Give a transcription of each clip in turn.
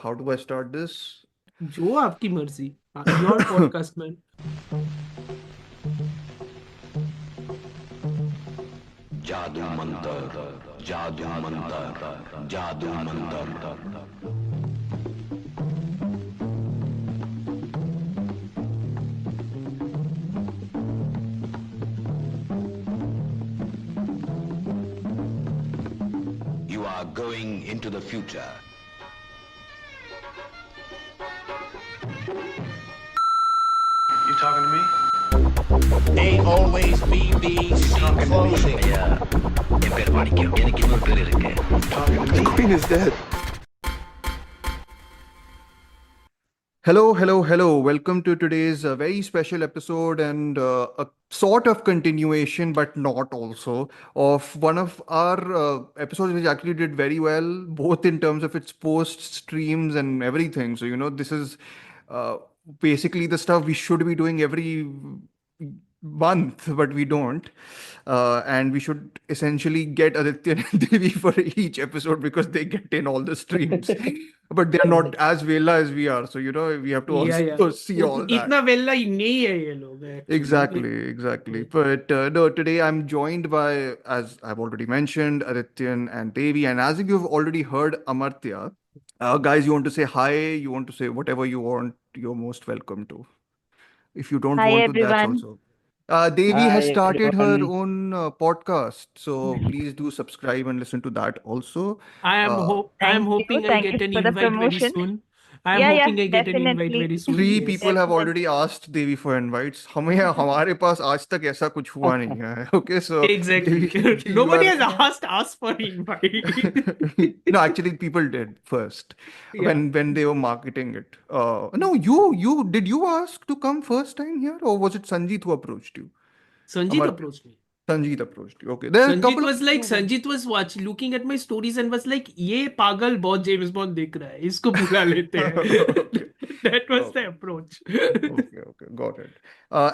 How do I start this? जो आपकी मर्जी. Your podcast, man. जादू मंतर जादू मंतर जादू Mantar You are going into the future. You talking to me? They always be the scene closing. ஐயா என் பேர் மாணிக்கம் எனக்கு இன்னொரு பேர் இருக்கு Talking to me? Queen is dead. Hello. Welcome to today's very special episode and a sort of continuation, but not also, of one of our episodes which actually did very well, both in terms of its post streams and everything. So, this is uh, basically the stuff we should be doing every month, but we don't. And we should essentially get Aditya and Devi for each episode because they get in all the streams. But they are not as vela as we are. So, we have to Yeah, yeah. also see all that. इतना वेला ही नहीं है ये लोग actually. Exactly. But no, today I'm joined by, as I've already mentioned, Adityan and Devi. And as you've already heard, Amartya. Guys, you want to say hi, you want to say whatever you want, you're most welcome to. If you don't Hi want to, that's everyone. also. Devi has Hi started her everyone. own podcast. So please do subscribe and listen to that also. Uh, I am Thank you. hoping I Thank you get an for the invite very promotion. soon. I am Yeah, hoping I get an invite definitely. very soon. Three Yes. people have already Definitely. asked Devi for invites. हमारे पास आज तक ऐसा कुछ हुआ नहीं है. Okay, so Exactly. Devi, you Nobody are. has asked us for invite. No, actually, people did first Yeah. when they were marketing it. No, you did you ask to come first time here, or was it Sanjeet who approached you? Sanjeet Amartya. approached me. Sanjeet approached you. Okay, there are a couple of people. Sanjit was looking at my stories and was like, ये पागल बहुत James bond देख रहा है, इसको बुला लेते हैं. Okay. That was the Okay. approach. Okay, got it.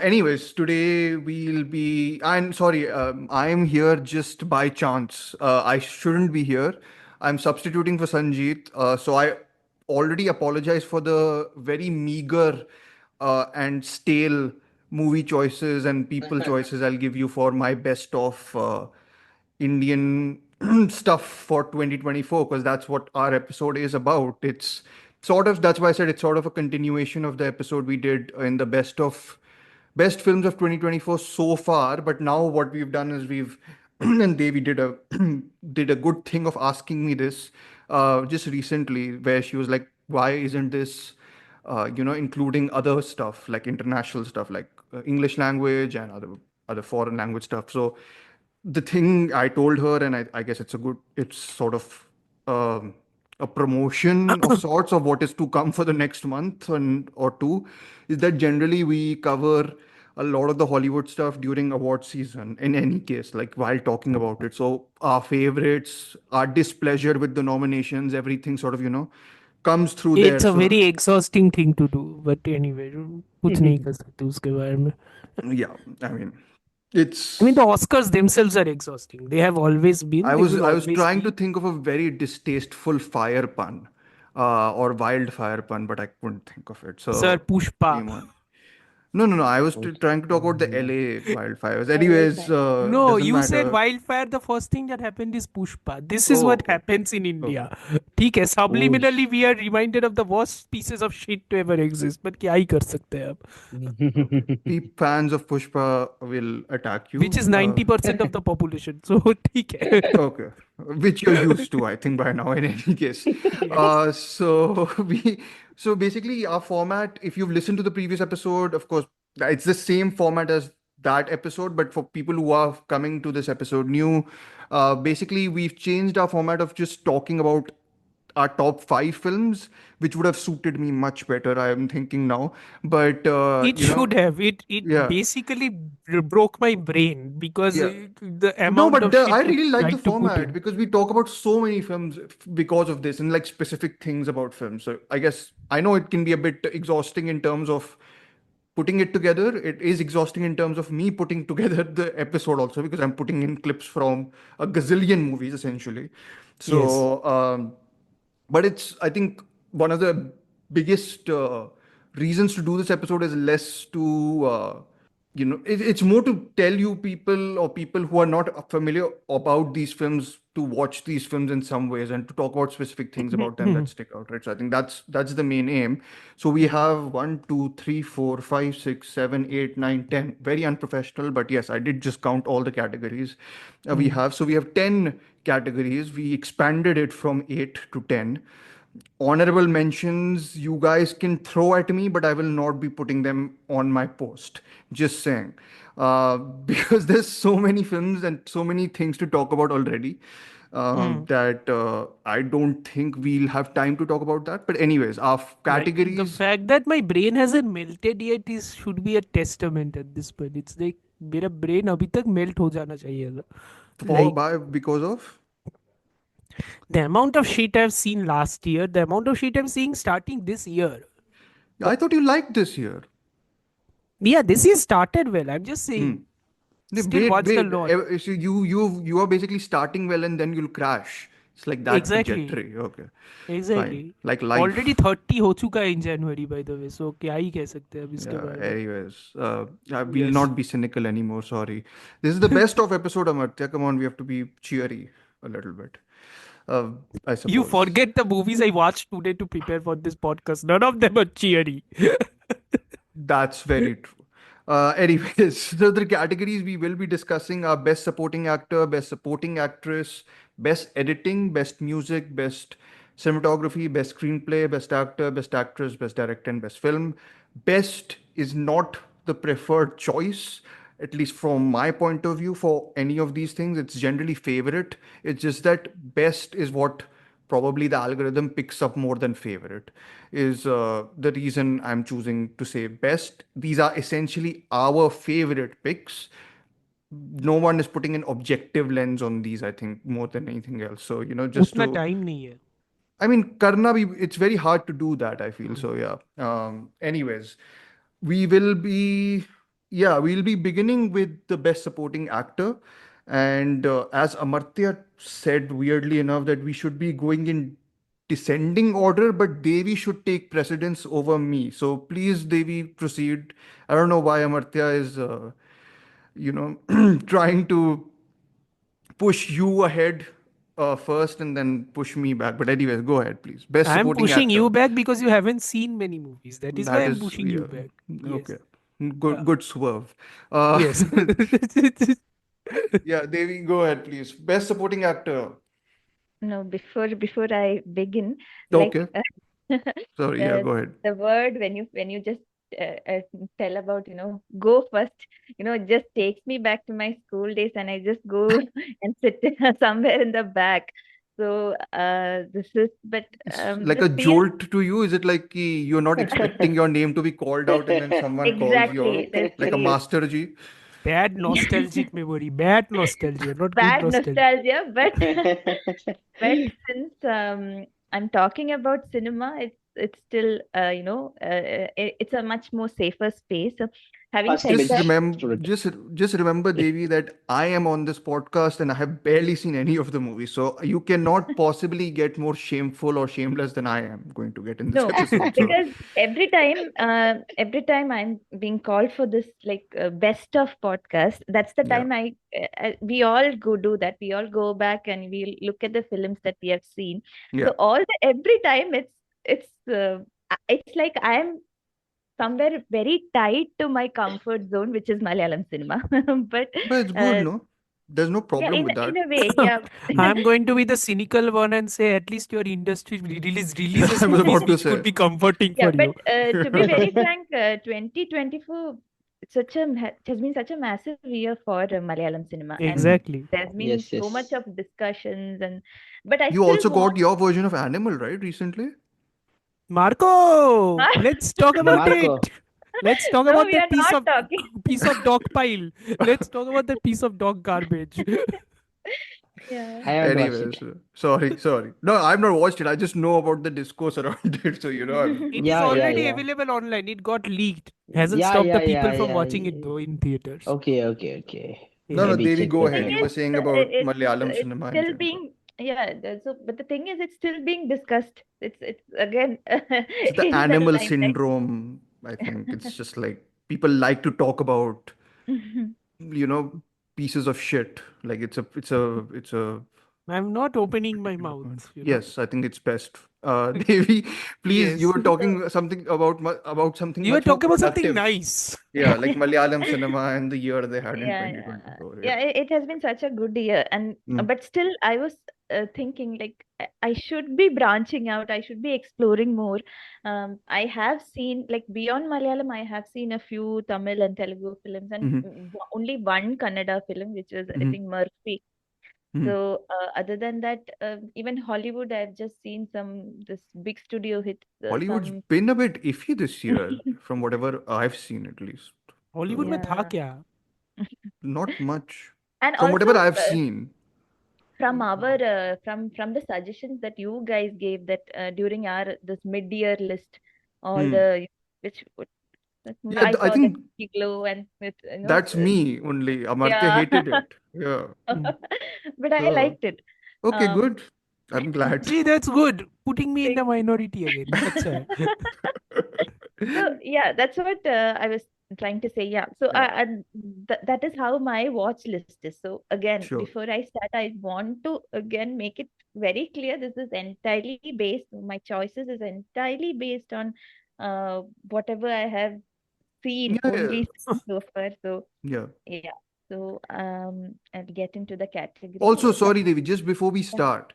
Anyways, today we'll be. I'm sorry, I'm here just by chance. I shouldn't be here. I'm substituting for Sanjeet. So I already apologize for the very meager and stale movie choices and people choices I'll give you for my best of Indian stuff for 2024 because that's what our episode is about. It's sort of that's why I said it's sort of a continuation of the episode we did in the best films of 2024 so far. But now what we've done is we've and Devi did a did a good thing of asking me this just recently, where she was like, "Why isn't this?" Including other stuff like international stuff like English language and other foreign language stuff. So the thing I told her, and I guess it's sort of a promotion of sorts of what is to come for the next month or two, is that generally we cover a lot of the Hollywood stuff during award season in any case, like while talking about it. So our favorites, our displeasure with the nominations, everything sort of, comes through there. It's a So very exhausting thing to do, but anyway, कुछ नहीं कर सकते उसके बारे में. yeah, I mean, I mean, the it's Oscars themselves are exhausting. They have always been. I They was will I was always trying to be. think of a very distasteful fire pun, or wildfire pun, but I couldn't think of it. Sir, So Pushpa. came on. No. I was trying to talk about the LA wildfires. Anyways, No, doesn't you said matter. wildfire. The first thing that happened is Pushpa. This is Oh, what okay, happens in okay. India. ठीक है, subliminally we are reminded of the worst pieces of shit to ever exist. But क्या ही कर सकते हैं अब? Okay. Fans of Pushpa will attack Which you. is 90% of the population. So ठीक है. Okay, which you're used to, I think, by now. In any case, Yes. so so basically, our format. If you've listened to the previous episode, of course, it's the same format as that episode. But for people who are coming to this episode new, basically, we've changed our format of just talking about our top five films, which would have suited me much better. I am thinking now, but It should have. It yeah, basically broke my brain because yeah. the No, amount but of shit I we really like the tried to put format in. because we talk about so many films because of this and like specific things about films. So I guess I know it can be a bit exhausting in terms of putting it together. It is exhausting in terms of me putting together the episode also because I'm putting in clips from a gazillion movies essentially. Yes. So, but it's I think one of the biggest reasons to do this episode is less to it's more to tell you people or people who are not familiar about these films to watch these films in some ways and to talk about specific things about them that stick out, right? So I think that's the main aim. So we have 1, 2, 3, 4, 5, 6, 7, 8, 9, 10. Very unprofessional, but yes, I did just count all the categories we have 10 categories. We expanded it from 8 to 10. Honorable mentions you guys can throw at me, but I will not be putting them on my post. Just saying. Because there's so many films and so many things to talk about already that I don't think we'll have time to talk about that. But, anyways, our Like the categories. fact that my brain hasn't melted yet is should be a testament at this point. It's like मेरा brain अभी तक melt हो जाना चाहिए था. Like Because of. the amount of shit I've seen last year, the amount of shit I'm seeing starting this year. I thought you liked this year. Yeah, this year started well. I'm just Hmm. saying. No, Still wait, watched a wait. lot. So you are basically starting well and then you'll crash. It's like that Exactly. trajectory. Okay, fine. Exactly. Like Already life. 30 हो चुका है in January by the way. So क्या ही कह सकते हैं अब इसके Yeah. बारे में. Anyways, I will Yes. not be cynical anymore. Sorry. This is the best of episode, Amartya. Come on, we have to be cheery a little bit. Uh, I You suppose. forget the movies I watched today to prepare for this podcast. None of them are cheery. That's very true. Anyways, so the categories we will be discussing are best supporting actor, best supporting actress, best editing, best music, best cinematography, best screenplay, best actor, best actress, best director, and best film. Best is not the preferred choice, at least from my point of view, for any of these things. It's generally favorite. It's just that best is what probably the algorithm picks up more than favorite is the reason I'm choosing to say best. These are essentially our favorite picks. No one is putting an objective lens on these, I think, more than anything else. So, just उतना to time नहीं है. I mean, it's very hard to do that, I feel. So, yeah. Anyways, we will be, we'll be beginning with the best supporting actor. And as Amartya said, weirdly enough, that we should be going in descending order, but Devi should take precedence over me. So, please, Devi, proceed. I don't know why Amartya is, trying to push you ahead first and then push me back. But anyways, go ahead, please. Best I'm supporting pushing you actor. back because you haven't seen many movies. That is why That I'm is pushing you yeah. back. Yes. Okay. Good Yeah. good swerve. Uh, Yes. yeah, Devi, go ahead, please. Best supporting actor. No, before I begin, like Okay. Sorry. Yeah, uh, go ahead. the word when you just tell about go first, just takes me back to my school days, and I just go and sit somewhere in the back. So this is, but It's like this a feels jolt to you. Is it like you're not expecting your name to be called out and then someone calls you out exactly this like a feels master G? Bad nostalgic memory. Bad nostalgia, not good bad nostalgia. nostalgia, but but since I'm talking about cinema, it's still it's a much more safer space. So having First said Just that, image remember, to return. just remember, Devi, that I am on this podcast and I have barely seen any of the movies. So you cannot possibly get more shameful or shameless than I am going to get in this no, episode. So because every time I'm being called for this like best of podcast, that's the yeah, time we all go do that. We all go back and we look at the films that we have seen. yeah. So every time it's like I am somewhere very tight to my comfort zone, which is Malayalam cinema. But But it's good, uh, no? There's no yeah, problem with in that. a way, yeah. I'm going to be the cynical one and say at least your industry releases I was movies about to which could say. be comforting Yeah, for but you. to be very frank, 2024 it has been such a massive year for Malayalam cinema, and Mm. Exactly. there's been Yes, so much yes. of discussions, and but I You still also want got your version of Animal, right, recently? Marco, let's talk about Marco, it. Let's talk no, about we are that not talking. piece of dog pile. Let's talk about that piece of dog garbage. Yeah. I haven't watched it. Anyways, sorry. No, I've not watched it. I just know about the discourse around it. So, It is Yeah, yeah, already yeah. available online. It got leaked. Hasn't Yeah, stopped yeah, the yeah, people from yeah. watching it though in theaters. Okay, okay, okay. no, Yeah. no, Maybe Devi, check go Thing ahead. You definitely. were is, saying about it's Malayalam it's cinema in still general. being So, but the thing is, it's still being discussed. It's again It's the in the animal limelight. syndrome. I think it's just like people like to talk about, you know, pieces of shit. Like it's a I'm not opening my particular mouth, point. you know. Yes, I think it's best. Devi, please, you Yes. were talking something about something You were much more talking about something productive. nice. Yeah, like Malayalam cinema and the year they had in Yeah, 2024. Yeah. yeah. It has been such a good year, and Mm. but still, I was thinking like I should be branching out. I should be exploring more. I have seen like beyond Malayalam, I have seen a few Tamil and Telugu films, and Mm-hmm. only one Kannada film, which was I Mm-hmm. think Murphy. Mm-hmm. So other than that, even Hollywood, I've just seen some this big studio hit Hollywood's some. been a bit iffy this year, from whatever I've seen at least. Hollywood So में था Yeah, क्या? not much, and from also whatever I've seen. from our from the suggestions that you guys gave that during our this mid-year list, all Hmm. the which Yeah, I I saw the think glow and with that's me only. Amartya yeah, hated it. Yeah. Hmm. but I So, liked it. okay, Um, good. I'm glad. See, that's good. Putting me in thank the minority again. अच्छा है. So yeah, that's what I was trying to say. Yeah, so Yeah, that is how my watch list is. So again, sure. before I start, I want to again make it very clear. This is entirely based. My choices is entirely based on whatever I have seen, Yeah, yeah. only seen so far. So Yeah. yeah, so I'll get into the category. Also, So sorry, Devi, just before we yeah, start,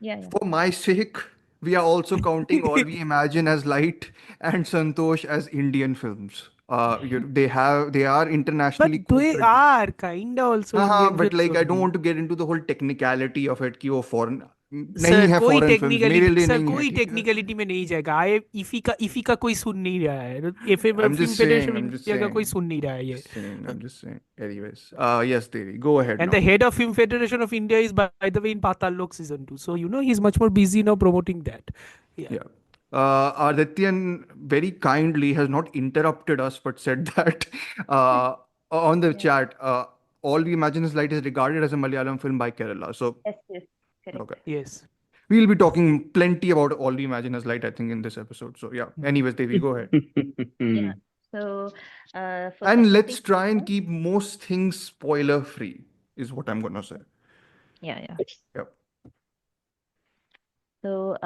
yeah, for my sake, we are also counting All We Imagine as Light and Santosh as Indian films. They are But internationally they co-produced. are kinda also हाँ, Indian but films like I don't only. want to get into the whole technicality of it कि वो foreign नहीं sir है कोई foreign films मेरे technicality लिए sir नहीं है कोई ठीक है टेक्निकलिटी में नहीं जाएगा आए इफी का कोई सुन नहीं रहा है FM I'm film just saying federation of I'm just India का कोई saying सुन नहीं रहा है ये just saying I'm just saying anyways yes Devi go ahead and the now head of film federation of India is by the way in Patal Lok season 2 so you know he's much more busy now promoting that yeah yeah Adityan very kindly has not interrupted us but said that uh, on the yeah. chat All We Imagine Is Light is regarded as a Malayalam film by Kerala so Yes, yes, correct. okay yes we'll be talking plenty about All We Imagine Is Light I think in this episode so yeah Hmm. anyways Devi go ahead. Yeah. So for And let's supporting try and actor, keep most things spoiler free, is what I'm gonna say. yeah. Yep. So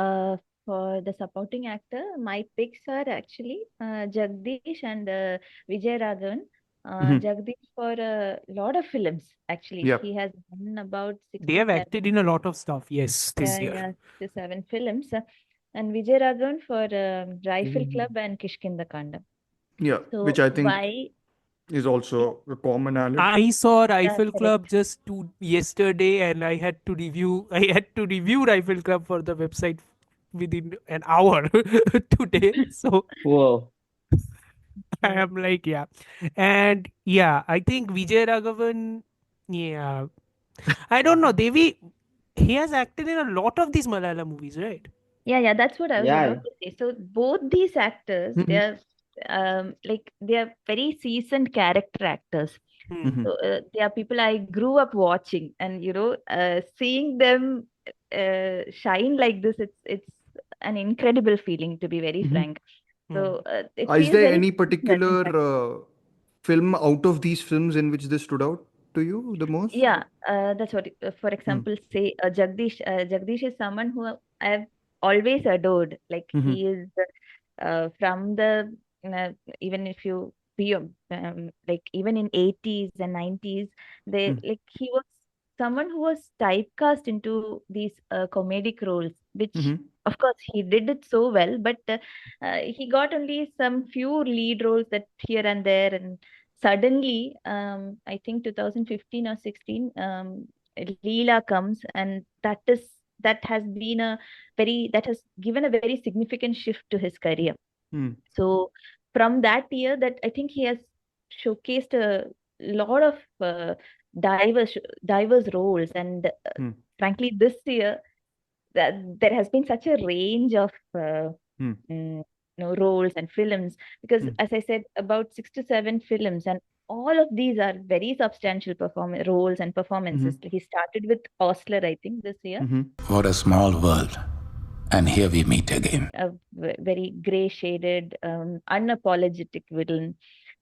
for the supporting actor, my picks are actually Jagdish and Vijay Raghavan. Hmm. Jagdish for a lot of films actually. Yep. He has done about six they to have acted seven. in a lot of stuff yes this year Yeah, 6 to 7 films. And Vijay Raghavan for Rifle Club and Kishkindha Kaandam. Yeah. Which So I think why? is Yeah, also a commonality. I saw yeah, Rifle Club correct. just yesterday and I had to review Rifle Club for the website within an hour today so Whoa. I Okay. am like, yeah. And yeah, I think Vijay Raghavan, yeah. I don't know, Devi, he has acted in a lot of these Malayalam movies, right? Yeah, that's what I was Yeah. about to say. So both these actors, Hmm. they are very seasoned character actors. Hmm. Hmm. So they are people I grew up watching, and seeing them shine like this, it's an incredible feeling, to be very Hmm. frank. Hmm. So it Is feels there very any personal, in particular fact. film out of these films in which this stood out to you the most? Yeah, that's what. For Hmm. example, say Jagdish. Jagdish is someone who I've always adored. Like Hmm. he is from the even if you see like even in 80s and 90s, they Hmm. like he was someone who was typecast into these comedic roles, which Hmm. of course he did it so well, but he got only some few lead roles that here and there, and suddenly I think 2015 or 16 Leela comes, and that has been a that has given a very significant shift to his career. Hmm. So from that year, that I think he has showcased a lot of diverse roles, and Hmm. frankly, this year that there has been such a range of Hmm. roles and films, because as I said, about 6 to 7 films, and all of these are very substantial performance roles and performances. He started with Osler, I think, this year. What a small world. And here we meet again. A very gray shaded, unapologetic villain.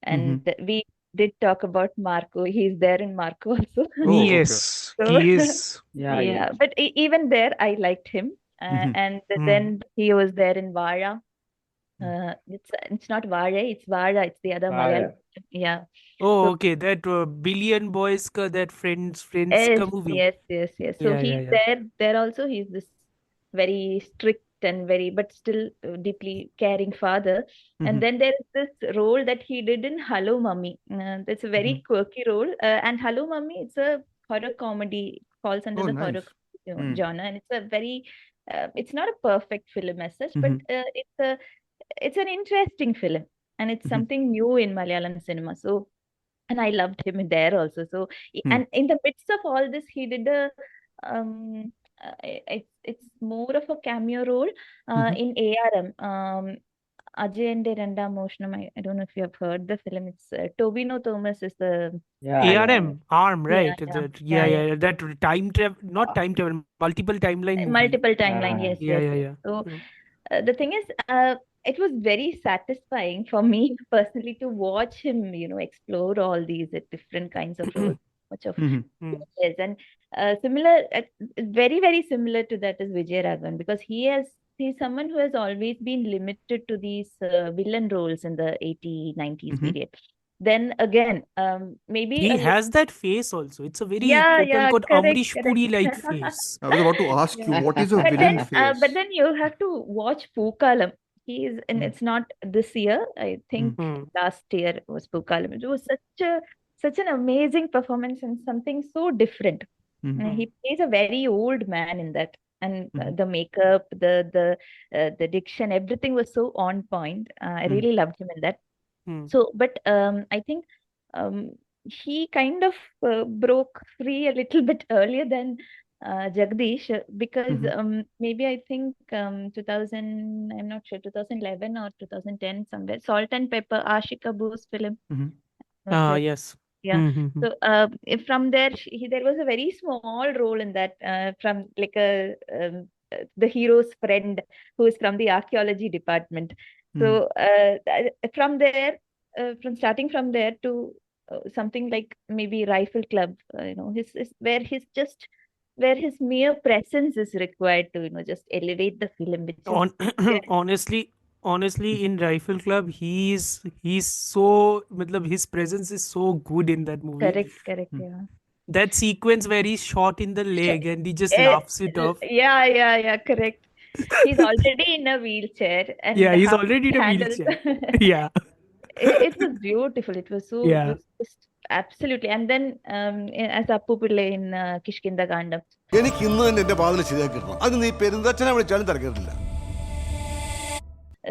And we did talk about Marco. He's there in Marco also. Oh, okay. Yes, So, he is. yeah, but even there, I liked him. And then he was there in Vara. It's not Vaazhai, it's Vara. It's the other Malayalam. Yeah. Oh, So okay. That Billion Boys ka that Friends ka yes, movie. yes, yes, yes. So Yeah, yeah, he's yeah. there also. He's this very strict and very, but still deeply caring father. And then there is this role that he did in Hello Mummy. That's a very quirky role. And Hello Mummy, it's a horror comedy, falls under Oh, the horror nice. genre, and it's a very, it's not a perfect film as such, but it's an interesting film, and it's something new in Malayalam cinema. So, and I loved him in there also. So, and in the midst of all this, he did a it's more of a cameo role in ARM. Ajayന്റെ രണ്ടാം മോഷണം. I don't know if you have heard the film. It's Tobino Thomas is the ARM, right? yeah, That, yeah, yeah. that time travel, not time travel, multiple timeline movie. Multiple timeline, yes, Yeah, yes, yeah, yes. yeah. So the thing is, it was very satisfying for me personally to watch him, explore all these different kinds of roles, much of yes, and similar, very, very similar to that is Vijay Raghavan, because he's someone who has always been limited to these villain roles in the 80s, 90s period. Then again, maybe He a has that face also. It's a very yeah, quote yeah, unquote correct, Amrish Puri like correct. face. I was about to ask you, Yeah. what is a But villain but face? then you have to watch Pookalam. And it's not this year. I think last year was Pookalam. It was such an amazing performance and something so different. He plays a very old man in that, and the makeup, the diction, everything was so on point. I really loved him in that. So, but I think um, he kind of broke free a little bit earlier than Jagdish, because maybe I think 2000, I'm not sure, 2011 or 2010 somewhere. Salt and Pepper, Ashika Bose film. Not sure. Yes. Yeah. So from there, there was a very small role in that, from like the hero's friend who is from the archaeology department. So from there, from starting from there to something like maybe Rifle Club, where his mere presence is required to just elevate the film, which is On honestly, in Rifle Club, he's so, matlab, his presence is so good in that movie. correct, yeah. That sequence where he's shot in the leg and he just Eh, laughs it off. yeah, correct. He's already in a wheelchair, and Yeah, he's how already he in a handles. wheelchair. Yeah, It was beautiful. It was so, it yeah. was just absolutely. And then as Appu Pillai in Kishkindha Kaandam. എനിക്ക് ഇന്ന് തന്നെ എന്റെ വാതിൽ ശരിയാക്കി കിട്ടണം. അത് നീ പെരുന്തച്ഛനെ വിളിച്ചാലും തിരക്കിട്ടില്ല.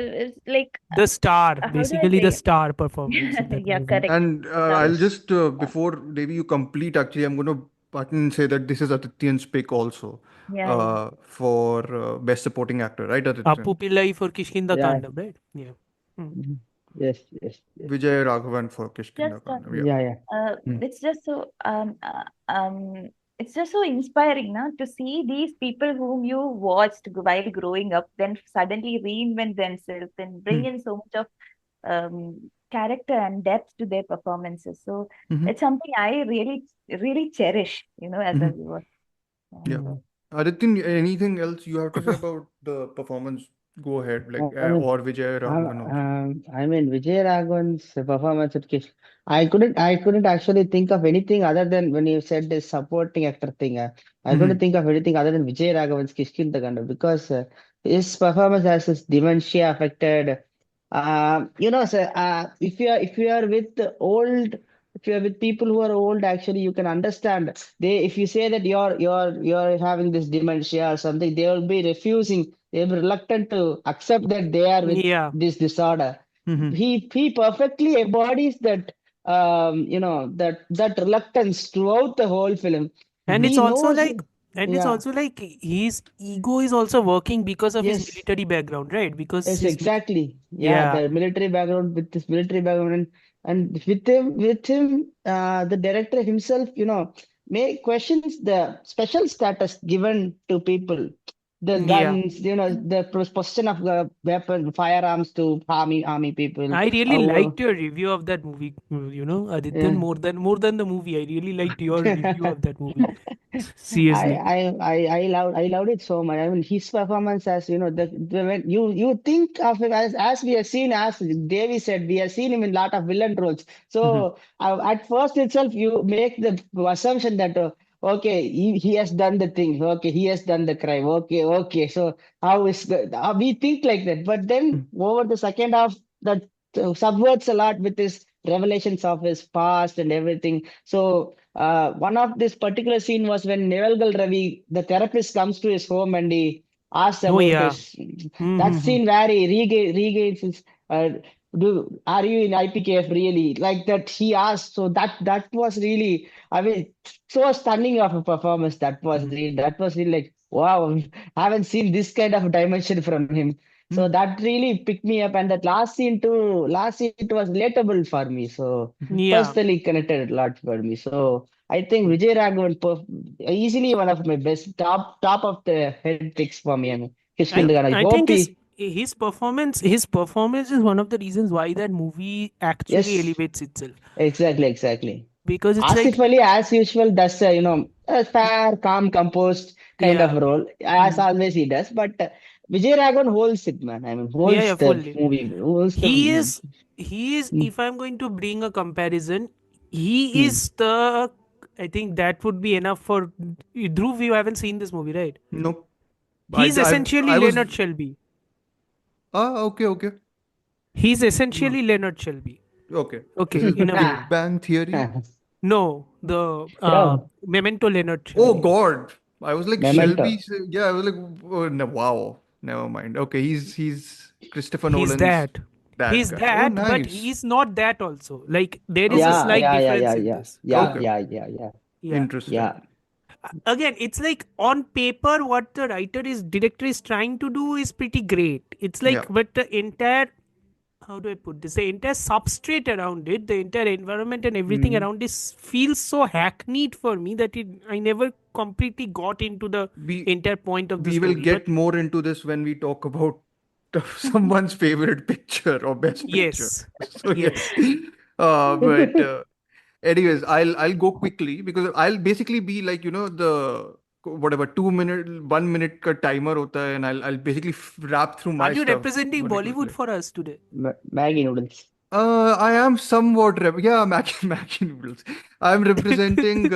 It's like, The star, how do I basically the say? star performance in that Yeah, movie. correct. And I'll just, before Devi, you complete, actually, I'm going to button say that this is Adityan's pick also Yeah. for Best Supporting Actor, right, Adityan? Appu Pillai for Kishkindha Kaandam, right? Yeah. Yes. Vijay Raghavan for Kishkindha Just Kaandam. it's just so it's just so inspiring, na, to see these people whom you watched while growing up, then suddenly reinvent themselves and bring in so much of character and depth to their performances. So it's something I really, really cherish, as a viewer. Yeah. Adityan, anything else you have to say about the performance? Go ahead, like, or Vijay Raghavan also. I mean, Vijay Raghavan's performance at Kish. I couldn't actually think of anything other than when you said this supporting actor thing. I couldn't think of anything other than Vijay Raghavan's Kishkindha Kaandam, because his performance has this dementia affected. So, if you are with people who are old, actually, you can understand. If you say that you're having this dementia or something, they will be refusing. They'll be reluctant to accept that they are with Yeah. this disorder. He perfectly embodies that, that reluctance throughout the whole film. And it's He also knows. like And it's Yeah. also like his ego is also working because of his Yes. military background, right? Because Yes, his exactly. Yeah, yeah, the military background, with this military background, and with him, the director himself, may questions the special status given to people, the yeah. guns, the possession of weapon, firearms to army people. I really Uh, liked your review of that movie, Adityan, yeah. more than the movie. I really liked your review of that movie. I, Seriously. I loved it so much. I mean, his performance, as when you think of him, as we have seen, as Devi said, we have seen him in a lot of villain roles. Mhm. So at first itself, you make the assumption that okay, he has done the thing. Okay, he has done the crime. Okay. So we think like that? But then over the second half, that subverts a lot with his revelations of his past and everything. So one of this particular scene was when Nevalgal Ravi, the therapist, comes to his home and he asks Oh about yeah. his. That Mm-hmm. scene where he regains his. Are you in IPKF really? Like that he asked. So that was really. I mean, so stunning of a performance. That was really like wow. I haven't seen this kind of dimension from him. So that really picked me up, and that last scene was relatable for me. So Yeah. personally connected a lot for me. So I think Vijay Raghavan easily one of my best top of the head picks for me. I mean, I Kishkindha. I I hope think his he his performance is one of the reasons why that movie actually yes, elevates itself. exactly. Because it's Asif like Ali, as usual, does a fair, calm, composed kind of yeah. role as Mm. always he does. But Vijay Raghavan holds it, man. I mean, Yeah, holds yeah, the fully. movie, holds the. He is he is, if I'm going to bring a comparison, he Hmm. is the, I think that would be enough for Dhruv. You haven't seen this movie, right? Nope. He's essentially I was Leonard Shelby. okay. He's No. essentially Leonard Shelby. Okay. Is Okay, it in a way. Big Bang Theory? No, the Yo, Memento Leonard Oh Shelby. God. I was like Memento. Shelby. Yeah, I was like, oh, no, wow. Never mind. Okay, he's Christopher He's Nolan's that. that He's guy. Oh, that, but nice. he's not that also. Like there is a Okay. Yeah, slight yeah, yeah, yeah, difference in yeah, this. yeah, Yeah. Okay. yeah, yeah, yeah, Yeah. Interesting. yeah. Again, it's like on paper what the director is trying to do is pretty great. It's Yeah. like, but the entire, how do I put this, the entire substrate around it, the entire environment and everything Mm. around this feels so hackneyed for me that I never completely got into the We entire point of the we will story. But get more into this when we talk about someone's favorite picture or best picture. yes, So yes. yes. But anyways, I'll go quickly because I'll basically be like, the whatever 2 minute, 1 minute ka timer hota hai, and I'll basically wrap through Are my you stuff representing very Bollywood quickly. for us today? Maggie noodles. I am somewhat yeah, Mackie noodles. I'm representing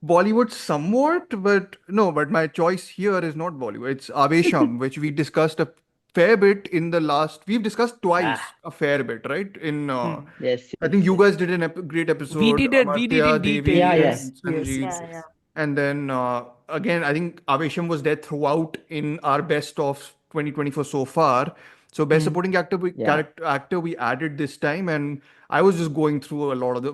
Bollywood somewhat, but no, but my choice here is not Bollywood. It's Avesham, which we discussed a fair bit in the last. We've discussed twice Ah, a fair bit, right? In Hmm. yes, I think yes, you yes. guys did great We episode. did it. We did in Amartya, detail. Yeah, Devi, yeah. Yes, and yes, Sanjeev. yes, Yeah, yes. yeah. And then again, I think Avesham was there throughout in our best of 2024 so far. So best Hmm. supporting Yeah. actor we added this time, and I was just going through a lot of the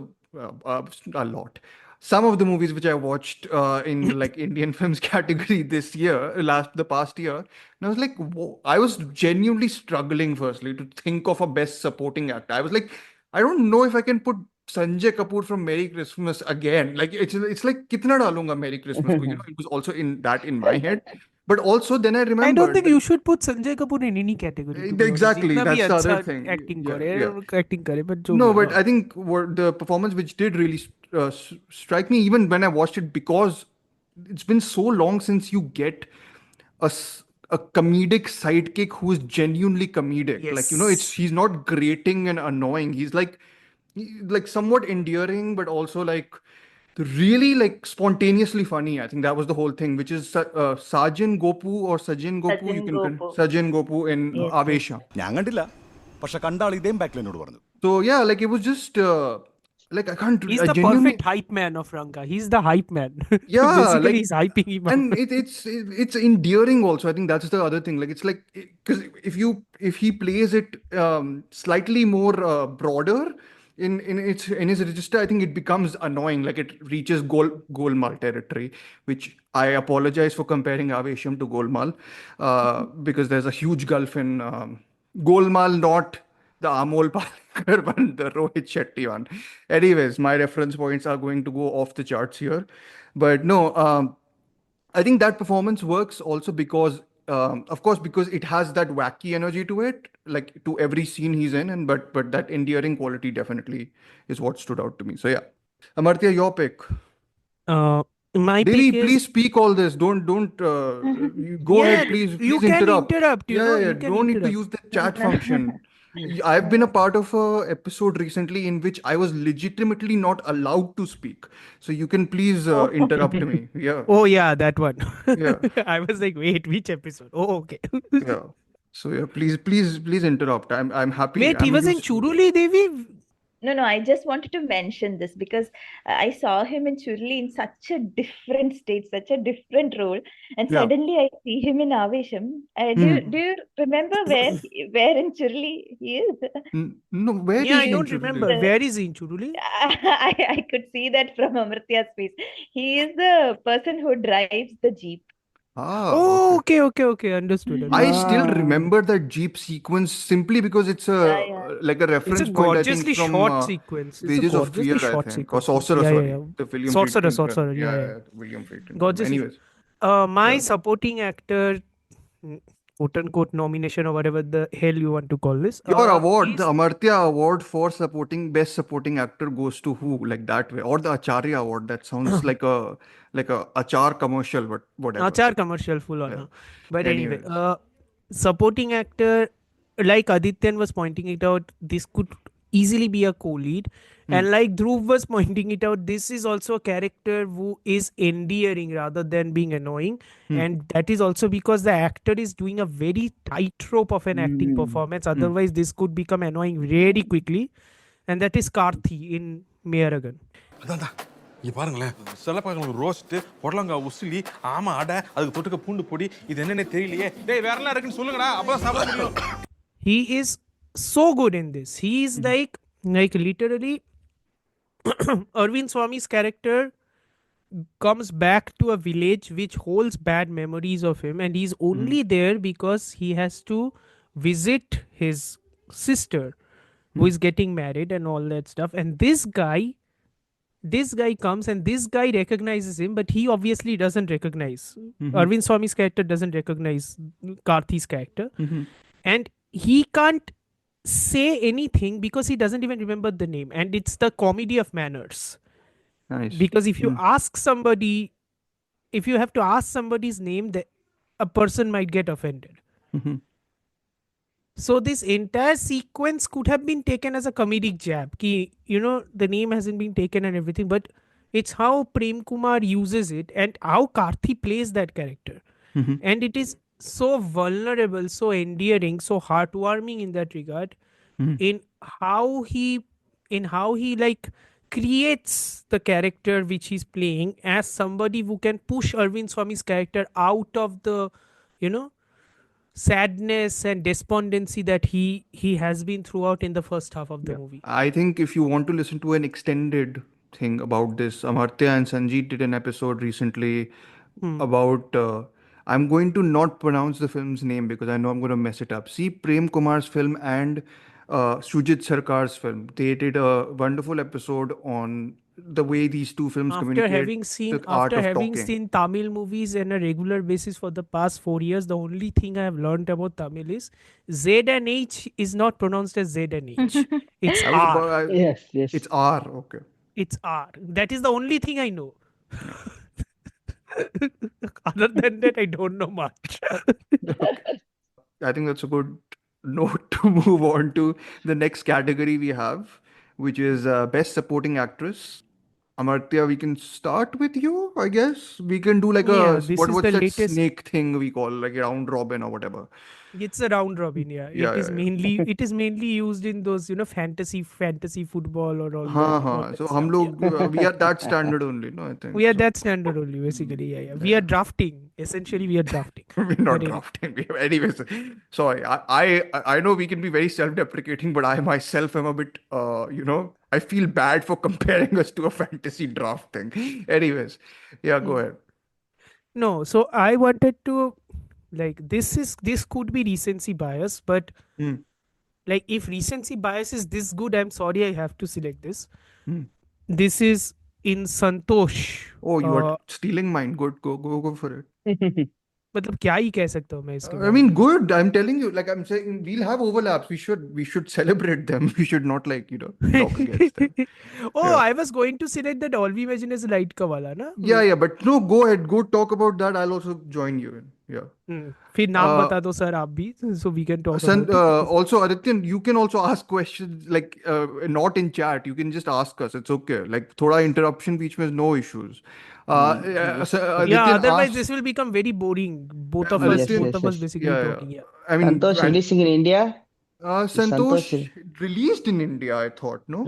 some of the movies which I watched in the like Indian films category this year, the past year, and I was like, whoa, I was genuinely struggling firstly to think of a best supporting actor. I was like, I don't know if I can put Sanjay Kapoor from Merry Christmas again. Like it's like kitna dalunga Merry Christmas ko, it was also in my head. But also then I I don't remembered think that you should put Sanjay Kapoor in any category, to be honest. exactly जितना भी that's the other अच्छा thing. acting Yeah, करे, yeah. acting करे, but जो भी No, है, but हाँ. I think what the performance which did really strike me even when I watched it, because it's been so long since you get a comedic sidekick who is genuinely comedic. Like, it's Yes. he's not grating and annoying. He's like somewhat endearing, but also like really like spontaneously funny. I think that was the whole thing, which is Sajin Gopu or Sajin Gopu. You Sachin can Gopo. Sajin Gopu in Yes, yes. Avesha. ഞാൻ കണ്ടില്ല പക്ഷെ കണ്ട ആൾ ഇതേം ബാക്കിൽ എന്നോട് പറഞ്ഞു. So yeah, like it was just like He's I the genuinely perfect hype man of Ranka. He's the hype man. yeah, Basically, like he's hyping him up. and it's endearing also. I think that's the other thing. Like it's like because if he plays it slightly more broader, in his register, I think it becomes annoying. Like it reaches Golmaal territory, which I apologize for comparing Avesham to Golmaal, because there's a huge gulf in Golmaal, not the Amol Palekar one, the Rohit Shetty one. Anyways, my reference points are going to go off the charts here, but no. I think that performance works also because, of course, because it has that wacky energy to it, like to every scene he's in, and but that endearing quality definitely is what stood out to me. So yeah, Amartya, your pick. Uh, my Devi, pick is please speak all this. Don't. You go yeah. ahead, please You can interrupt. interrupt. You Yeah, know, yeah, yeah. you can Don't need to interrupt. use the chat function. I've been a part of a episode recently in which I was legitimately not allowed to speak. So you can please Oh. interrupt me. Yeah, Oh yeah, that one. yeah. I was like, wait, which episode? Oh, okay. Yeah. So yeah, please interrupt. I'm happy. Wait, he I'm was in used to. Churuli Devi. No, no, I just wanted to mention this because I saw him in Churli in such a different state, such a different role, and Yeah. suddenly I see him in Avesham. Do Hmm. you remember where in Churli he is? No, where Yeah, is I he in don't Churli? remember. Where is he in Churuli? I could see that from Amartya's face. He is the person who drives the jeep. Ah, Oh, okay. okay, okay, okay. Understood, I understood. still Ah, remember that Jeep sequence simply because it's Yeah, a yeah. like a It's a reference point, I think, gorgeously from short sequence. It's a Wages of gorgeously Fear, I short think, or sequences. Sorcerer, Yeah, yeah, sorry, yeah. the William Sorcerer, Friedkin film. sorcerer. Yeah, Yeah, yeah, yeah. yeah, the William Friedkin film. Gorgeously. Anyways, My yeah. supporting actor, mm, quote unquote nomination or whatever the hell you want to call this, Your award, the is Amartya Award for supporting best supporting actor goes to who? Like that way, or the Acharya Award? That sounds like a Achar commercial, but whatever. Achar commercial full on. Yeah. Huh? But anyway, Anyways. supporting actor, like Adityan was pointing it out, this could easily be a co-lead, Hmm. and like Dhruv was pointing it out, this is also a character who is endearing rather than being annoying, Hmm. and that is also because the actor is doing a very tightrope of an acting mm, performance. Hmm. Otherwise, this could become annoying very quickly, and that is Karthi in Mayaragan. அதான் இங்க பாருங்களேன் சிலப்பாங்களுக்கு roast புடலங்காய் உசிலி ஆமா அடை அதுக்கு தொட்டுக்க பூண்டு பொடி இது என்னன்னே தெரியலையே டேய் வேற என்ன இருக்குன்னு சொல்லுங்கடா அப்பதான் சாப்பிட முடியும் He is so good in this. He is like literally Arvind Swami's character comes back to a village which holds bad memories of him, and he's Hmm. only there because he has to visit his sister who Hmm. is getting married and all that stuff. And this guy comes and this guy recognizes him, but he obviously doesn't recognize. Hmm. Arvind Swami's character doesn't recognize Karthi's character, Hmm. and he can't say anything because he doesn't even remember the name. And it's the comedy of manners, Nice. because if you Hmm. ask somebody, if you have to ask somebody's name, a person might get offended. Hmm. So this entire sequence could have been taken as a comedic jab. Ki, the name hasn't been taken and everything, but it's how Prem Kumar uses it and how Karthi plays that character. Hmm. And it is so vulnerable, so endearing, so heartwarming in that regard, Hmm. in how he like creates the character which he's playing as somebody who can push Arvind Swami's character out of the you know sadness and despondency that he has been throughout in the first half of the Yeah. movie. I think if you want to listen to an extended thing about this, Amartya and Sanjeet did an episode recently Hmm. about. I'm going to not pronounce the film's name because I know I'm going to mess it up. See Prem Kumar's film and Sujit Sarkar's film. They did a wonderful episode on the way these two films after communicate having seen the art after of having talking. seen Tamil movies on a regular basis for the past 4 years, the only thing I have learned about Tamil is Z and H is not pronounced as Z and H. It's I was R. about. yes, yes. It's R. Okay. It's R. That is the only thing I know. Yeah. Other than that, I don't know much. Okay. I think that's a good note to move on to the next category we have, which is Best Supporting Actress. Amartya, we can start with you, I guess. We can do like Yeah, a this is what's the that latest. snake thing we call like a round robin or whatever. It's a round robin, yeah. Yeah, It is yeah, yeah. mainly used in those, fantasy football or all हाँ. that So हम stuff. Yeah. लोग we are that standard only, no, I think We are so. that standard only, basically. Yeah, yeah. We are Yeah. drafting. Essentially, we are drafting. We're not But anyway. drafting. Anyways, sorry. I know we can be very self-deprecating, but I myself am a bit, I feel bad for comparing us to a fantasy draft thing. Anyways, yeah, go Mm. ahead. No, so I wanted to, this could be recency bias, but Hmm. like if recency bias is this good, I'm sorry I have to select this. Hmm. This is in Santosh. Oh, you are uh, stealing mine. Good, go for it. मतलब क्या ही कह सकता हूँ मैं इसके I बारे mean, में. good. I'm telling you, like I'm saying, we'll have overlaps. We should celebrate them. We should not like talk against them. Oh, Yeah. I was going to select that All We Imagine is Light का वाला ना. Yeah, yeah, but no, go ahead. Go talk about that. I'll also join you in. Yeah. फिर नाम Uh, बता दो sir आप भी, so we can talk about it. Also, Adityan, you can also ask questions like not in chat. You can just ask us. It's okay. Like, thoda interruption beach mein, no issues. So Yeah, Adityan otherwise asked. this will become very boring. Yes, Adityan, Both yes, of us yes. basically yeah, yeah. talking. Yeah. I mean, Santosh and releasing in India. Santosh. Santosh released in India. I thought no.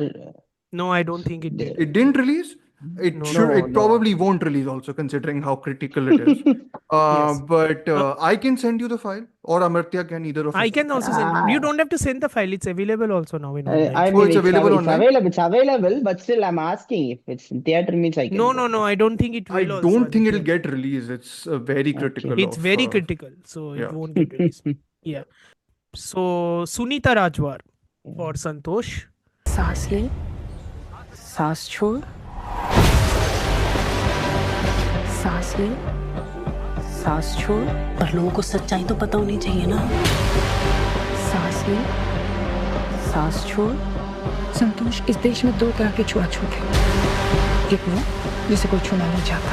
No, I don't think it did. It didn't release. It No, should. no. No, It no. probably won't release. Also, considering how critical it is. Yes. But Uh, I can send you the file, or Amartya can. Either of I us can can. also send. You Ah, don't have to send the file. It's available also now in online. I Oh, mean, it's available it's online. available. It's available, but still, I'm asking if it's in theater means I can No, go. no, no. That's I don't think it I will also, don't think it'll Adityan. get released. It's very okay. critical It's of. very critical, so it Yeah. won't get released. Yeah. So Sunita Rajwar for Santosh. सांस ले सांस छोड़ सांस ले सांस छोड़ पर लोगों को सच्चाई तो पता होनी चाहिए ना सांस ले सांस छोड़ संतोष इस देश में दो तरह के छुआछूत हैं एक वो जिसे कोई छूना नहीं चाहता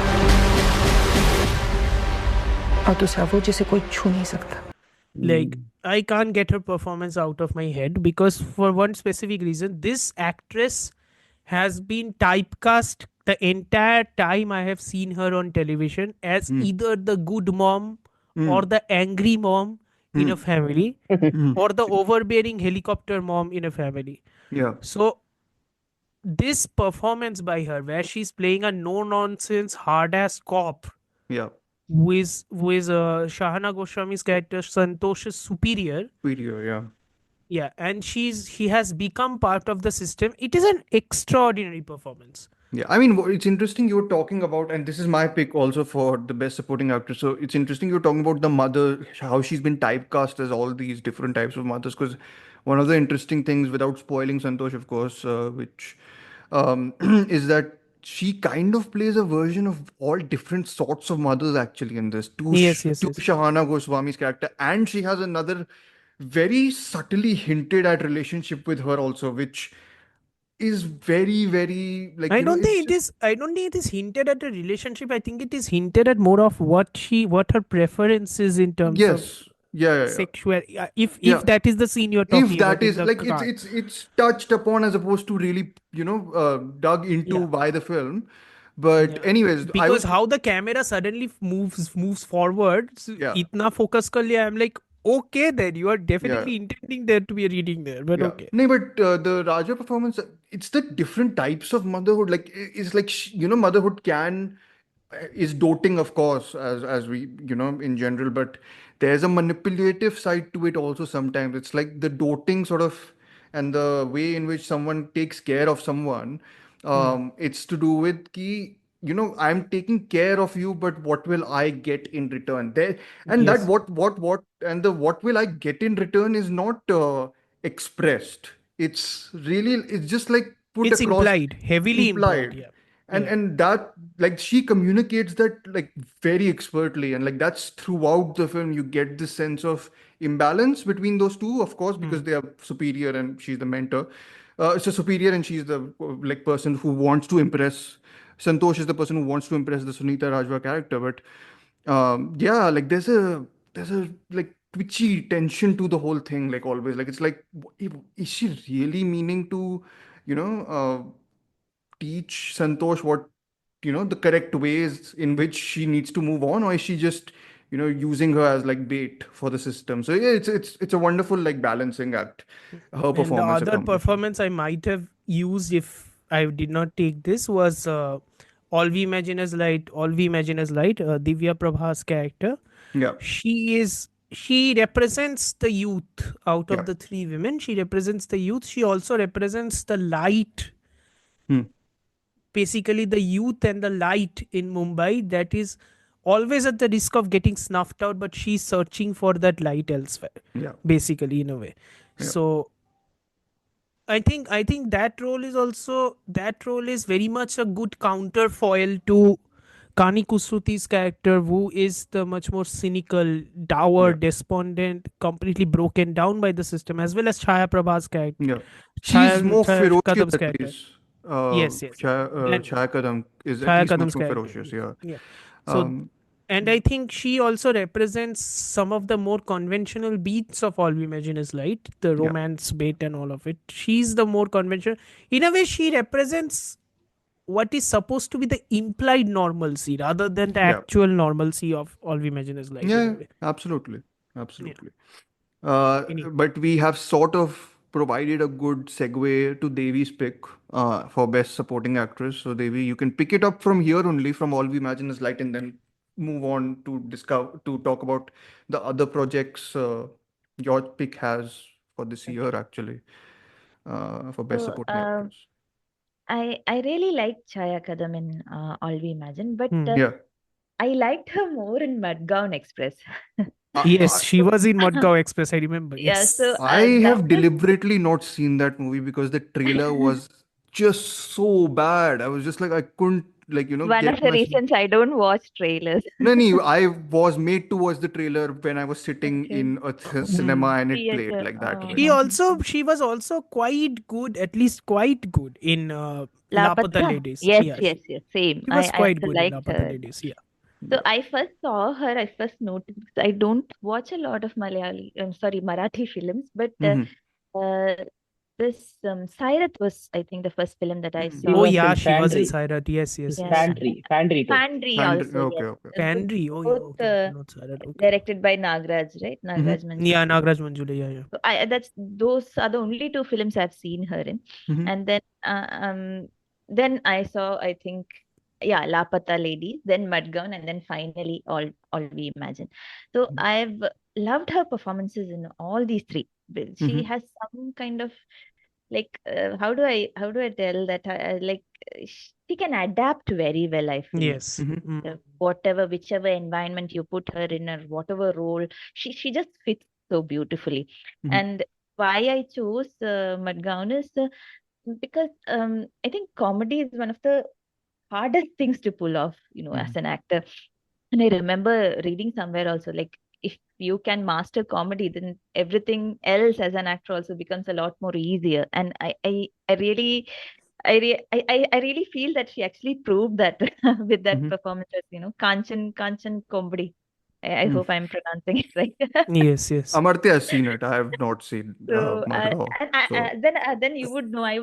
और दूसरा वो जिसे कोई छू नहीं सकता Like, I can't get her performance out of my head because for one specific reason, this actress has been typecast the entire time I have seen her on television as Hmm. either the good mom or Hmm. the angry mom in a Hmm. family Hmm. or the overbearing helicopter mom in a family. Yeah. So this performance by her where she's playing a no nonsense hard ass cop Yeah. who is Shahana Goswami's character Santosh's superior. Video. Yeah. Yeah, and he has become part of the system. It is an extraordinary performance. Yeah, I mean, it's interesting you were talking about, and this is my pick also for the best supporting actress. So it's interesting you're talking about the mother, how she's been typecast as all these different types of mothers. Because one of the interesting things, without spoiling Santosh, of course, which is that she kind of plays a version of all different sorts of mothers actually in this. Yes, yes, To yes. Shahana Goswami's character, and she has another very subtly hinted at relationship with her also, which is very, very like it's just I don't think it is hinted at a relationship. I think it is hinted at more of what her preference is in terms of yes, yeah, yeah, yeah, sexual. If yeah. that is the scene you're If talking that about in is the like car. it's touched upon as opposed to really dug into Yeah. by the film. But Yeah. anyways, I Because was how the camera suddenly moves forward, so yeah, itna focus kar liya, I'm like, okay, then you are yeah. definitely intending there to be a reading there, but Yeah. okay. No, but the Raja performance, it's the different types of motherhood. Like, it's like, motherhood is doting, of course, as we, in general, but there's a manipulative side to it also sometimes. It's like the doting sort of, and the way in which someone takes care of someone. Hmm. It's to do with ki, I'm taking care of you, but what will I get in return? There, and that Yes. and the what will I get in return is not expressed. It's just like put It's across, implied, heavily implied. implied, Yeah. and Yeah. and that like she communicates that like very expertly, and like that's throughout the film. You get this sense of imbalance between those two, of course, Hmm. because they are superior and she's the mentor. So superior and she's the like person who wants to impress. Santosh is the person who wants to impress the Sunita Rajwa character, but yeah, like there's a like twitchy tension to the whole thing, like always. Like it's like, is she really meaning to, you know, teach Santosh what, the correct ways in which she needs to move on, or is she just using her as like bait for the system. So yeah, it's a wonderful like balancing act. Her And the performance other accomplishes. performance I might have used if I did not take this was All We Imagine As Light. All We Imagine As Light. Divya Prabha's character. Yeah, She represents the youth out yeah, of the three women. She represents the youth. She also represents the light, hmm, basically the youth and the light in Mumbai that is always at the risk of getting snuffed out, but she's searching for that light elsewhere, yeah, basically in a way. yeah, So I think that role is very much a good counterfoil to Kani Kusruti's character, who is the much more cynical, dour, yeah, despondent, completely broken down by the system, as well as Chaya Prabha's character, yeah. She's more Chaya ferocious Kadam's at character. least. Yes, yes, yes. Then Chaya Kadam is at Chaya least much Kadam's more character. ferocious. Yeah. Yeah. So, Um, and I think she also represents some of the more conventional beats of All We Imagine Is Light, the yeah. romance bait and all of it. She's the more conventional. In a way, she represents what is supposed to be the implied normalcy rather than the Yeah. actual normalcy of All We Imagine Is Light, in a Yeah. way. Absolutely. Yeah. Absolutely. Any. But we have sort of provided a good segue to Devi's pick for Best Supporting Actress. So, Devi, you can pick it up from here only, from All We Imagine Is Light, and then move on to talk about the other projects your pick has for this year, actually, for Best So Supporting Actress. I really liked Chaya Kadam in All We Imagine, but Hmm. Yeah. I liked her more in Mudgown Express. I, Yes, she was in Mudgao Express, I remember. Yeah, so Yes. I that have was deliberately not seen that movie because the trailer was just so bad. I was just like, I couldn't, like, one of get the my. reasons I don't watch trailers. No, I was made to watch the trailer when I was sitting Okay. in a Hmm. cinema and it played Theater. like that Oh. way. She was also quite good, at least quite good in Lapata Lapata. Ladies. Yes, Yeah, yes, yes. Same. she was I quite also good in liked Lapata her. Ladies. Yeah. So Yeah. I first saw her, I first noticed, because I don't watch a lot of Marathi films, but Hmm. uh, this Sairat was, I think, the first film that I She Oh saw. was yeah, in she was in Fandry. Sairat. Yes, yes, Yeah, yes. yeah. Fandry too. Pandri And also, okay, yes. okay. So Pandri. Oh yeah. both Okay, okay. Not Sairat. Okay. directed by Nagraj, right? Hmm. Nagraj Yeah, Manjula. Nagraj Manjule. Yeah, yeah. So those are the only two films I've seen her in. Hmm. And then I saw, I think, yeah, Lapata Ladies, then Mudgown, and then finally All We Imagine. So I've loved her performances in all these three. But she Hmm. has some kind of like how do I tell that like she can adapt very well, I feel. Yes. Hmm. Whatever, whichever environment you put her in, or whatever role, she just fits so beautifully. Hmm. And why I chose Madgaon is because I think comedy is one of the hardest things to pull off, as Hmm. an actor. And I remember reading somewhere also, like, if you can master comedy, then everything else as an actor also becomes a lot more easier. And I really I really feel that she actually proved that with that Hmm. performance as, Kanchan comedy. I Hmm. hope I'm pronouncing it right. Yes, yes. Amartya has seen it. I have not seen So Madhav. So then you would know, I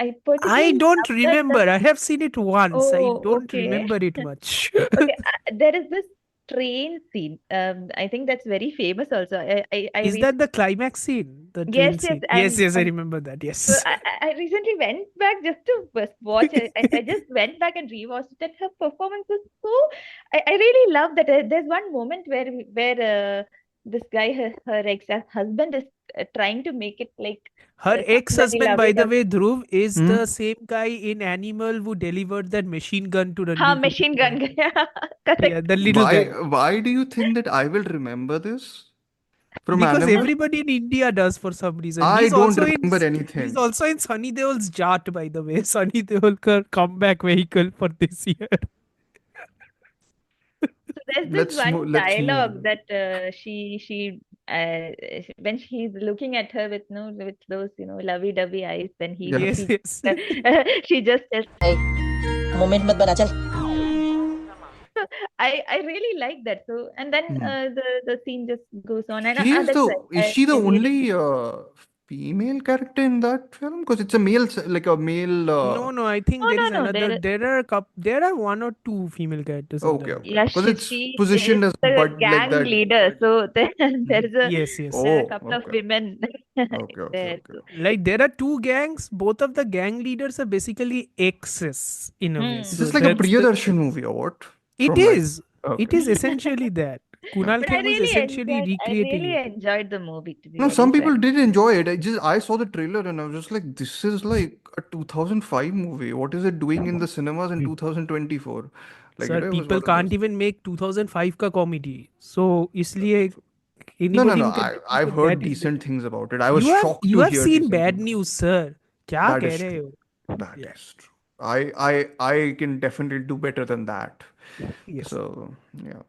I particularly don't love remember. that. I have seen it once. I Oh, don't okay. remember it much. Okay, there is this train scene. I think that's very famous also. I Is that the climax scene? The Yes, train yes, scene? Yes, yes, I and remember that. so Yes. I recently went back just to watch it. I just went back and rewatched it, and her performance was so. I really love that. There's one moment where this guy, her ex-husband, is trying to make it like Her somebody ex-husband, by lovey the dovey. way, Dhruv, is hmm? the same guy in Animal who delivered that machine gun to Ha, Ranbir machine Kapoor's gun character. guy. Yeah, Correct. the little Why guy. why do you think that I will remember this from Because Animal? everybody in India does for some reason. I He's don't also remember he's anything. also in Sunny Deol's Jat, by the way. Sunny Deol ka comeback vehicle for this year. So there's this one Let's move dialogue on. that when she's looking at her with no with those lovey-dovey eyes, then Yeah. Yes, yes. she just says, moment मत बना चल so I really like that. So and then Hmm. the scene just goes on, and She is that's the right. is she the I really only female character in that film? Because it's a like a male. No, I think No, there no, is no. another. There are one or two female characters in Okay, that. okay. Yeah, Because it's she is positioned as the Bud like gang that. leader. So there is a Yes, yes. there are a Oh, couple of okay. women Okay, okay, there. okay. So. Like there are two gangs. Both of the gang leaders are basically exes in a way. Is Hmm. So this like a that's the. Priyadarshan movie or what? It From like. is. It Okay. is essentially that. Kunal But Okay. I Kher was really essentially enjoyed. I recreating really it. enjoyed the movie, to be No, very some people frank. did enjoy it. I saw the trailer and I was just like, this is like a 2005 movie. What is it doing in the cinemas in 2024? Like, Sir, it was people one of can't those. even make 2005 का comedy. So इसलिए No, no, anybody no. who can make I've it heard that is better. decent things about it. I was shocked You to have hear seen decent bad things. news, sir. क्या That कह is रहे true. हो? That Yeah. is true. I can definitely do better than that. Yes. So yeah.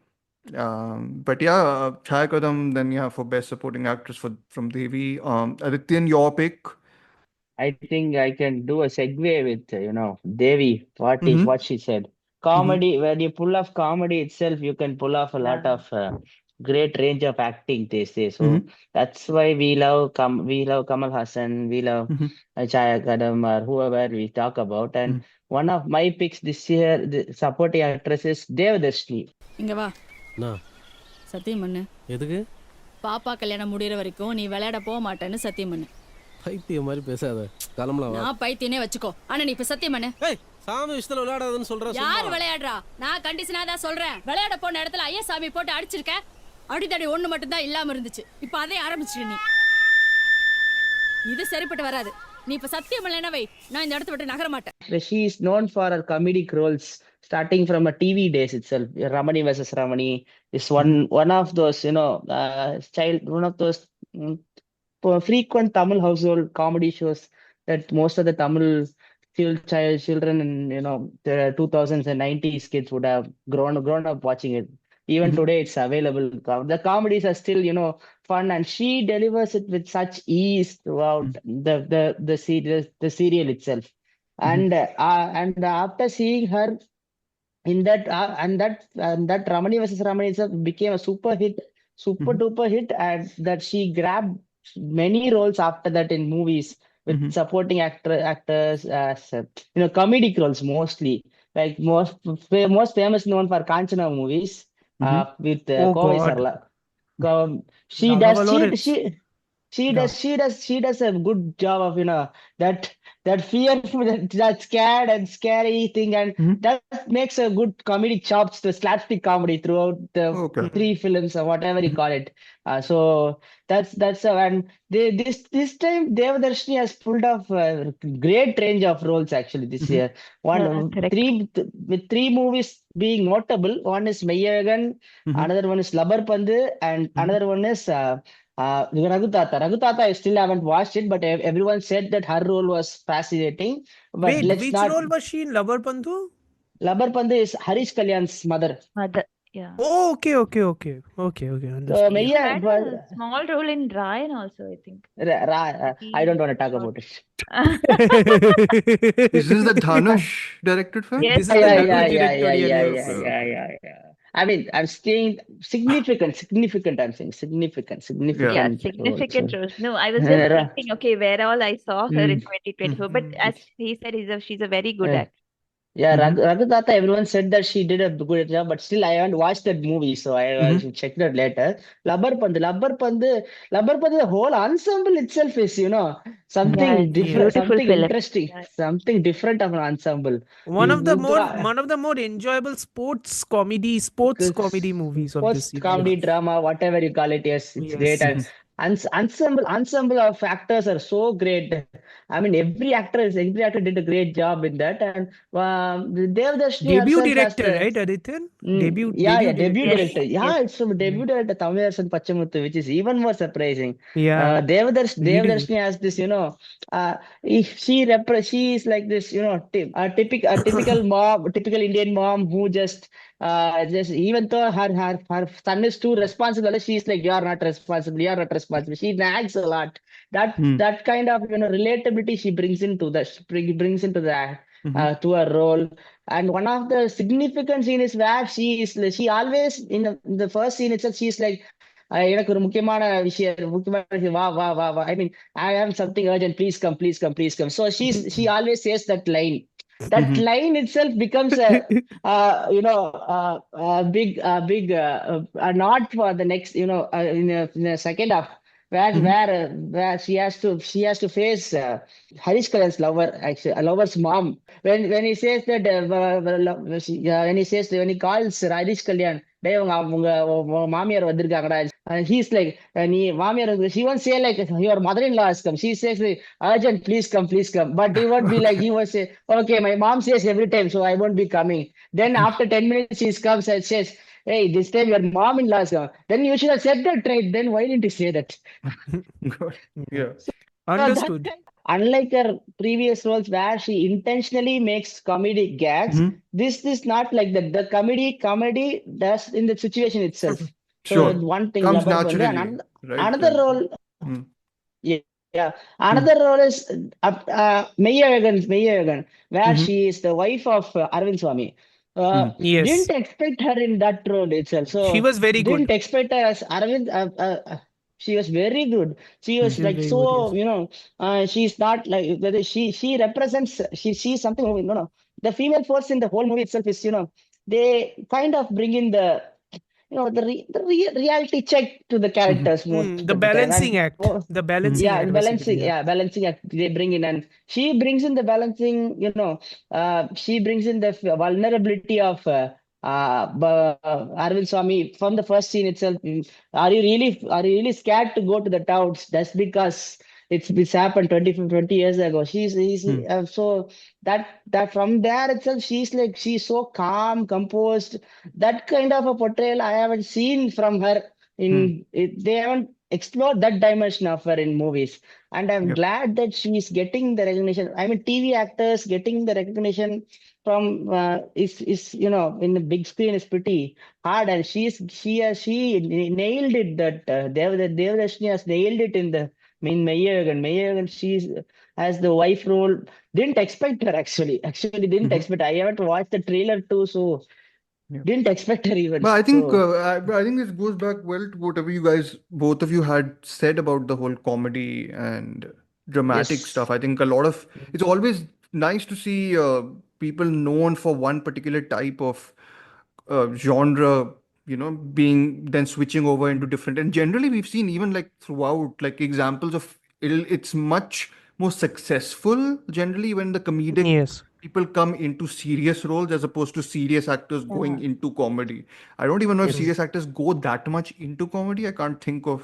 But yeah, Chaya Kadam, then yeah, for best supporting actress for from Devi. Adityan, your pick. I think I can do a segue with, Devi, Mm-hmm. what she said. Mm-hmm. Comedy, when you pull off comedy itself, you can pull off a lot Yeah. of great range of acting, they say. So Mm-hmm. that's why we love Kamal Hassan, we love Mm-hmm. Chaya Kadam or whoever we talk about. And one of my picks this year, the supporting actress is Devdashni. இங்க வா சத்தியம் பண்ணு எதுக்கு பாப்பா கல்யாணம் முடியற வரைக்கும் நீ விளையாட போக மாட்டேன்னு சத்தியம் பண்ணு பைத்தியம் மாதிரி பேசாத கிளம்பலாம் வா நான் பைத்தியனே வச்சுக்கோ ஆனா நீ இப்ப சத்தியம் பண்ணு ஏய் சாமி விஷயத்துல விளையாடாதன்னு சொல்றேன் யார் சும்மா விளையாடுறா நான் கண்டிஷனா தான் சொல்றேன் விளையாட போன இடத்துல ஐயா சாமி போட்டு அடிச்சிருக்க அடிதடி ஒண்ணு மட்டும் தான் இல்லாம இருந்துச்சு இப்ப அதே ஆரம்பிச்சிட்டு நீ இது சரிப்பட்டு வராது நீ இப்ப சத்தியம் இல்லைன்னா வை நான் இந்த இடத்த விட்டு நகர மாட்டேன். She is known for her comedic roles, starting from her TV days itself. Ramani versus Ramani is one of those, one of those mm, frequent Tamil household comedy shows that most of the Tamil children and the 2000s and 90s kids would have grown up watching it. Even Mm-hmm. today, it's available. The comedies are still, fun, and she delivers it with such ease throughout the serial itself. Mm-hmm. And after seeing her in that and that Ramani versus Ramani itself became a super Mm-hmm. duper hit, and that she grabbed many roles after that in movies with Mm-hmm. supporting actors as comedic roles mostly, like most famous known for Kanchana movies Mm-hmm. with Oh Kovai God. Sarla. She does Raghav Lawrence. Yeah. she does a good job of that fear that scared and scary thing, and Mm-hmm. that makes a good comedy chops to slapstick comedy throughout the Okay. three films or whatever you Mm-hmm. call it. So that's and this time Devadarshini has pulled off a great range of roles actually this Mm-hmm. year. One Yeah, correct. with three movies being notable. One is Mayyagan, Mm-hmm. another one is Labar Pandu, and Mm-hmm. another one is Raghutata. Raghutata, I still haven't watched it, but everyone said that her role was fascinating. But Wait, let's which not. role was she in Lover Bandhu? Labar Pandu is Harish Kalyan's mother. Mother. Yeah. Oh, okay. So Understood. Yeah. She Mayya, had a small role in Ryan also, I think. I don't He want to talk shot. about it. Is this the Dhanush directed film? Yes, This is the Yeah, yes, Dhanush yeah, yes. yeah, yeah, directorial. yeah, Okay, yeah, Yes. yeah, okay. yeah, yeah. I mean, I'm saying significant. I'm saying Yeah. Yeah, significant role. significant So, roles. No, I was just uh, thinking, okay, where all I saw her in mm, 2024. But as he said, she's a very good uh, actor. yeah, Mm-hmm. Raghutata, everyone said that she did a good job, but still I haven't watched that movie, so I Mm-hmm. should check that later. Labbar Pandu, the whole ensemble itself is, Yeah, something it's a different, Mm-hmm. beautiful something film. interesting, Yeah. something different of an ensemble. One You of the would, more enjoyable sports comedy movies of this post year. Yeah. comedy drama, whatever you call it, yes, it's great. Yes, And Mm-hmm. yes. ensemble of actors are so great. I mean, every actor did a great job in that. And Devdashni Debut herself has director, the right, Adityan? Debut yeah, debut director. Yes, director. yes. Yeah, it's from Yeah. debut director Tamilasan Pachamuthu, which is even more surprising. Yeah. Really good. Devdarshini has this, she is like this, typical Indian mom who just even though her son is too responsible, she's like, you are not responsible, you are not responsible. She nags a lot. That kind of relatability she brings into the brings into the Mm-hmm. to her role. And one of the significant scene is where she always in the first scene itself, she's like எனக்கு ஒரு முக்கியமான விஷயம் வா வா வா வா, ஐ மீன் I have something urgent, please come, please come, please come. So she always says that line. That line itself becomes a nod for the next, in a second half, where she has to face Harish Kalyan's lover, actually a lover's mom. When he says that when he calls Harish Kalyan, டேய் உங்க மாமியார் வந்திருக்காங்கடா. He's like, நீ மாமியார் she won't say like your mother-in-law has come. She says urgent, please come, please come. But he won't be like, he was say, okay, my mom says every time, so I won't be coming. Then after 10 minutes she comes and says, hey, this time your mom-in-law has come. Then you should have said that, right? Then why didn't you say that? God. Yeah. That Understood. kind, unlike her previous roles where she intentionally makes comedy gags, this is not like that. The comedy does in the situation itself. So Sure. one thing Comes Labar Bande, naturally, right? another role, Mm. yeah, yeah. Another role is Meyyavagan, where she is the wife of Arvind Swami. Yes, Didn't expect her in that role itself. So she was very didn't good. expect her as Arvind. She was very good. She was She was like very so, good. Yes. she's not like whether she represents, she's something. No, the female force in the whole movie itself is, they kind of bring in the, reality check to the characters most The of the time. And balancing act. The balancing yeah, act, basically. Yeah. balancing act they bring in, and she brings in the balancing, she brings in the vulnerability of Arvind Swami from the first scene itself. Are you really scared to go to the towns? That's because it's happened 20 years ago. So that from there itself, she's so calm, composed. That kind of a portrayal I haven't seen from her they haven't explored that dimension of her in movies. And I'm Yep. glad that she's getting the recognition. I mean, TV actors getting the recognition from is in the big screen is pretty hard, and she nailed it. That Devdashni has nailed it in the main Mayer, and she's as the wife role. Didn't expect her actually. Actually, didn't expect. I haven't watched the trailer too, so Yeah. didn't expect her even. But So I think this goes back well to whatever you guys, both of you, had said about the whole comedy and dramatic yes. stuff. I think a lot of it's always nice to see people known for one particular type of genre, being then switching over into different. And generally, we've seen even like throughout, like examples of it's much more successful generally when the comedic Yes. people come into serious roles as opposed to serious actors going Yeah. into comedy. I don't even know if Yes. serious actors go that much into comedy. I can't think of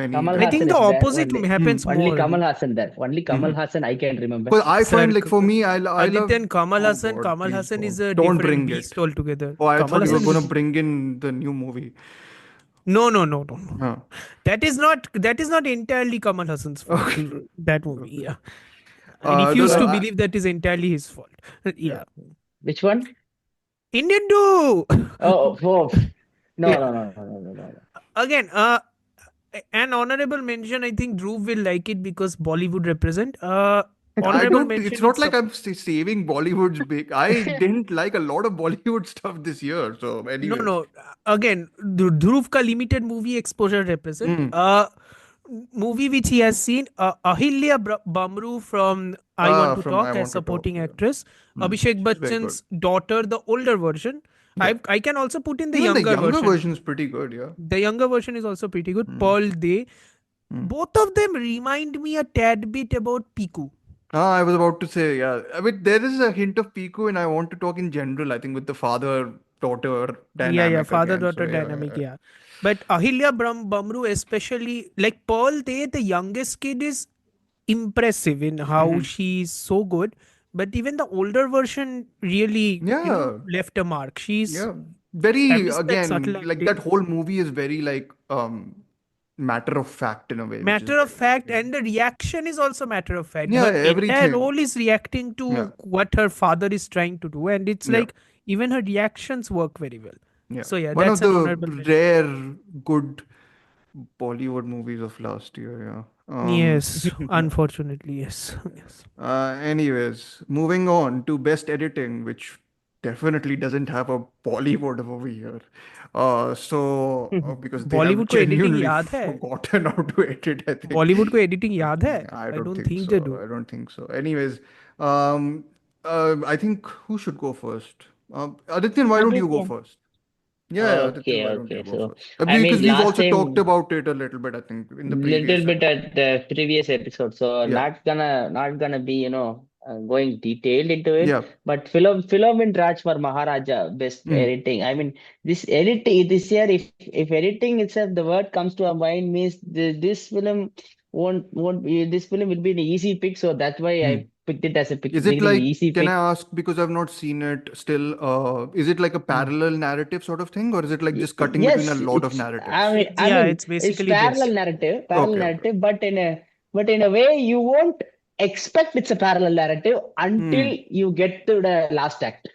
many Kamal I that. think Hassan the is there opposite only. happens Only more. Kamal Hassan there. Only Kamal Hassan I can remember. Because I Sir, find like for me, I love. Adityan, Kamal Oh Hassan. God, Kamal please Hassan is don't a don't different bring it. beast altogether. Oh, I Kamal thought you were Hassan gonna is bring in the new movie. no, no, no, no, no. Huh. That is not entirely Kamal Hassan's fault. Okay. That movie, Okay. yeah. I refuse The to So believe that is entirely his fault. yeah. Yeah. which one? Indian do. Oh, no, Yeah. no, no, no, no, no, no. Again, an honorable mention. I think Dhruv will like it because Bollywood represent. I Honorable don't. It's mention. not It's like I'm saving Bollywood's big. I didn't like a lot of Bollywood stuff this year. So, no, anyways. no. Again, Dhruv ka limited movie exposure represent. Mm. Movie which he has seen. Ahilya Bamru from I Want to From I Talk as Want to Talk. supporting Yeah. actress. Abhishek She's very good. Bachchan's daughter, the older version. Yeah. I can also put in the Even the younger younger version. version is pretty good. Yeah. The younger version is also pretty good. Mm. Pearl Day. Mm. Both of them remind me a tad bit about Piku. I was about to say, yeah. I mean, there is a hint of Piku, and I want to talk in general. I think with the father-daughter Yeah, dynamic again. So father-daughter yeah, dynamic, yeah, yeah. But Ahilya Bamru, especially like Pearl Day, the youngest kid is impressive in how she's so good. But even the older version really, yeah, left a mark. She's yeah. I Very miss that subtle again, like that acting. whole movie is very like matter of fact in a way, which is Matter of very good. fact, and the reaction is also matter of fact. Yeah, Her entire everything. role is reacting Yeah, to what her father is trying to do, and it's yeah, like even her reactions work very well. yeah. So yeah, One that's of an the honorable mention. rare good Bollywood movies of last year. Yeah. Yes, unfortunately, yes. Yes. Anyways, moving on to best editing, which definitely doesn't have a Bollywood over here. Because they have Bollywood को editing genuinely याद है? forgotten how to edit, I think. Bollywood को editing याद है? I I don't don't think think so. They do. I don't think so. Anyways, I think who should go first? Adityan, why don't you go Adityan. first? Yeah, Adityan, Okay, why don't you okay. go So, first? I Because mean, we've last also time, talked about it a little bit, I think, in the little previous bit episode. at the previous episode. So, Yeah, not gonna be, going detailed into it. yeah. But Philom and Raj for Maharaja, best Mm. editing. I mean, this editing this year, if editing itself, the word comes to our mind means this film won't be, this film will be an easy pick. So that's why Mm. I picked it as a pick, Is it really like, easy can I pick. ask, because I've not seen it still, is it like a Mm. parallel narrative sort of thing, or is it like just cutting between a Yes, lot of it's I narratives? mean I Yeah, mean it's it's basically this. parallel Okay, okay. narrative, but in a way you won't expect it's a parallel narrative until Hmm. you get to the last act.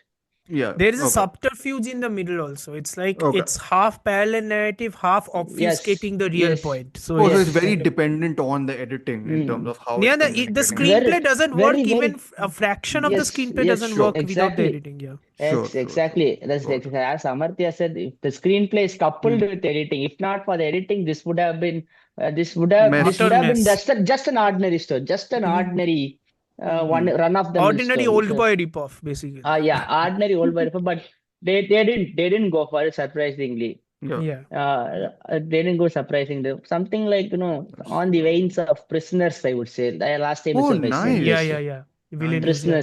Yeah, There is a okay. subterfuge in the middle also. It's like Okay. it's half parallel narrative, half Yes, obfuscating the real yes, point. So Oh, so it's it's yes. very kind of, dependent on the editing in terms Mm. of how it's yeah. The communicating and Very, screenplay everything. doesn't very, work. Even very. a fraction of the Yes, screenplay yes, doesn't Sure, work without the exactly. editing. Yeah. sure, Yes, sure, sure. exactly. That's Got it. as Amartya said. If the screenplay is coupled Hmm. with editing, if not for the editing, this Mess. would Utter have been mess. just an ordinary story, just an ordinary one Hmm. run of the mill Ordinary story. old So, boy ripoff, basically. yeah, ordinary old boy, but they didn't go for it surprisingly. Yeah. Yeah. They didn't go surprisingly. Something like Nice. on the veins of prisoners, I would say. The last time Oh, itself I said Yeah, this. nice. yeah, yeah. Villainous, Nice. yeah.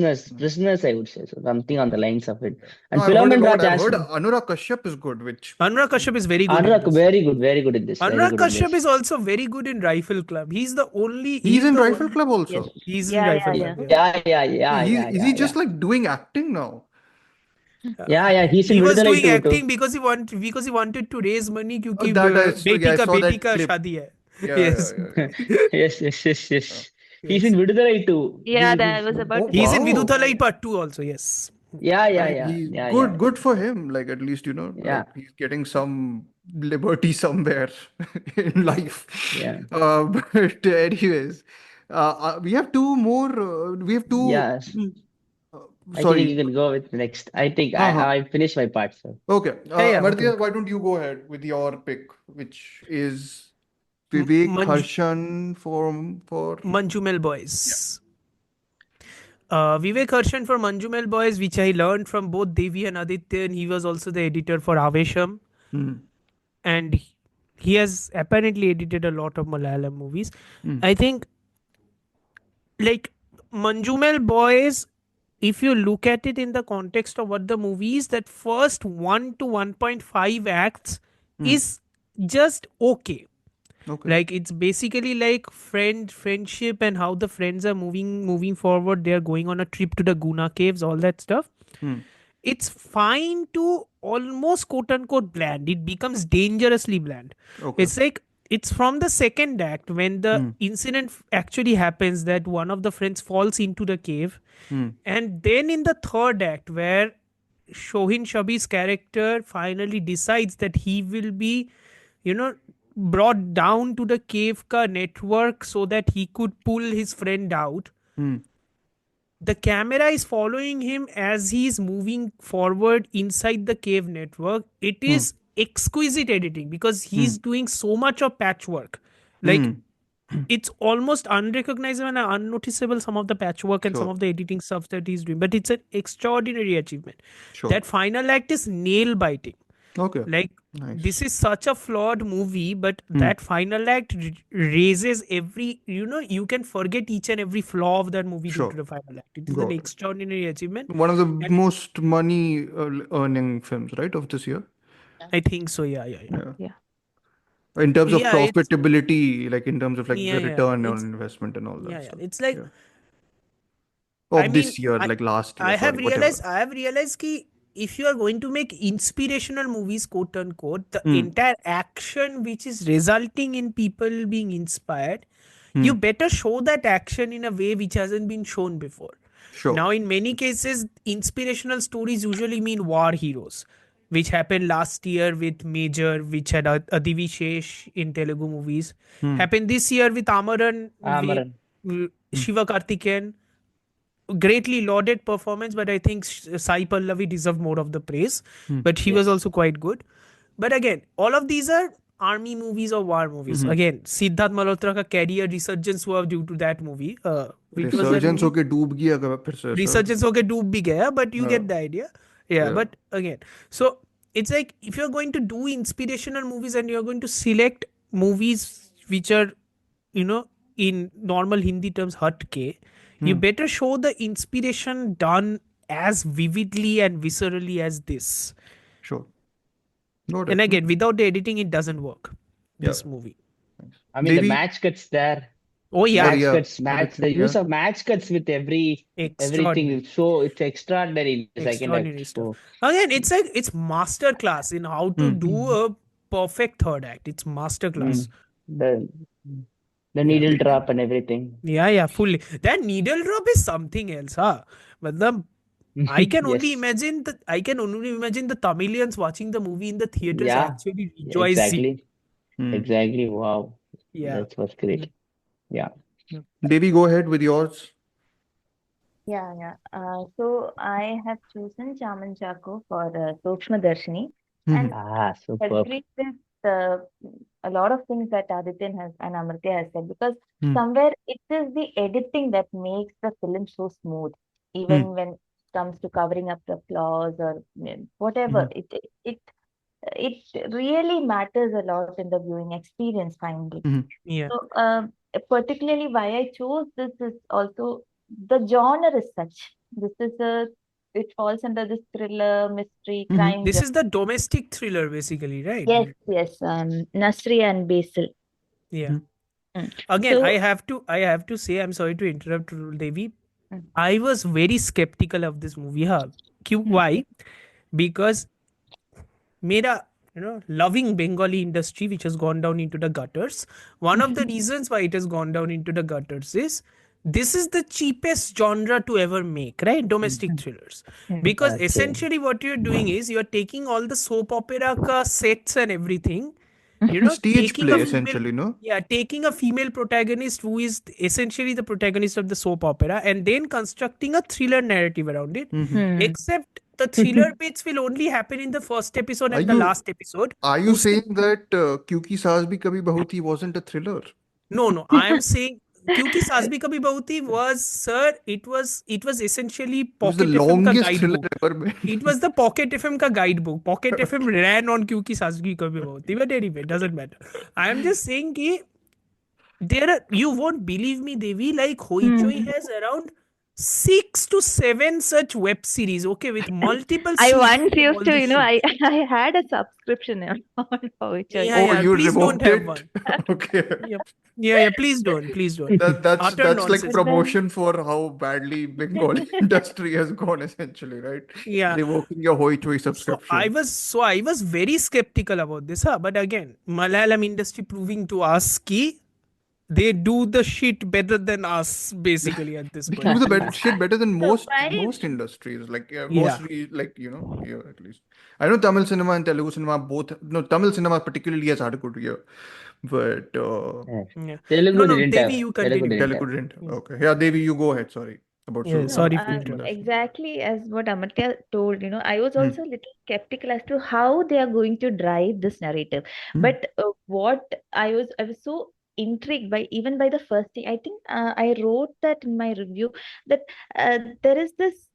Nice. Prisoners, I would say. So something on the lines of it. Yeah. No, And I've heard a Philomen lot. Raj I've as heard well. Anurag Kashyap is good, which Anurag Kashyap is very good in Anurag, this. very good in this, very Anurag good in Kashyap is this. also very good in Rifle Club. he's He's in the Rifle only, Club Yes. also. he's in Yeah, Rifle yeah, Club, yeah. yeah. Is he just Yeah. like doing acting now? Yeah. He's in He was Vidudalai doing too. acting because he wanted to raise money Oh, क्योंकि that I saw. Yeah, I saw बेटी that का clip. शादी है. Yeah, yeah, Yes. yeah, yeah. Yeah. Yes. He's in Yes. Vidudalai too. Yeah, that I was Oh about to He's in say. wow. Viduthalai Part 2 also, yes. He Yeah. good for him. Like at least Yeah. like he's getting some liberty somewhere in life. Yeah. But anyways, we have two more. We have two. Yes. Uh, I think sorry. you can go with next. I think Uh-huh. I finished my part, so. Okay. Yeah, yeah, okay, Amartya, okay. why don't you go ahead with your pick, which is Vivek Manju, Harshan for Manjumel yeah. Boys. Vivek Harshan for Manjumel Boys, which I learned from both Devi and Adithiyan. He was also the editor for Avesham. Hmm. And he has apparently edited a lot of Malayalam movies. Hmm. I think, like, Manjumel Boys, if you look at it in the context of what the movie is, that first 1 to 1.5 acts Hmm. is just okay. Okay. Like it's basically like friendship and how the friends are moving forward. They are going on a trip to the Guna caves, all that stuff. Hmm. It's fine to almost quote unquote bland. It becomes dangerously bland. Okay. It's like it's from the second act when the Hmm. incident actually happens that one of the friends falls into the cave, Hmm. and then in the third act where Shohin Shabi's character finally decides that he will be, brought down to the cave ka network so that he could pull his friend out. Hmm. The camera is following him as he is moving forward inside the cave network. It Hmm. is exquisite editing because Hmm. he's doing so much of patchwork. Like Hmm. it's almost unrecognizable and unnoticeable, some of the patchwork and some Sure. of the editing stuff that he's doing, but it's an extraordinary achievement. Sure. That final act is nail biting. Okay. Like this Nice. is such a flawed movie, but Hmm. that final act raises every, you can forget each and every flaw of that movie due to Sure. the final act. It is an Got it. extraordinary achievement. One of the And most money earning films, right, of this year. I think so. Yeah. Yeah. Yeah. In terms of Yeah. It's, profitability, like in terms of like the yeah. return on It's, investment and all that yeah. stuff. It's like, Yeah. I Of mean, this year, like last year, I have sorry, whatever. realized ki if you are going to make inspirational movies, quote unquote, the Hmm. entire action which is resulting in people being inspired, Hmm. you better show that action in a way which hasn't been shown before. Sure. Now, in many cases, inspirational stories usually mean war heroes, which happened last year with Major, which had Adivi Shesh in Telugu movies. Hmm. Happened this year with Amaran, with Amaran. Shiva Karthikeyan. greatly lauded performance, but I think Sai Pallavi deserved more of the praise. Hmm. But he was Yes. also quite good. But again, all of these are army movies or war movies. Mhm. Again, Siddharth Malhotra ka career resurgence हुआ due to that movie. Which was that resurgence movie? होके डूब गया कब फिर से sir Resurgence होके डूब भी गया, but you हाँ get the idea. Yeah, yeah but again, so it's like if you're going to do inspirational movies and you're going to select movies which are, you know, in normal Hindi terms hut ke, you hmm better show the inspiration done as vividly and viscerally as this. sure got And it again, without the editing, it doesn't work. yeah This movie. thanks. I mean, the Devi match cuts there. Oh or yeah, Match yeah cuts, match, the correctly yeah use of match cuts with everything. extraordinary. So it's extraordinary in the second act. Extraordinary stuff. So Again, it's like it's master class in how to hmm do a perfect third act. It's master class. mm, the the Yeah. needle drop and everything. Yeah, fully. That needle drop is something else, huh? But the Yes. I can only imagine the Tamilians watching the movie in the theaters Yeah. actually rejoicing. Exactly. hmm Exactly. Wow. Yeah. That was great. Yeah. Yeah. Devi go ahead with yours Yeah. So I have chosen Chaman Chako for Sukshma Darshini, hmm and Ah, I superb. agree with uh, a lot of things that Adityan has and Amartya has said, because hmm somewhere it is the editing that makes the film so smooth, hmm even when it comes to covering up the flaws or whatever. hmm It really matters a lot in the viewing experience finally. hmm Yeah. So, particularly why I chose this is also the genre is such. It falls under this thriller, mystery, hmm crime This genre. is the domestic thriller basically, right? Yes. Nasri and Basil. Yeah. hmm Mm. Again, So, I have to say, I'm sorry to interrupt, Devi. mm, I was very skeptical of this movie. Huh? mm, Why? Because mera, loving Bengali industry which has gone down into the gutters. One of the reasons why it has gone down into the gutters is this is the cheapest genre to ever make, right? Domestic thrillers. Because Okay. essentially what you're doing is you're taking all the soap opera ka sets and everything, stage taking a play female, essentially no yeah, taking a female protagonist who is essentially the protagonist of the soap opera and then constructing a thriller narrative around it, hmm mm. except the thriller bits will only happen in the first episode are and the you last episode. are you Uske saying that Kyuki Saas Bhi Kabhi Bahu Thi wasn't a thriller no, I am saying क्योंकि सास भी कभी बहू थी was, sir, it was essentially it was the pocket fm का longest thriller guidebook. ever made It was the pocket fm का guidebook. Pocket fm okay ran on क्योंकि सास भी कभी बहू थी, but anyway, doesn't matter. I am just saying कि there are, you won't believe me, Devi, like Hoichoi Mm. has around 6 to 7 such web series, okay, with multiple I seasons once of used all to, this shit. I had a subscription on Hoichoi. Yeah, oh yeah, you please don't revoked have it one. okay Yep. Yeah, please don't. Utter that's like nonsense. But then, promotion for how badly Bengali industry has gone essentially right Yeah. revoking your Hoi Choi subscription So I was very skeptical about this, huh? But again, Malayalam industry proving to us ki they do the shit better than us, basically, at this they do point. the shit better than so most industries like Yeah. like here at least I know Tamil cinema and Telugu cinema both no Tamil cinema particularly has had a good year but Yes. Yeah. Telugu No, didn't have. Devi, you Telugu continue. didn't Telugu have. didn't Yeah. okay yeah Devi you go ahead sorry about Yeah, no, sorry to Sukshma interrupt. Darshini exactly as what Amartya told, I was hmm also a little skeptical as to how they are going to drive this narrative. hmm But what I was so intrigued by, even by the first thing, I think I wrote that in my review, that there is this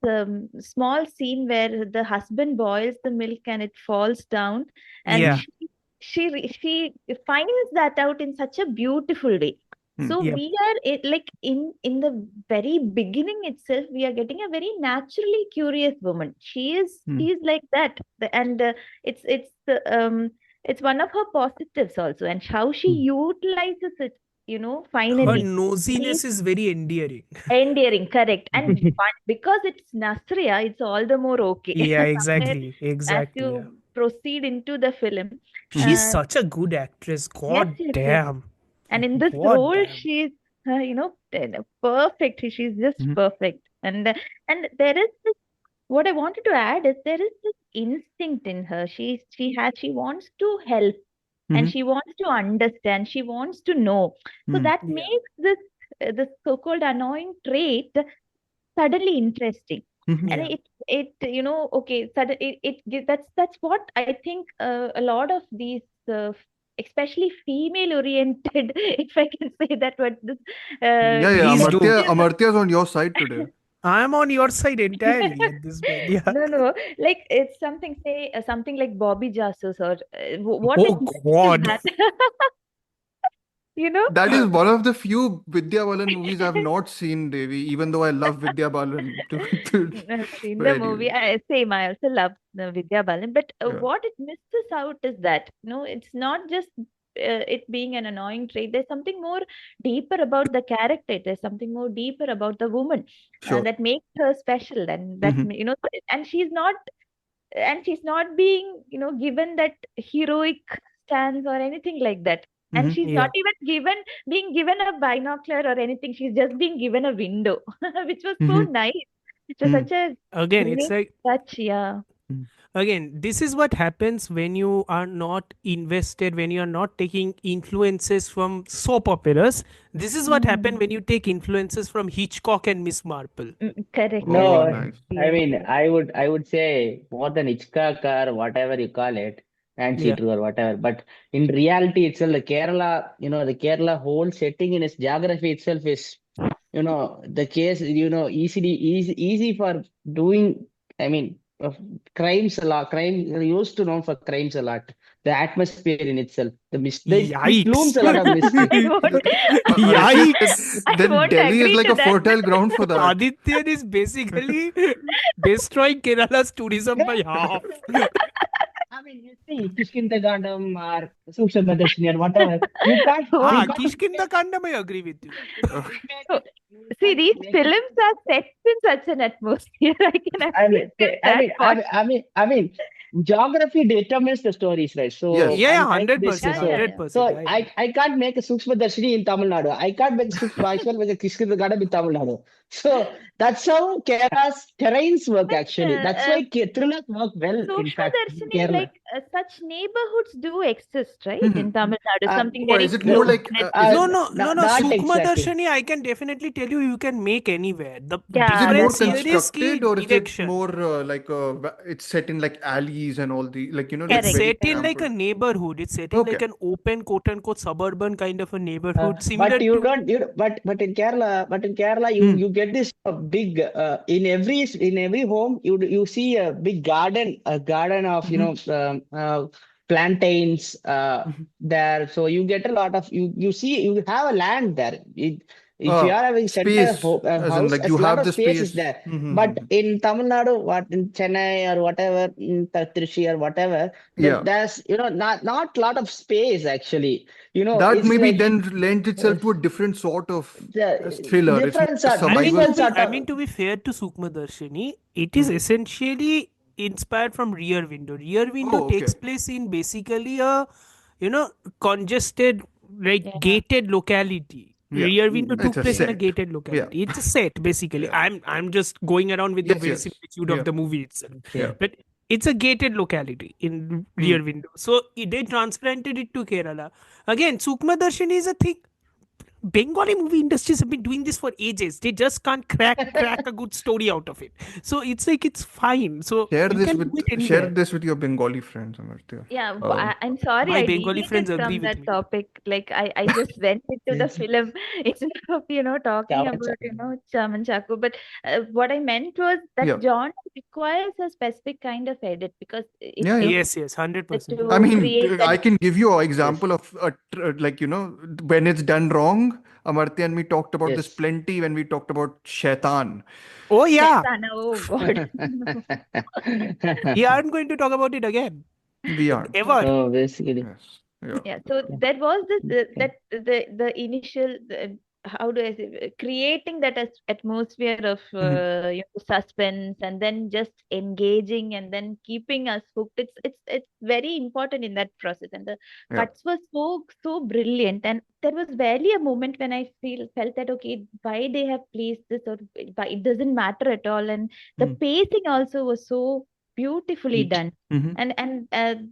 small scene where the husband boils the milk and it falls down, and Yeah. hmm she finds that out in such a beautiful way. hmm So Yep. we are like in the very beginning itself, we are getting a very naturally curious woman. hmm She's like that, and it's one of her positives also, and how she hmm utilizes it. Her Finally, very nosiness is very endearing. endearing, correct, and because it's Nasriya, it's all the more okay. Yeah, Somewhere exactly. as Exactly. Yeah. you proceed into the film, hmm She's uh, such a good actress. yes, God yes. damn. And in this God role, damn. she's, perfect. She's just hmm perfect. And there is this, what I wanted to add is there is this instinct in her. She wants to help, and hmm she wants to understand. She wants to know. So hmm that Yeah. makes this so-called annoying trait suddenly interesting. And Yeah. it okay, that's what I think a lot of these especially female oriented if I can say that word, this Yeah. Please do. Amartya's on your side today. I'm on your side entirely at this point. Yeah. no, like it's something, say something like Bobby Jasus, or what it Oh means is God. that you know That is one of the few Vidya Balan movies I've not seen, Devi, even though I love Vidya Balan. I've seen But the movie. anyway, I also love Vidya Balan, but yeah, what it misses out is that it's not just it being an annoying trait. There's something more deeper about the character. There's something more deeper about the woman sure. that makes her special, and that Hmm. and she's not being given that heroic stance or anything like that. And Hmm. she's not Yeah. even being given a binocular or anything. She's just being given a window, which was so Hmm. nice. It was Hmm. such a Again, it's great like, touch. Yeah. again, this is what happens when you are not invested, when you are not taking influences from soap operas. This is what Mm. happened when you take influences from Hitchcock and Miss Marple. Correct, Oh, correct. No, nice. I Yes, mean, yes. I would say more than Hitchcock or whatever you call it, Yeah. fancy true or whatever. But in reality itself, the Kerala, the Kerala whole setting in its geography itself is, the case, easy for doing. I mean, crimes a lot. Crime used to known for crimes a lot. The atmosphere in itself, it blooms Yikes. a lot of mystery. I won't. Aditya, Yikes. I then won't Delhi is agree like to a that. fertile ground for that. Adityan is basically destroying Kerala's tourism by half. I mean, you see, Kishkindha Kaandam or Suksha or whatever, you can't, Oh, you Ah, can't Kishkindha make, Kandam, I agree with you. make oh. it, you See, can't these make it. films are set in such an atmosphere. I can I mean, appreciate I that mean, I part. mean, I mean, I mean, geography determines the stories, right? So Yes. Yeah, yeah, I'm trying to say, 100%, Yeah, yeah, so, yeah. 100%. so Yeah, yeah. I can't make a Sukshma Darshini in Tamil Nadu. I can't make I can't make a Kishkindha Kaandam in Tamil Nadu. So that's how Kerala's terrains work, But actually. That's why thrillers work well, in Sukshma fact, in Darshini, Kerala. like such neighborhoods do exist, right? Mhm. In Tamil Nadu, Uh, something Or very is it more close, like, let's is say. it No, no, no, no. not Sukma exactly. Darshani, I can definitely tell you, you can make anywhere. The is it Yeah, more that's difference what. here is constructed, key or is it direction. more it's set in like alleys and all the, like, like It's Correct, very set in correct. like a pampered? neighborhood. It's set in like Okay. an open, quote unquote, suburban kind of a neighborhood, But similar you to. don't you but in Kerala you Hmm. you get this big in every home you see a garden of Hmm. plantains Hmm. there, so you get a lot of you see you have a land there. If you Uh, are having center Space, a as in house, like a you lot have of the space is space. there. But Hmm. in Tamil Nadu, what in Chennai or whatever, in Trichy or whatever, Yeah. there's not lot of space actually. That It's maybe like then lends uh, itself to a different sort of the thriller. It's different more sort, I mean, survival. different sort I of mean, to be fair to Sukma Darshini, it is Hmm. essentially inspired from Rear Window. Rear Window Oh, takes okay. place in basically a, you know, congested, like Yeah. gated locality. Yeah. Rear Window It's took a place in a set. gated Yeah. locality. It's a set basically. Yeah. I'm just going around with the Yes, yes. verisimilitude of Yeah. the movie itself, Yeah. okay. but it's a gated locality in Hmm. Rear Window. So they transplanted it to Kerala. Again, Sukma Darshini is a thing. Bengali movie industries have been doing this for ages. They just can't crack a good story out of it. So it's like it's fine. So you can do it Share anywhere. this with your Bengali friends, Amartya. Yeah, Um, I'm sorry, My I Bengali deviated friends agree from with that me. topic. Like I just went into the Yes. film instead of, talking Chavacha. about, Chaman Chaku. But what I meant was that yeah. genre requires a specific kind of edit, because Yeah, yeah. Yes, 100%. I to mean, create that. I can give you an Yes. example of like, when it's done wrong. Amartya and me talked about this Yes. plenty when we talked about Shaitan. Oh yeah, Shaitana, oh God. we aren't going to talk about it again We aren't. ever. So basically, Yes. Yeah. Yeah, so yeah. there was this Okay. that the initial how do I say, creating that atmosphere of Mhm. suspense, and then just engaging and then keeping us hooked. It's very important in that process, and the Yeah. cuts were so brilliant, and there was barely a moment when I felt that okay, why they have placed this, or why it doesn't matter at all, and the Mhm. pacing also was so beautifully Neat. done. Mhm. And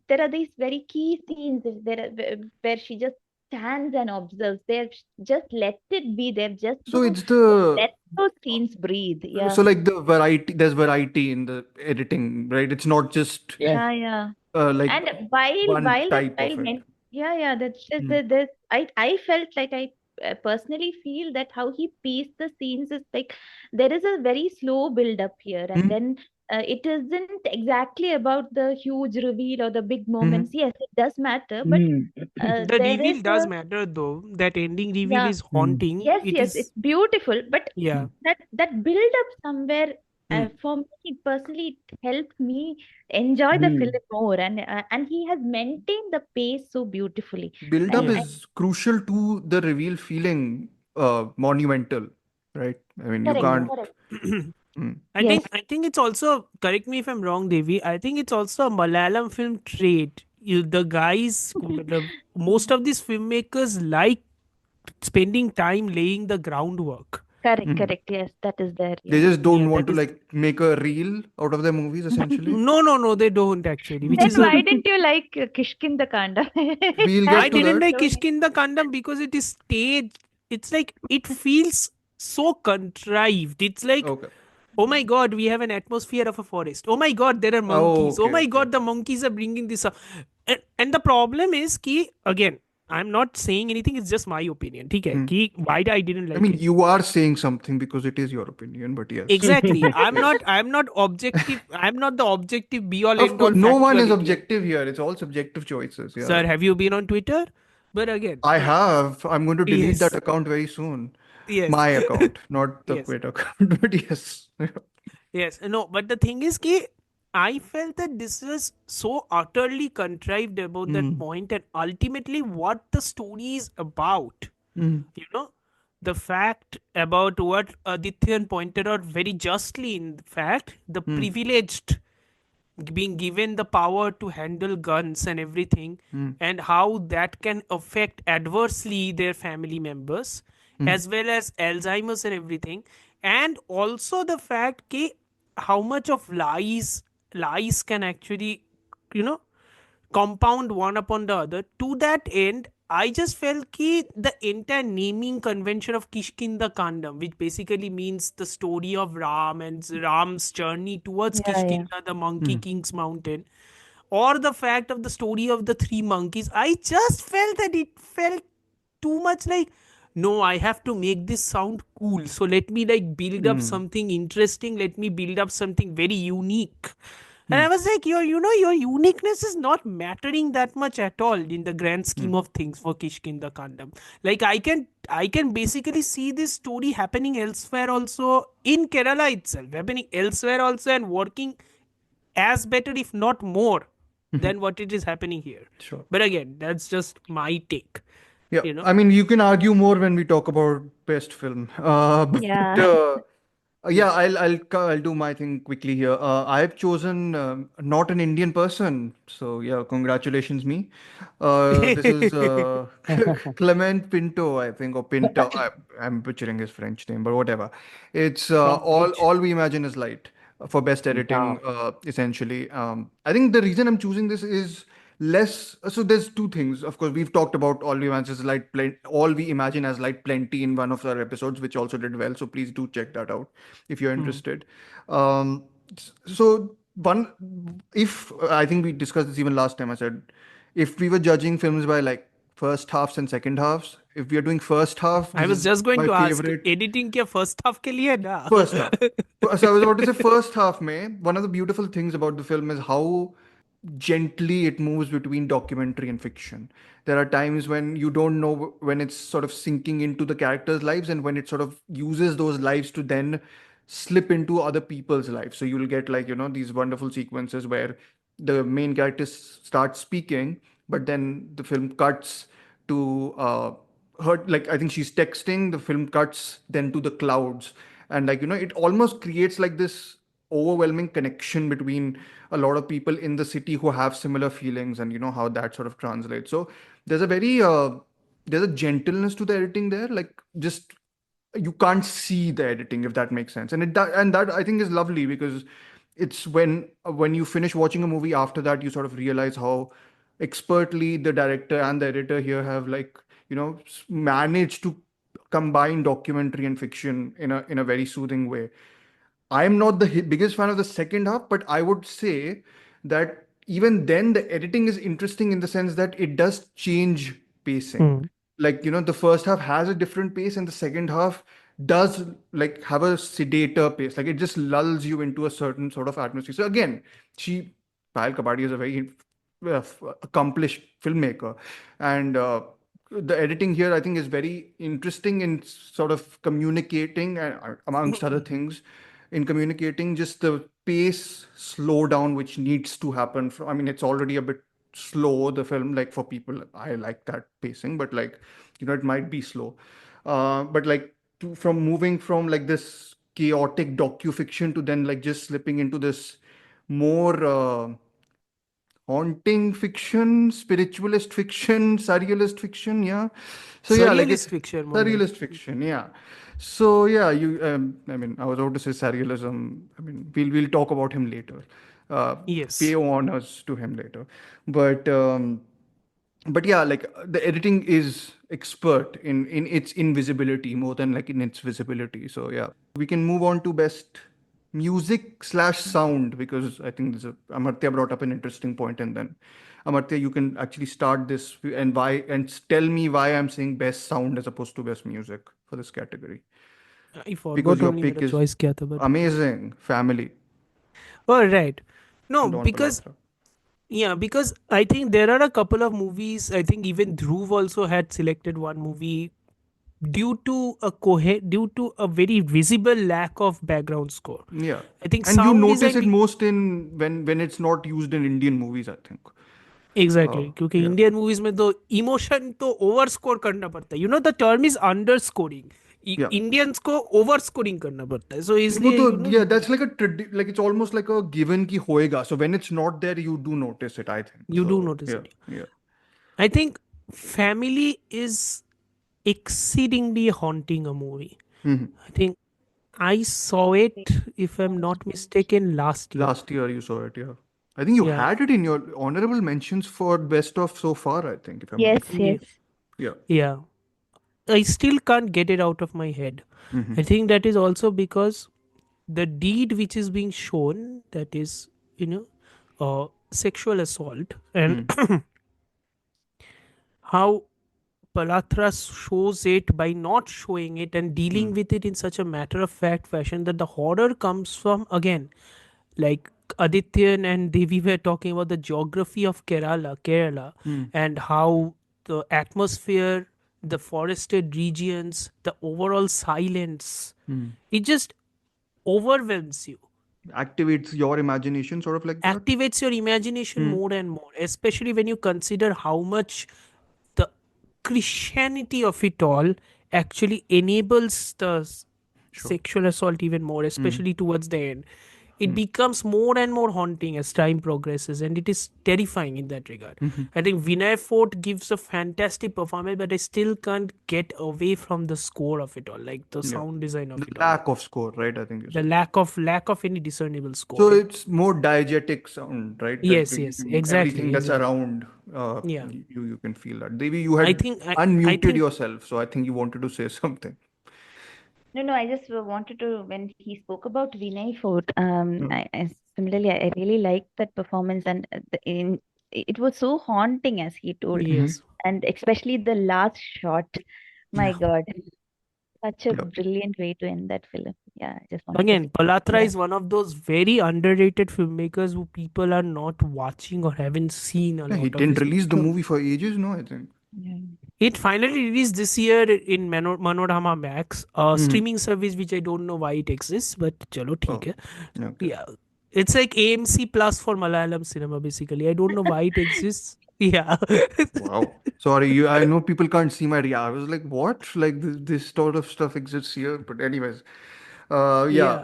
there are these very key scenes where she just stands and observes. They've just let it be. They've just So it's let the those those scenes breathe. Yeah. So like the variety, there's variety in the editing, right? It's not just Yes. Yeah. like And while one while that type while of it. men, yeah, Mm. there's I felt like I personally feel that how he pieced the scenes is like there is a very slow build up here, and Mm. then it isn't exactly about the huge reveal or the big moments. Mhm. Yes, it does matter, but Mm. The there is reveal a, does matter though. That ending reveal yeah, is Mm. haunting. yes, It yes, is, it's beautiful, but yeah. Mm. that build up somewhere, Mm. for me personally, it helped me enjoy the film Mm. more, and he has maintained the pace so beautifully. Build up Yeah. I is crucial to the reveal feeling monumental, right? I mean, you correct, Yeah. can't. correct. Mm. Yes, I think it's also, correct me if I'm wrong, Devi. I think it's also a Malayalam film trait. The guys, most of these filmmakers like spending time laying the groundwork. correct, Mhm. correct. Yes, that is there. They Yeah. just Yeah, don't want that to is. like make a reel out of their movies, essentially. No, no, no, they don't actually. Which Then is a. why didn't you like Kishkindha Kanda? It We'll has I get to didn't that. like so many. Kishkinda Kandam because it is staged. It's like it feels so contrived. It's like, Okay. oh my god, we have an atmosphere of a forest. Oh my god, there are Oh, monkeys. Oh okay, my okay, god, the okay. monkeys are bringing this up. And the problem is, ki again, I'm not saying anything. It's just my opinion. Okay, Hmm. ki why I didn't I like mean, it. you are saying something because it is your opinion, but yes. Exactly. I'm Yes. not. I'm not objective. I'm not the objective be all Of end course, all no one is factuality. objective here. It's all subjective choices. Yeah. Sir, have you been on Twitter? But again, I have. I'm going to delete that yes, account very soon. yes, My account, not the yes. quit account, but yes. Yes, no, but the thing is, ki, I felt that this was so utterly contrived about that Mm. point, and ultimately, what the story is about, Mm. you know, the fact about what Adityan pointed out very justly, in fact, the Mm. privileged being given the power to handle guns and everything, Mm. and how that can affect adversely their family members, Mm. as well as Alzheimer's and everything, and also the fact that how much of lies can actually, you know, compound one upon the other. To that end, I just felt ki the entire naming convention of Kishkinda Kandam, which basically means the story of Ram and Ram's journey towards Yeah, yeah. Kishkinda, the Monkey Mm. King's mountain, or the fact of the story of the three monkeys, I just felt that it felt too much like, no, I have to make this sound cool. So let me like build up Mm. something interesting. Let me build up something very unique. And I Mm. was like, your uniqueness is not mattering that much at all in the grand Mm. scheme of things for Kishkinda Kandam. Like I can basically see this story happening elsewhere also in Kerala itself, happening elsewhere also and working as better, if not more, Mhm. than what it is happening here. Sure. But again, that's just my take, Yeah, you know. I mean, you can argue more when we talk about best film. But Yeah. yeah, I'll do my thing quickly here. I've chosen not an Indian person, so yeah, congratulations me. This is Clement Pinto, I think, or Pinto. I'm butchering his French name, but whatever. It's From which? all we imagine is light for best editing, Yeah. essentially. I think the reason I'm choosing this is less. So there's two things. Of course, we've talked about all we imagine as light, all we imagine as light plenty in one of our episodes, which also did well. So please do check that out if you're Hmm. interested. Um, so one, if I think we discussed this even last time, I said if we were judging films by like first halves and second halves, if we are doing first half, I this was is just going my to ask, favorite. editing के first half के लिए ना. First half. So I was about to say first half में one of the beautiful things about the film is how gently it moves between documentary and fiction. There are times when you don't know when it's sort of sinking into the characters' lives and when it sort of uses those lives to then slip into other people's lives. So you'll get like, these wonderful sequences where the main character starts speaking, but then the film cuts to her, like I think she's texting, the film cuts then to the clouds. And like, it almost creates like this overwhelming connection between a lot of people in the city who have similar feelings and how that sort of translates. So there's a very there's a gentleness to the editing there, like just you can't see the editing, if that makes sense. And that I think is lovely because it's when you finish watching a movie, after that you sort of realize how expertly the director and the editor here have like managed to combine documentary and fiction in a very soothing way. I'm not the biggest fan of the second half, but I would say that even then the editing is interesting in the sense that it does change pacing. Hmm. Like, the first half has a different pace and the second half does like have a sedater pace. Like it just lulls you into a certain sort of atmosphere. So again, she Payal Kabadi is a very accomplished filmmaker, and the editing here I think is very interesting in sort of communicating, and amongst other things, in communicating just the pace slow down which needs to happen. I mean, it's already a bit slow, the film, like for people. I like that pacing, but like, it might be slow. But like from moving from like this chaotic docu-fiction to then like just slipping into this more haunting fiction, spiritualist fiction, surrealist fiction, yeah. So yeah, like Surrealist fiction, more like. surrealist fiction, yeah. So yeah, I mean, I was about to say surrealism. I mean, we'll talk about him later. Uh, Pay Yes. honors to him later, but yeah, like the editing is expert in its invisibility more than like in its visibility. So yeah, we can move on to best music slash sound, because I think Amartya brought up an interesting point, and then Amartya, you can actually start this and why, and tell me why I'm saying best sound as opposed to best music for this category, I because forgot your only pick मेरा is choice क्या था, but amazing. Family, oh right. No, Don because Palatra. yeah, because I think there are a couple of movies. I think even Dhruv also had selected one movie due to a very visible lack of background score. Yeah, I think and you sound notice design it most in when it's not used in Indian movies, I think. Exactly क्योंकि Yeah. Indian movies में तो emotion तो over score करना पड़ता है, the term is under scoring. Yeah. Indians को over scoring करना पड़ता है, सो वो इसलिए तो, yeah, that's like like it's almost like a given ki hoega. So when it's not there, you do notice it, I think. You So do notice yeah, it. yeah. I think family is exceedingly haunting a movie. Mhm. I think I saw it, if I'm not mistaken, last year. Last year you saw it, yeah. I think you Yeah. had it in your honorable mentions for best of so far, I think, if I'm not Yes, wrong. Yeah. yes. Yeah. Yeah. I still can't get it out of my head. Hmm. I think that is also because the deed which is being shown, that is, you know, sexual assault, and Mm. how Palatra shows it by not showing it and dealing Mm. with it in such a matter of fact fashion, that the horror comes from, again, like Adityan and Devi were talking about the geography of Kerala, Mm. and how the atmosphere, the forested regions, the overall silence, Mm. it just overwhelms you, Activates your imagination, sort of like that. activates your imagination Mm. more and more, especially when you consider how much the Christianity of it all actually enables the Sure. sexual assault even more, Mm. especially towards the end. It Mm. becomes more and more haunting as time progresses, and it is terrifying in that regard. Mhm. I think Vinay Fort gives a fantastic performance, but I still can't get away from the score of it all, like the Yeah. sound design of The it all, lack of score, right? I think you the said. lack of any discernible So score. it's more diegetic sound, right? That Yes, yes, everything exactly, that's exactly. around, Yeah, you can feel that. Devi, you I had think I unmuted think yourself, so I think you wanted to say something. No, no, I just wanted to, when he spoke about Vinay Fort, Yeah. similarly, I really liked that performance, and it was so haunting, as he told, Hmm. yes. and especially the last shot. My Yeah. God, such a Yeah. brilliant way to end that film. Yeah, I just wanted to Again, say. Palatra Yeah. is one of those very underrated filmmakers who people are not watching or haven't seen a Yeah, he lot of didn't his release movies. the movie for ages, no, I think. Yeah. It finally released this year in Manorama Max, a Hmm. streaming service which I don't know why it exists, but chalo theek Oh, hai. okay. Yeah, it's like AMC Plus for Malayalam cinema basically. I don't know why it exists. Yeah. Wow. Sorry, I know people can't see my reaction. I was like, what? Like this sort of stuff exists here. But anyways, Yeah.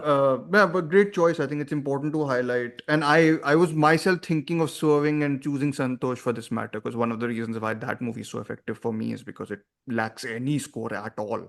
yeah, but great choice. I think it's important to highlight. And I was myself thinking of swerving and choosing Santosh for this matter, because one of the reasons why that movie is so effective for me is because it lacks any score at all.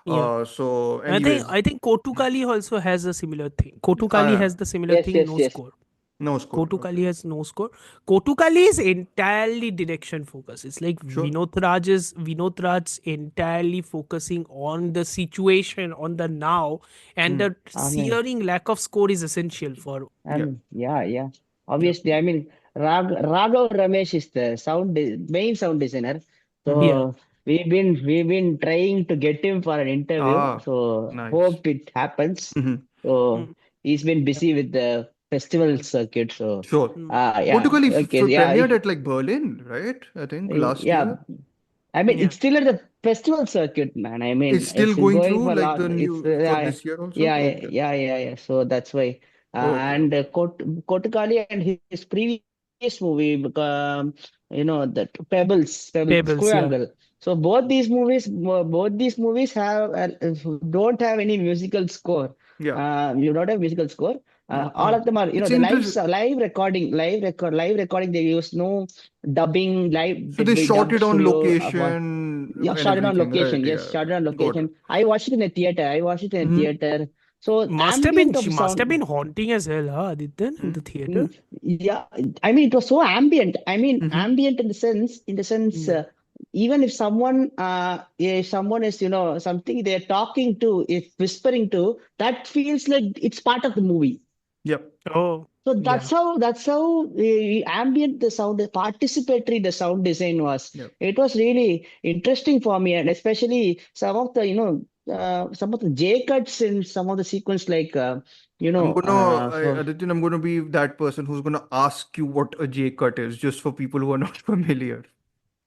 Yeah. So anyways, I think Kottukkaali also has a similar thing. Kottukkaali uh, has the similar Yes, thing, yes, no yes. score. No score. Okay. Kottukkaali has no score. Kottukkaali is entirely direction focused. It's like Sure. Vinod Raj's entirely focusing on the situation, on the now, and Hmm. the I mean, searing lack of score is essential for. Yeah. yeah. Yeah. Obviously, I mean, Raghav Ramesh is the main sound designer. Hmm. Yeah. So we've been trying to get him for an interview. Ah, So nice. hope it happens. Hmm. So Mm, he's been yeah. busy with the festival Yeah. circuit. So Sure. Mm, yeah, Kottukkaali okay, yeah, premiered at like Berlin, right? I think last yeah. year. I mean, yeah. it's still at the festival circuit, man. I It's mean, still it's been going going through for like long. the It's new for this year also. Okay. yeah. So that's why. Okay. And Okay. Kottukkaali and his previous movie, that Pebbles, Pebbles. Yeah. Square. So both these movies don't have any musical score. Yeah. You don't have musical score. Yeah. All of them are, It's the interesting. live recording. They use no dubbing live. So they shot Dub it on studio. location Yeah, and shot it on everything, right? location. Yes, Yeah. shot it on Got it. location. I watched it in a theater. Hmm. So ambient of Must have sound. been haunting as hell, huh, Adityan, in the theater. Yeah, I mean, it was so ambient. I mean, Hmm. ambient in the sense, Yeah. even if someone is, something they're talking to, if whispering to, that feels like it's part of the movie. Yep. Oh. So Yeah. that's how ambient the sound, participatory the sound design was. Yep. It was really interesting for me, and especially some of the J cuts in some of the sequence, like for Adityan, I'm gonna be that person who's gonna ask you what a J cut is, just for people who are not familiar.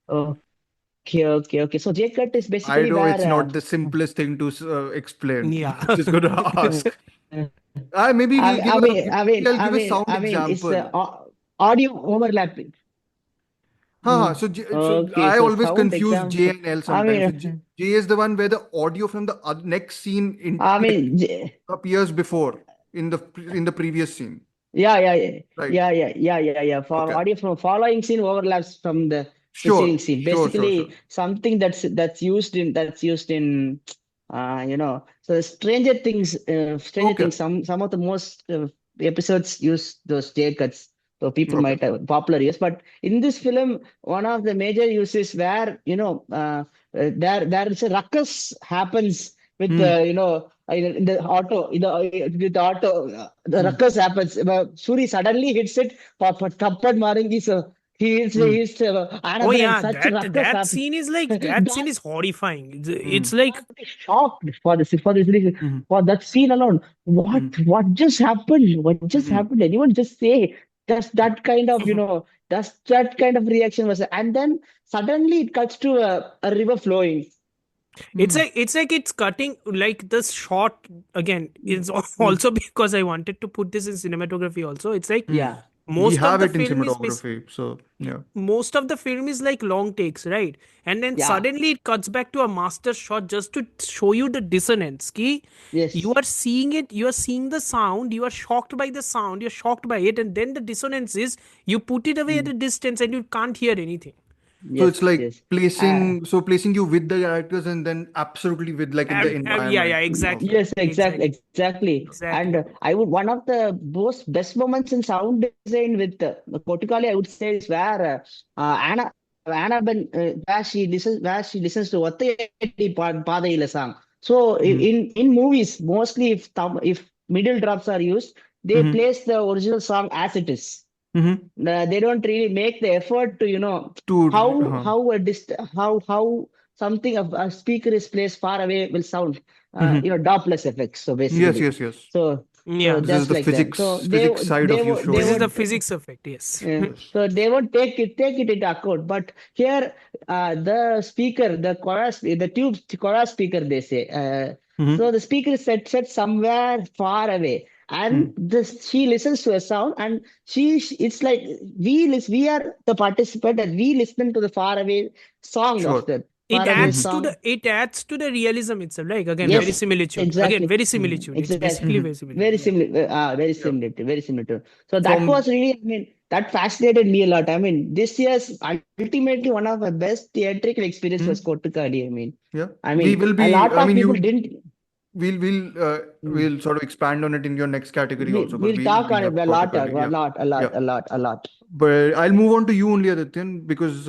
okay. So J cut is I basically know it's where not the simplest thing to explain, but Yeah. I'm just gonna ask. Maybe I, we'll I mean, I mean, maybe I'll I give a mean, sound I mean, it's example. audio overlapping. So so Okay, I so always sound confuse J example. and L I sometimes. So mean, J is the one where the audio from the next scene in I like mean, J- appears before in the previous scene, Yeah, yeah, yeah, right? yeah. For Okay. audio from following scene overlaps from the preceding Sure. scene. Sure. Basically, something that's used in so Stranger Okay. Things. Some of the most episodes use those J cuts, so people Okay. might have popular use. But in this film, one of the major uses where there is a ruckus happens with Hmm. in the auto with the auto the Hmm. ruckus happens. Suri suddenly hits it for Tappad Marangi, so Hmm. he's Oh Annabelle, and yeah, such ruckus that happens. scene is like that scene That is horrifying. Hmm. It's like shocked for this reason, Hmm. for that scene alone. What Hmm. what just happened? What just Hmm. happened? Anyone just say just Yeah. that kind of that kind of reaction was, and then suddenly it cuts to a river flowing. Hmm. it's cutting like this shot again. It's Mm. also because I wanted to put this in cinematography. Also, it's like Hmm. Yeah. We most of have the it in film is cinematography, so yeah. most of the film is like long takes, right? And then Yeah. suddenly it cuts back to a master shot just to show you the dissonance. Ki you Yes. are seeing it, you are seeing the sound, you are shocked by the sound, you're shocked by it, and then the dissonance is you put it away at Mm. a distance and you can't hear anything. So it's Yes. like Yes. Uh, placing you with the characters and then absolutely with like in the Yeah, environment. exactly, Okay. Yes, exactly, exactly, exactly. And exactly. I would one of the most best moments in sound design with Kottukkaali, I would say, is where Annabelle, where she listens to Ottayati Padayila song. So Hmm. in movies, mostly if middle drops are used, they Hmm. place the original song as it is. Hmm. They don't really make the effort to To how how something of a speaker is placed far away will sound, hmm. Doppler effects, so Yes, basically. yes, yes. Yeah, This is Just the like that, so physics side of you this they is the showing. would physics effect. Yes. Yes. so they won't take it into account. But here, the speaker, the tube chorus speaker, they say. So Hmm. the speaker is set somewhere far away, and Hmm. she listens to a sound, and it's like we are the participant, and we listen to the far away song of Sure. the far away song. It adds to the realism itself. Like again, very Yes, similitude. Again, exactly. very similitude. It's Exactly. basically Hmm. very similitude. Yeah. Yeah. Very similar to. So that From was really, I mean, that fascinated me a lot. I mean, this year's ultimately one of my best theatrical experience hmm. was Kottukkaali. Yeah. I We mean, will a be. lot I of mean, people you. didn't. we'll sort of expand on it in your next category also, because We'll talk we on it have a lot, Kottukkaali. Yeah, yeah. a lot. But I'll move on to you only, Adityan, because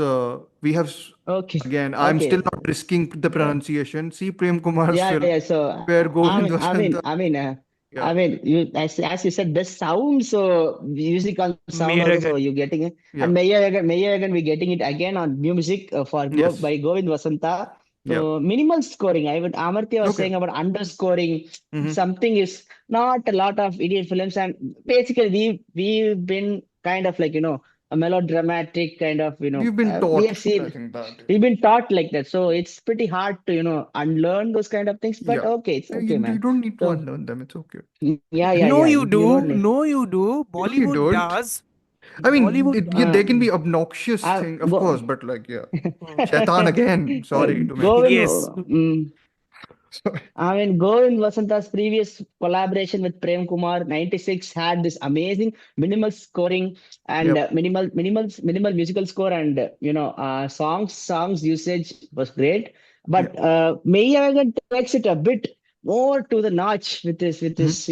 we have Okay, again. I'm still okay. not risking the pronunciation. See Prem Kumar's Yeah, film, yeah. So where Govind Vasantha. Yeah, you as you said, the sound, so music on sound also. So Meragan. you're getting it, yeah, and Maya again, we're getting it again on music yes, by Govind Vasantha. yeah. So minimal scoring. Amartya was Okay. saying about underscoring. Mm-hmm. Something is not a lot of Indian films, and basically we've been kind of like a melodramatic kind of We've been we taught, have I seen. think that. We've been taught like that, so it's pretty hard to unlearn those kind of things. But Yeah, okay, it's okay, you man. don't need to So unlearn them. It's okay. No, yeah. you You don't do. need. No, you do. No, you Bollywood don't. does. I mean, Bollywood yeah, does. Uh, they can be obnoxious I thing, of go. course, but like, yeah, Mm. Shaitan again. Sorry to mention. Govind. Yes. Sorry. Govind Vasanta's previous collaboration with Prem Kumar, 96, had this amazing minimal scoring and Yep. minimal musical score, and songs usage was great. Yeah. But Meyyavagan takes it a bit more to the notch with Mm-hmm. this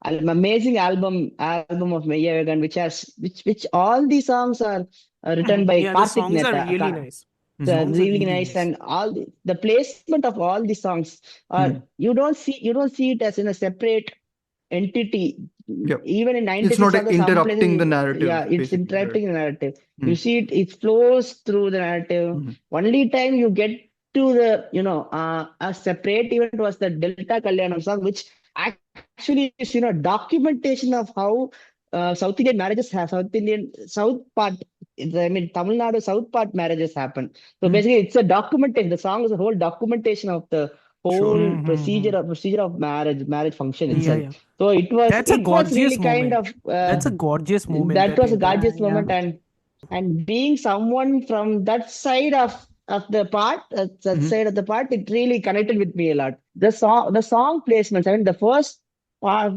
amazing album of Meyyavagan, which all the songs are written by Yeah, the Karthik songs are Mehta. really nice. Mm-hmm. Songs are Really really nice, nice. and all the placement of all the songs are, Mm-hmm. you don't see it as in a separate entity. Yep. Even in It's 96 not also, some interrupting the places, yeah, narrative, it's basically, right? interrupting the narrative. You Mm-hmm. see it flows through the narrative. Mm-hmm. Only time you get to the a separate event was the Delta Kalyanam song, which actually is documentation of how South Indian marriages have South part. I mean, Tamil Nadu South part marriages happen. So Mm-hmm. basically, it's a documentation. The song is a whole documentation of the Sure. whole Mm-hmm. procedure of marriage function Yeah, itself. yeah. So That's a it was really gorgeous kind moment. of That's a gorgeous moment, that that was a entire gorgeous thing. moment, and being someone from that side of the part, that Mm-hmm. side of the part, it really connected with me a lot. The song placements. I mean, the first uh,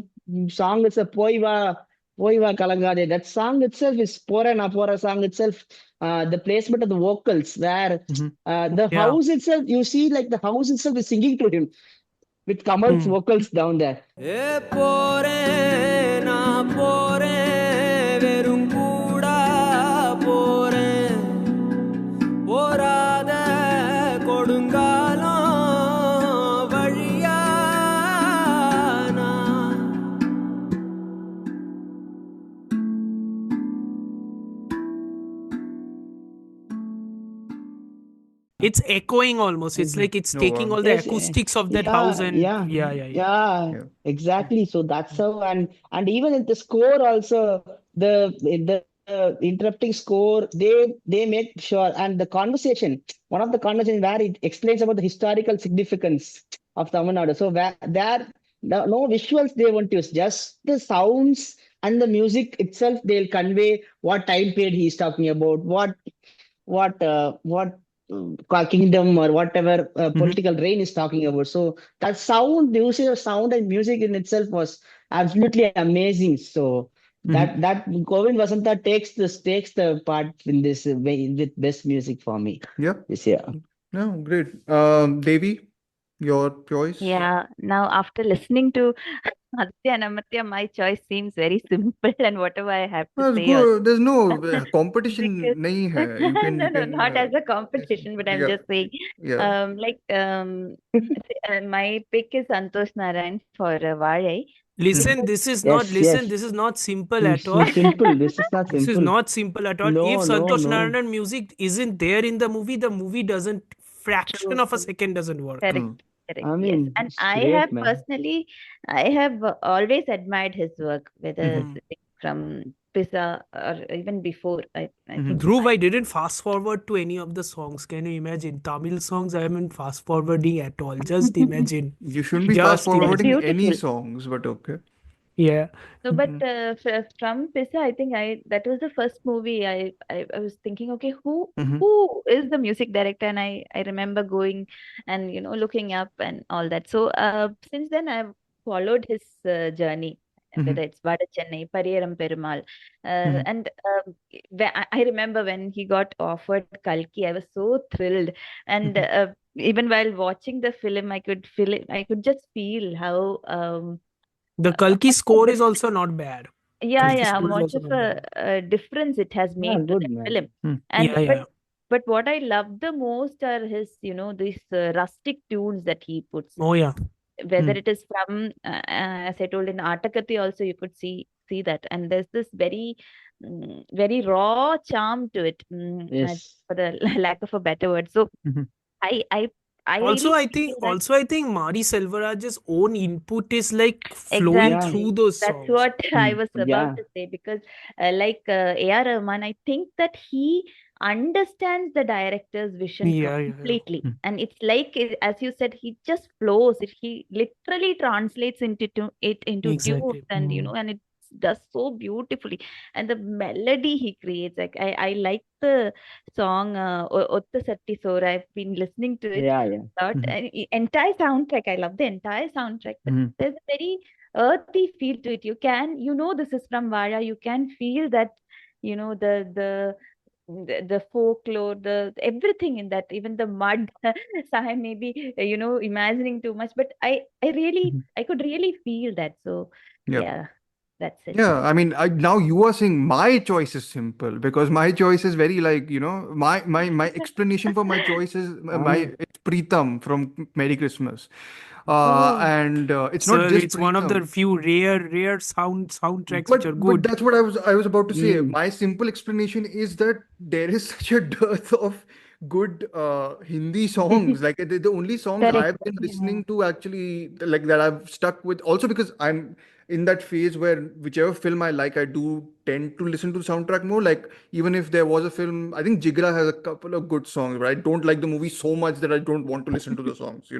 song is a Poiva Kalangade. That song itself is Pora Napora song itself. The placement of the vocals, where Mm-hmm. the Yeah. house itself, you see, like the house itself is singing to him with Kamal's Mm. vocals down there. It's echoing almost. It's Mm-hmm. like it's No, taking all the Yes, acoustics of that house, yeah, and yeah, yeah, yeah, yeah. yeah, yeah. exactly. So that's how, and even in the score also, the interrupting score, they make sure, and the conversation, one of the conversations where it explains about the historical significance of Tamil Nadu. So where there no visuals they won't use, just the sounds and the music itself. They'll convey what time period he's talking about, what kingdom or whatever Mm-hmm. political reign is talking about. So that sound, the usage of sound and music in itself was absolutely amazing. So Mm-hmm. that Govind Vasantha takes the part in this way with best music for me Yeah. this year. No, great. Devi, your choice. Yeah, now after listening to Aditya and Amartya, my choice seems very simple, and whatever I have to That's say also. good. There's no competition. Because Nahi hai. You can. You no, can. not as a competition, but I'm Yeah. just saying, Yeah. like, my pick is Santosh Narayan for Vaazhai. Mm-hmm. Listen, this is not Yes, listen. yes. This is not simple at all. Simple. This is not This is simple. not simple at all. If No, no, Santosh no. Narayan music isn't there in the movie doesn't fraction True, of a true. second doesn't work. Mm. Correct, correct. I Yes. mean, And it's I have great, man. personally, I have always admired his work, whether Mm-hmm. Mm. it's from Pisa or even before. I Mm-hmm. think Dhruv, I didn't fast forward to any of the songs. Can you imagine? Tamil songs I haven't fast forwarding at all. Just imagine. You shouldn't be fast Just they're forwarding imagine. any beautiful. songs, but okay. Yeah. No, but Mm-hmm. from Pisa, I think that was the first movie I was thinking, okay, Mm-hmm. who is the music director? And I remember going and looking up and all that. So since then I've followed his journey, Mm-hmm. whether it's Vada Chennai, Pariyaram Perumal, Mm-hmm. and I remember when he got offered Kalki, I was so thrilled, and even while watching the film, I could feel it. I could just feel how The Kalki score is also not bad. yeah, Kalki yeah, how score is much also of not bad. a difference it has Yeah, made to good that man. film. Hmm. And Yeah, yeah. but what I love the most are his, these rustic tunes that he puts. Oh yeah. Whether Hmm. it is from, as I told in Atakati also, you could see that, and there's this very raw charm to it, Yes. for the lack of a better word. So Hmm. I I I Also, really I think feel that. Mari Selvaraj's own input is like flowing Yeah. through Exactly. those That's songs. what I Hmm. was about Yeah. to say, because, like A.R. Rahman, I think that he understands the director's vision Yeah, yeah, yeah. completely. And it's like, as you said, he just flows it. He literally translates it into tunes, Exactly. and, and it does so beautifully. And the melody he creates, like I like the song Otta Satti Sora. I've been listening to it Yeah. Yeah. a lot. Hmm. And entire soundtrack, I love the entire soundtrack, but Hmm. there's a very earthy feel to it. This is from Vara. You can feel that, the folklore, the everything in that, even the mud. So I may be, imagining too much, but Hmm. I could really feel that. So Yep. yeah, that's it. Yeah, I mean, now you are saying my choice is simple because my choice is very like, my explanation for my choice is Um, it's Preetham from Merry Christmas. Oh, And it's not Sir, just it's one of the Preetham. few rare soundtracks which are But good. that's what I was about to say. mm, My simple explanation is that there is such a dearth of good Hindi songs. Like the only songs correct. I've been Yeah. listening to actually like that I've stuck with. Also because I'm in that phase where whichever film I like, I do tend to listen to the soundtrack more. Like even if there was a film, I think Jigra has a couple of good songs, but I don't like the movie so much that I don't want to listen to the songs.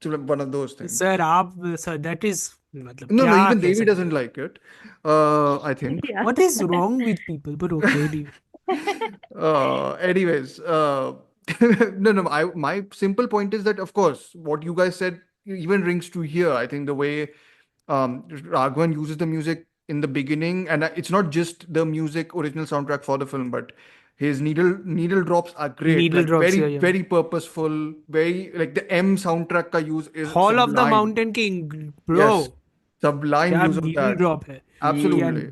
So like one of those things. Sir, आप sir, that is मतलब No, no, क्या even कह Devi सकते doesn't हैं? like it. I think. Yeah. What is wrong with people? But okay, anyway. Anyways, no, no. My simple point is that, of course, what you guys said even rings true here. I think the way Raghavan uses the music in the beginning, and it's not just the music original soundtrack for the film, but his needle drops are great. Needle Like drops very here, yeah. very purposeful. Very like the M soundtrack ka use is Hall of the sublime. Mountain King, Yes, bro. sublime क्या use of needle that. drop है? क्या Absolutely.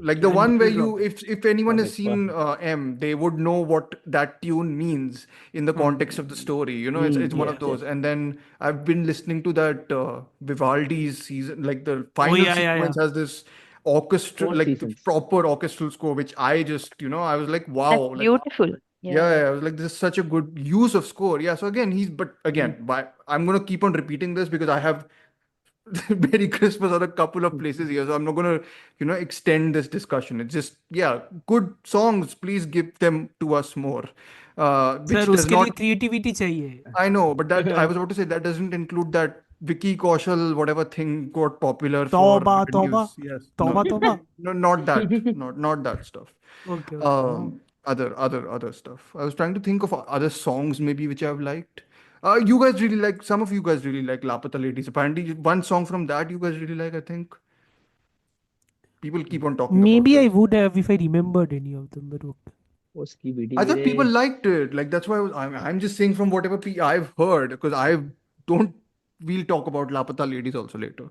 Like the क्या one where needle you, drop है? if anyone has perfect. seen Perfect. M, they would know what that tune means in the context of the Hmm. story. It's one of Yeah. Yes. those. Yes. And then I've been listening to that Vivaldi's season, like the Oh final yeah, yeah, yeah. sequence has this orchestra, Four like the seasons. proper orchestral score, which I just, I was like, That's wow, like beautiful. yeah, Yeah. yeah, I was like, this is such a good use of score. Yeah. So again, but Mm. again, I'm gonna keep on repeating this because I have Merry Christmas on a couple of places here. So I'm not going to, extend this discussion. It's just, yeah, good songs. Please give them to us more. Sir Which does उसके लिए not, creativity चाहिए. I know, but that I was about to say that doesn't include that Vicky Kaushal, whatever thing got popular for तौबा तौबा news. Yes. तौबा No, तौबा. no, not that. Not that stuff. Okay, okay. Oh, Other stuff. I was trying to think of other songs maybe which I've liked. You guys really like some of you guys really like Lapata Ladies. Apparently, one song from that you guys really like. I think people keep on talking about Maybe I this. would have if I remembered any of them, but okay. उसकी I video thought रे. people liked it. Like that's why I'm just saying from whatever I've heard because I don't. We'll talk about Lapata Ladies also later.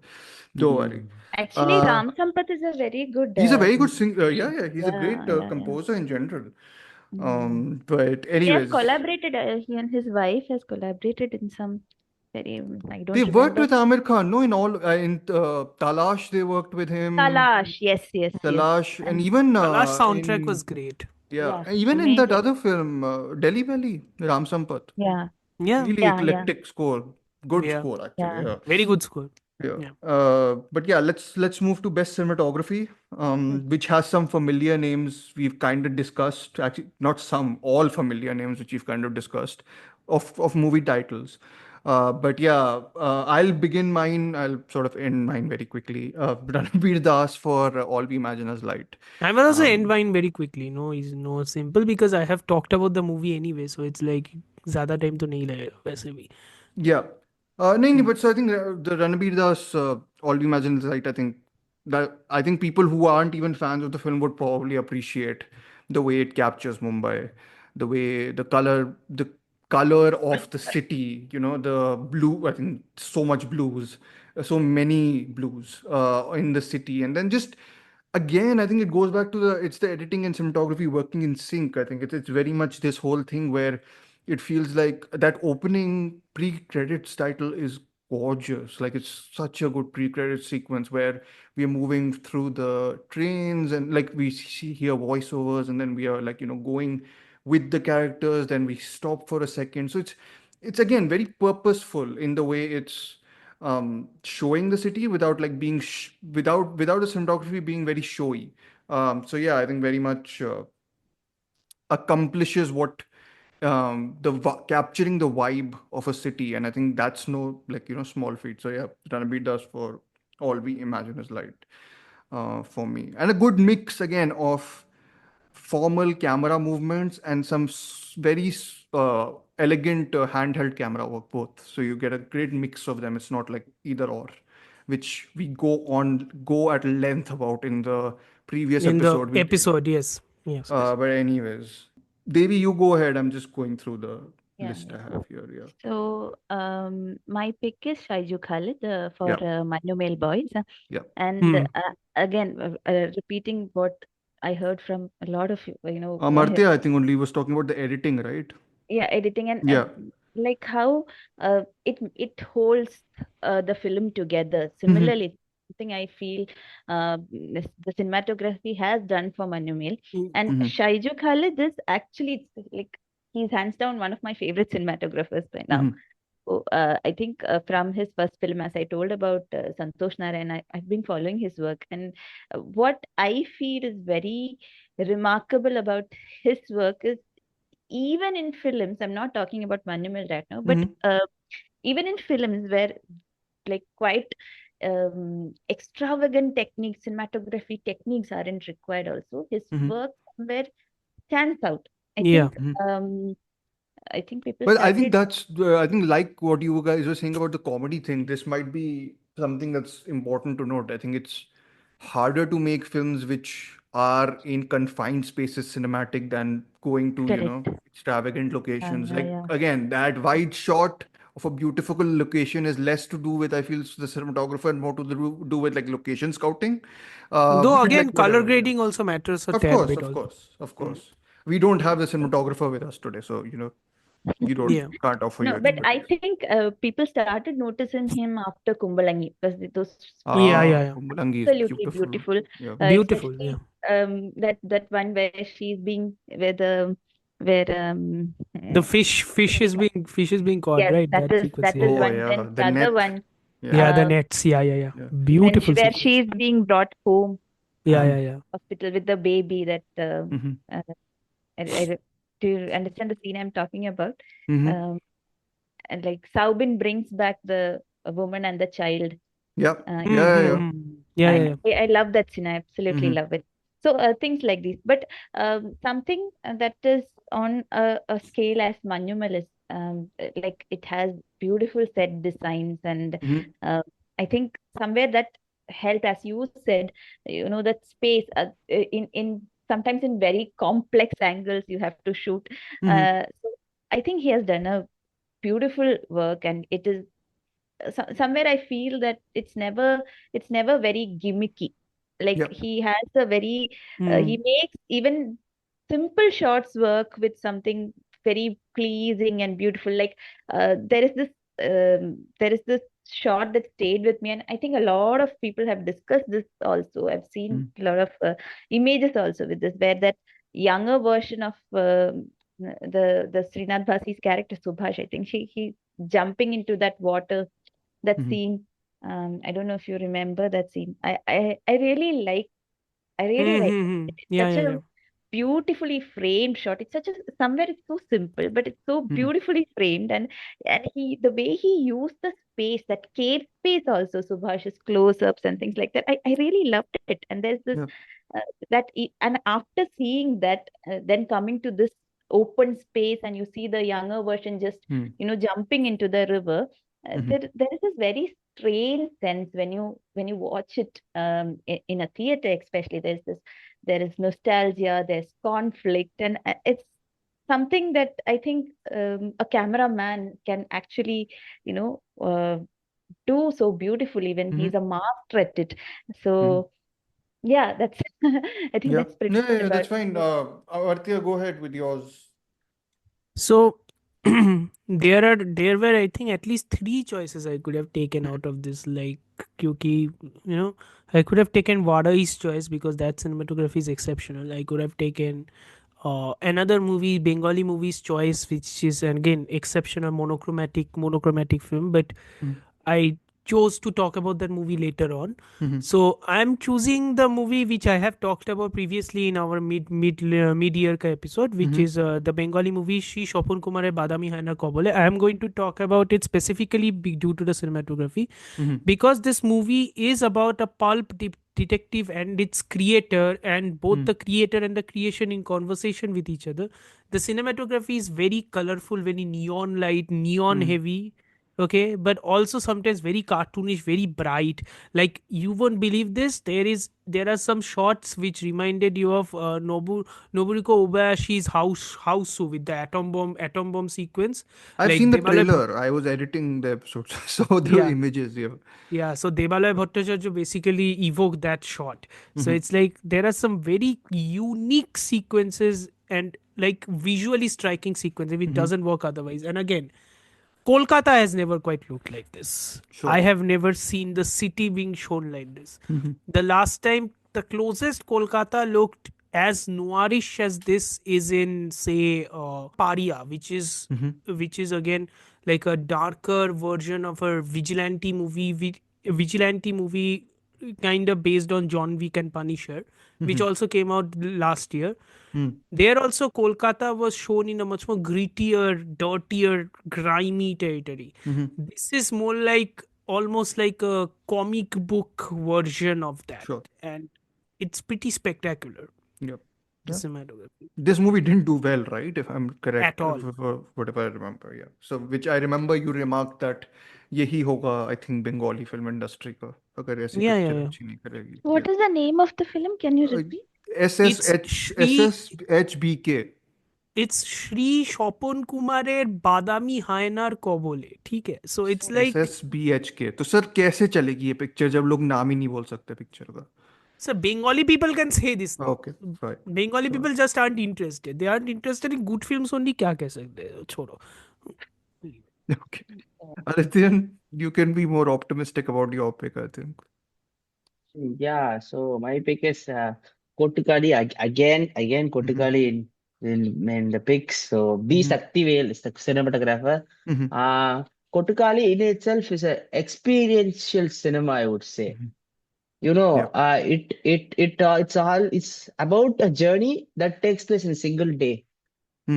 Don't worry. Mm. Actually, Uh, Ram Sampath is a very good he's a very good singer. Yeah, musician. yeah. He's a great Yeah, yeah, yeah. composer in general. Mm. But They have anyways, collaborated. He and his wife has collaborated in some very. I they don't worked remember. with Amir Khan. No, in Talash they worked with him. Talash. Yes, yes, yes. Talash, and And even Talash soundtrack in was great. yeah, yeah, even in that amazing. other film, Delhi Belly, Ram Sampath, Yeah, Yeah, really yeah, yeah, eclectic score, good yeah. score actually. yeah. Yeah, Very good score. yeah. Yeah. But yeah, let's move to best cinematography, which has some familiar names we've kind of discussed. Actually, not some, all familiar names which we've kind of discussed of movie titles. But yeah, I'll begin mine. I'll sort of end mine very quickly. Ranveer Das for All We Imagine as Light. I will also end Um, mine very quickly. No, is no simple because I have talked about the movie anyway, so it's like ज़्यादा time तो नहीं लगेगा वैसे भी. Yeah. No, but so I think the Ranbir Das, All We Imagine is Right. I think people who aren't even fans of the film would probably appreciate the way it captures Mumbai, the way the color, the color of the city, the blue, I think so much blues, so many blues in the city. And then just again, I think it goes back to it's the editing and cinematography working in sync. I think it's very much this whole thing where it feels like that opening pre-credits title is gorgeous. Like it's such a good pre-credit sequence where we are moving through the trains and like we hear voiceovers, and then we are like going with the characters, then we stop for a second. So it's again very purposeful in the way it's showing the city without like being without the cinematography being very showy. So yeah, I think very much accomplishes what capturing the vibe of a city, and I think that's no like small feat. So yeah, Ranabir does for All We Imagine Is Light for me, and a good mix again of formal camera movements and some very elegant handheld camera work both. So you get a great mix of them. It's not like either or, which we go at length about in the previous In the episode we did. episode, yes. But anyways, Devi, you go ahead. I'm just going through the Yeah, list I yeah. have here. Yeah. So my pick is Shaiju Khalid for Yeah. Manu Male Boys. Yeah. And again, repeating what I heard from a lot of Amartya, I think only was talking about the editing, right? yeah, editing Yeah. and like how it holds the film together. Mm-hmm. Similarly, something I feel the cinematography has done for Manu Male. And Mm-hmm. Shaiju Khalid is actually like he's hands down one of my favorite cinematographers by now. Mm-hmm. So, I think from his first film, as I told about Santosh Narayan, I've been following his work. And what I feel is very remarkable about his work is even in films, I'm not talking about Manuel right now, but Mm-hmm. even in films where like quite extravagant techniques, cinematography techniques aren't required also, his Mm-hmm. work somewhere stands out. I Yeah. think um, I think people Well, I think started that's, I think like what you guys were saying about the comedy thing, this might be something that's important to note. I think it's harder to make films which are in confined spaces cinematic than going to, correct. extravagant Yeah, locations. yeah, Like, yeah. again, that wide shot of a beautiful location is less to do with, I feel, the cinematographer and more to do with like location scouting. Though But like, again, color whatever, grading also matters a Of tad course, bit of also. course, of course. We don't have the cinematographer with us today, so, you don't Yeah. can't offer No, your but I expertise. think people started noticing him after Kumbalangi because those Yeah, scenes yeah, Ah, yeah. Kumbalangi is absolutely beautiful. beautiful. Yeah. Beautiful, yeah. Especially that one where she's being where The fish is being caught, yes, right? That sequence, that yeah, is yeah. Oh one. Then yeah, the the other net. one Yeah, Yeah, the uh, nets, yeah. yeah. Beautiful where sequence. she's being brought home Yeah, Mm-hmm. yeah, yeah. hospital with the baby that Mm-hmm. uh, do you understand the scene I'm talking about? Mm-hmm. Um, and like Saubin brings back the woman and the child. Yeah, In yeah, yeah. boat. Mm-hmm. Yeah, yeah, And yeah. I love that scene. I absolutely Mm-hmm. love it. So things like these, but something that is on a scale as Manumal is like it has beautiful set designs, and Mm-hmm. uh, I think somewhere that helped, as you said, that space in sometimes in very complex angles you have to shoot. Mm-hmm. So I think he has done a beautiful work, and it is somewhere I feel that it's never very gimmicky. Like Yeah. he has a very he Mm. makes even simple shots work with something very pleasing and beautiful. Like there is this shot that stayed with me, and I think a lot of people have discussed this also. I've seen Mm-hmm. a lot of images also with this, where that younger version of the Srinath Bhasi's character Subhash, I think he jumping into that water, that Mm-hmm. scene. I don't know if you remember that scene. I really like Mm-hmm. it. It's Yeah, such yeah, a yeah. beautifully framed shot. It's such a somewhere it's so simple, but it's so Mm-hmm. beautifully framed. And he the way he used the space, that cave space also, Subhash's close-ups and things like that. I really loved it. And there's this Yeah. and after seeing that, then coming to this open space, and you see the younger version just Mm-hmm. jumping into the river. Mm-hmm. There is this very strange sense when you watch it in a theater, especially. There is nostalgia, there's conflict, and something that I think a cameraman can actually, you know, do so beautifully when he's a master at it. So yeah, that's I think Yeah. that's pretty Yeah, much yeah, about that's fine. it. Amartya, go ahead with yours. So there were, I think, at least three choices I could have taken out of this. Like, क्योंकि I could have taken Vaazhai's choice because that cinematography is exceptional. I could have taken another movie, Bengali movie's choice, which is again exceptional monochromatic film. But I chose to talk about that movie later on. So I'm choosing the movie which I have talked about previously in our mid year ka episode, which is the Bengali movie Shri Shopun Kumare Badami Haina Kobole. I am going to talk about it specifically due to the cinematography, because this movie is about a pulp detective and its creator, and both the creator and the creation in conversation with each other. The cinematography is very colorful, very neon light, neon heavy, okay, but also sometimes very cartoonish, very bright. Like, you won't believe this, there are some shots which reminded you of Noburuko Obayashi's house with the atom bomb sequence. I've Like seen the Debaloi trailer. I was editing the episode, so the yeah, images. Yeah. so Debaloi Bhattacharya basically evoked that shot. So it's like there are some very unique sequences and like visually striking sequences which doesn't work otherwise. And again, Kolkata has never quite looked like this. I Sure. have never seen the city being shown like this. The last time, the closest Kolkata looked as noirish as this is in, say, Paria, which is again like a darker version of a vigilante movie, kind of based on John Wick and Punisher, which also came out last year. There also, Kolkata was shown in a much more grittier, dirtier, grimy territory. This is more like almost like a comic book version of that, Sure. and it's pretty spectacular. Yep. The Yeah. cinematography This movie didn't do well, right? If I'm at correct, all. whatever I remember. Yeah. So, which I remember you remarked that यही होगा, I think, Bengali film industry का अगर ऐसी Yeah, yeah, picture yeah. अच्छी नहीं करेगी. What Yeah. is the name of the film? Can you repeat? It's Shri SSHBK. it's Shri Shopon Kumarer Badami Hayanar Kobole. ठीक है. So it's like, SSBHK. तो sir कैसे चलेगी ये पिक्चर जब लोग नाम ही नहीं बोल सकते पिक्चर का? so Bengali people can say this now. Okay, fine. Bengali Sure. people just aren't interested. They aren't interested in good films only. क्या कह सकते हैं? छोड़ो. Okay. Adityan, you can be more optimistic about your pick, I think. Yeah, so my pick is Kottukkaali again Kottukkaali in the picks. So B Saktivel is the cinematographer. Kottukkaali in itself is a experiential cinema, I would say. Yeah. It's about a journey that takes place in a single day.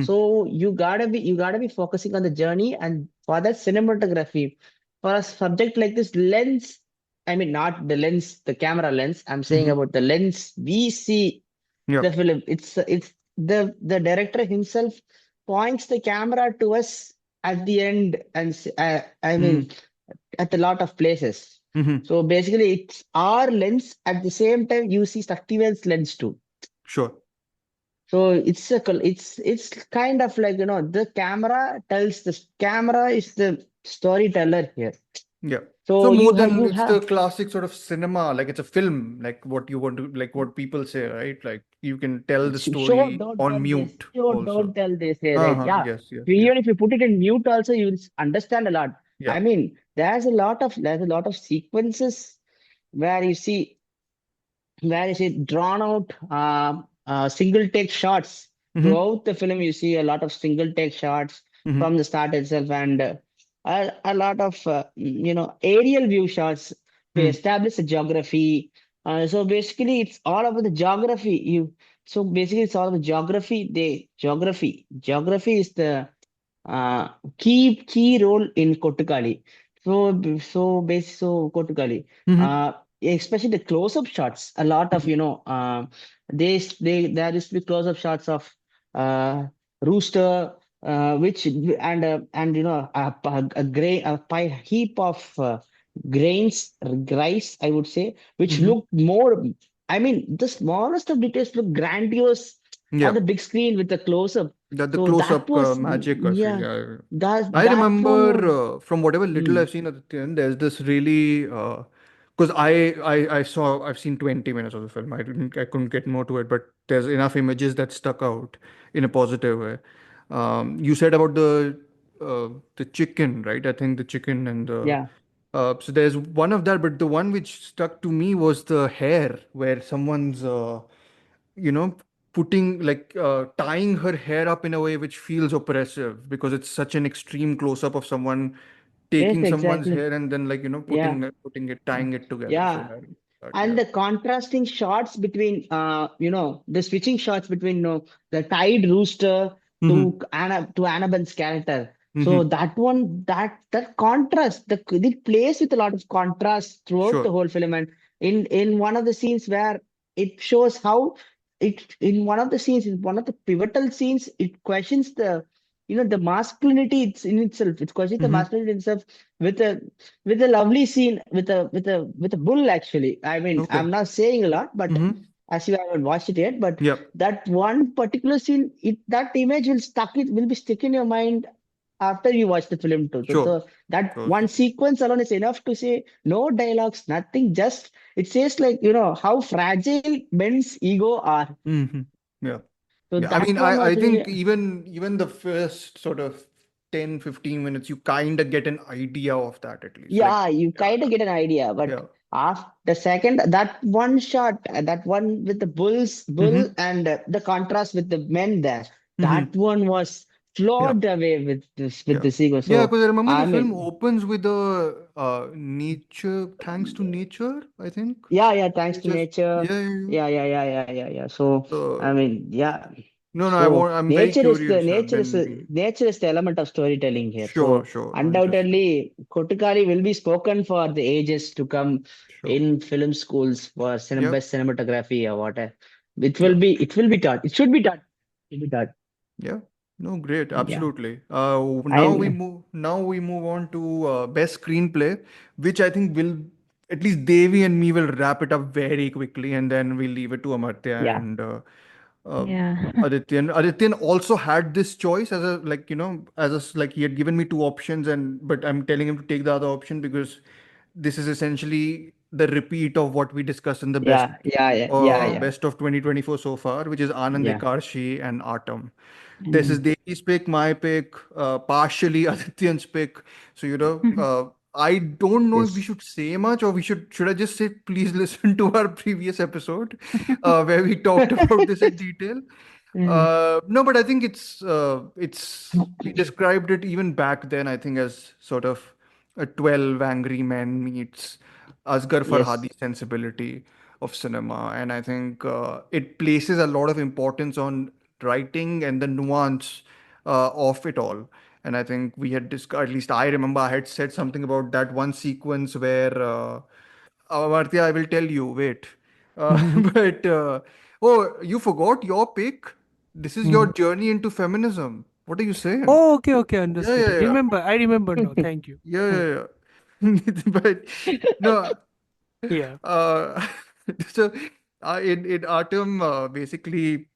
So you gotta be focusing on the journey, and for that cinematography, for a subject like this lens, I mean not the lens, the camera lens. I'm saying about the lens we see Yeah. the film. It's the director himself points the camera to us at the end, and I mean at a lot of places. So basically, it's our lens. At the same time, you see Saktivel's lens too. Sure. So it's kind of like the camera is the storyteller here. Yeah. So So more you have than you it's the have classic sort of cinema, like it's a film, like what you want to, like what people say, right? Like you can tell the show story don't on tell this, mute show also. don't tell this here, right? Uh-huh. Yeah. Yes, yes, yeah. Even if you put it in mute also, you will understand a lot. Yeah. I mean, there's a lot of sequences where you see drawn out single take shots throughout the film. You see a lot of single take shots from the start itself, and a lot of aerial view shots to establish the geography. So basically it's all about the geography. It's all about geography. Geography is the key role in Kottukkaali. Kottukkaali, especially the close-up shots. A lot of there used to be close-up shots of rooster, which and a heap of grains, rice, I would say, which look more. I mean, the smallest of details look grandiose on Yeah. the big screen with the close-up. That the So that close-up was, magic, I feel. yeah, Yeah. I that one remember was, from whatever little mm, I've seen at the end, there's this really because I've seen 20 minutes of the film. I couldn't get more to it, but there's enough images that stuck out in a positive way. You said about the chicken, right? I think the chicken and the yeah, so there's one of that, but the one which stuck to me was the hair, where someone's you know putting like tying her hair up in a way which feels oppressive because it's such an extreme close up of someone yes, taking someone's exactly. hair and then like Yeah, putting it tying it together. So yeah. And yeah. the contrasting shots between, the switching shots between, the tied rooster Mm-hmm. to Annabelle's character. So Mm-hmm. that one, that contrast, it plays with a lot of contrast throughout the Sure. whole film. And in one of the scenes where it shows how in one of the scenes, in one of the pivotal scenes, it questions the masculinity it's in itself. It questions the Mm-hmm. masculinity itself with a lovely scene with a bull. Actually, I mean, Okay. I'm not saying a lot, but Mm-hmm. as you haven't watched it yet, but Yep. that one particular scene, that image will be stuck in your mind after you watch the film too. Sure. That Sure. one Sure. sequence alone is enough to say no dialogues, nothing. Just it says like how fragile men's ego are. Mm-hmm. Yeah. So Yeah, I that mean, one I was really, think even the first sort of 10-15 minutes, you kind of get an idea of that at least. Like, yeah, you yeah, kind of get an idea. But yeah. after the second, that one shot, that one with the bull Mm-hmm. and the contrast with the men there, that Mm-hmm. one was Yeah, flawed away with yeah, the sequence. yeah. So Because I remember the I film mean, opens with a nature, thanks to nature, I think. yeah, thanks to Nature. nature. Yeah, yeah, yeah. Yeah. So I Uh, mean, yeah. no, no. So I'm very curious. Then nature is the element of storytelling here. sure, So sure. No, interesting. undoubtedly, Kottukkaali will be spoken for the ages to come Sure. in film schools for Yeah, best cinematography or whatever. yeah. It will be taught. It should be taught. It will be taught. Yeah. No, great. Yeah. Absolutely. I'm Now we move on to best screenplay, which I think will at least Devi and me will wrap it up very quickly, and then we'll leave it to Amartya yeah. and uh, Yeah. Adityan. Adityan also had this choice as a like he had given me two options, and but I'm telling him to take the other option because this is essentially the repeat of what we discussed in the Yeah. best of 2024 so far, which is Anand Yeah. Ekarshi and Atom. This is Mm. Devi's pick, my pick, partially Adityan's pick. So, I don't know if we Yes. should say much or should I just say, please listen to our previous episode where we talked about this in detail. Mm. No, but I think we described it even back then, I think, as sort of a 12 Angry Men meets Asghar Yes. Farhadi sensibility of cinema. And I think it places a lot of importance on writing and the nuance of it all. And I think we had discussed, at least I remember I had said something about that one sequence where Amartya, I will tell you. Wait, but you forgot your pick. This is your Mhm. journey into feminism. What are you saying? Oh, okay, Yeah, understood. yeah, yeah, I remember now. Thank you. yeah, Hmm. yeah, yeah. But no, Yeah. uh, so in Atom, basically,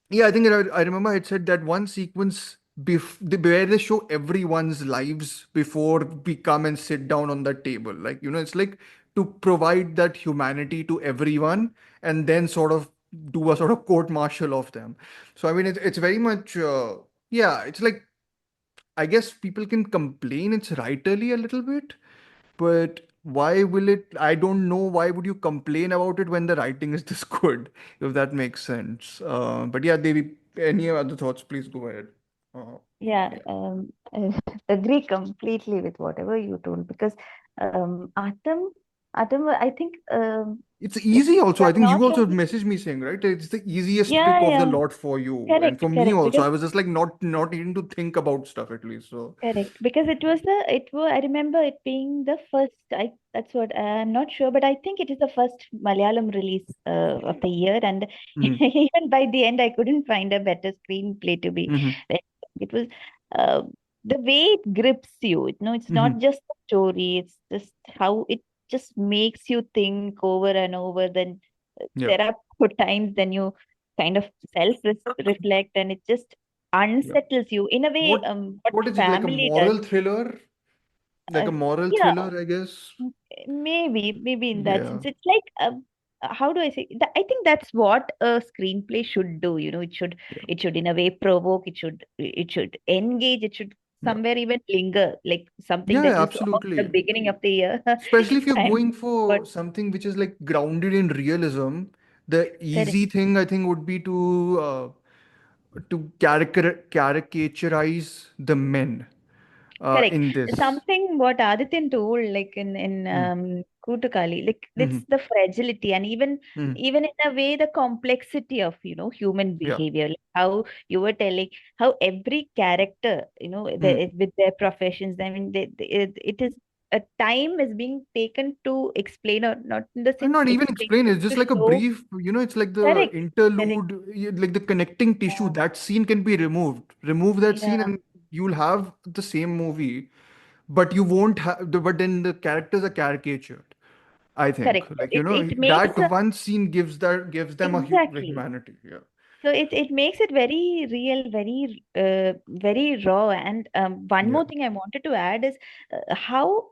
yeah, I think I remember I said that one sequence where they show everyone's lives before we come and sit down on that table. Like, it's like to provide that humanity to everyone and then sort of do a sort of court martial of them. So, I mean, it's very much, yeah, it's like, I guess people can complain it's writerly a little bit, but why will it? I don't know. Why would you complain about it when the writing is this good? If that makes sense. But yeah, Devi, any other thoughts? Please go ahead. Uh, Yeah, yeah. I agree completely with whatever you told because Atom, I think It's if easy also. I I'm think not you also wrong, messaged me saying, right? It's the easiest pick yeah, of the yeah, lot for you. And correct, for me correct, also. because I was just like not needing to think about stuff at least. So correct, because it was, I remember it being the first, that's what, I'm not sure, but I think it is the first Malayalam release of the year. And mm-hmm. even by the end, I couldn't find a better screenplay to be. Mm-hmm. It was uh, the way it grips you. It's not Mm-hmm. just the story, it's just how it just makes you think over and over. Then Yeah. there are times then you kind of self reflect, and it just unsettles you in a way. What What what is it, like a family does. moral thriller? Like a moral Yeah, thriller, I guess. maybe in that Yeah. sense, it's like how do I say? I think that's what a screenplay should do. Yeah. It should in a way provoke. It should engage. It should Yeah. somewhere even linger, like something Yeah, that yeah, you saw at the absolutely. beginning of the year. Especially if It's you're kind going but for something which is like grounded in realism, the correct, easy thing I think would be to caricaturize the men correct. in this. Something what Adityan told, like in Hmm. Kottukkaali, like Hmm. that's the fragility and Hmm. even in a way the complexity of human Yeah. behavior. Like how you were telling how every character, Hmm. with their professions. I mean, it is a time is being taken to explain, or not in the And sense not even explain, explain, it's to just like a show. brief, it's like the Correct, correct. interlude, like the connecting tissue. Yeah, That scene can be removed. Remove that scene, yeah, and you'll have the same movie, but you won't have, but then the characters are caricatured. I think, correct. like, It makes that one scene gives them a exactly. humanity. Yeah. So it makes it very real, very raw. And one Yeah. more thing I wanted to add is how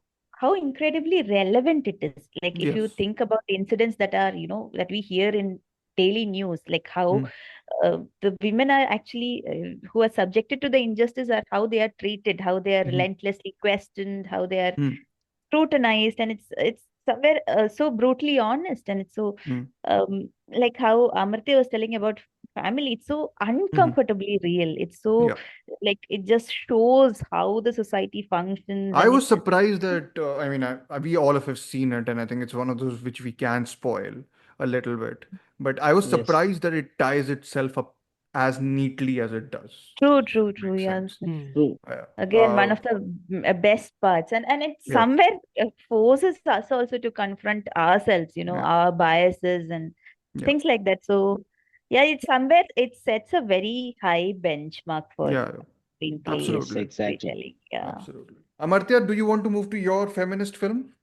incredibly relevant it is. Like if you Yes. think about incidents that are that we hear in daily news, like how Hmm. the women are actually who are subjected to the injustice, are how they are treated, how they are Hmm. relentlessly questioned, how they are Hmm. scrutinized, and it's somewhere so brutally honest, and it's so Hmm. like how Amartya was telling about family. It's so Hmm. uncomfortably real. It's so Yeah. like it just shows how the society functions, I and was it's surprised that I mean, we all of us have seen it, and I think it's one of those which we can spoil a little bit. But I was Yes. surprised that it ties itself up as neatly as it does. true. Makes Yeah. sense. Hmm. True. Again, one Uh, of the best parts, and it yeah. somewhere forces us also to confront ourselves, Yeah. our biases and Yeah. things like that. So yeah, it's somewhere it sets a very high benchmark for Yeah. screenplay Yes, Absolutely. exactly. storytelling. Yeah. Absolutely. Amartya, do you want to move to your feminist film?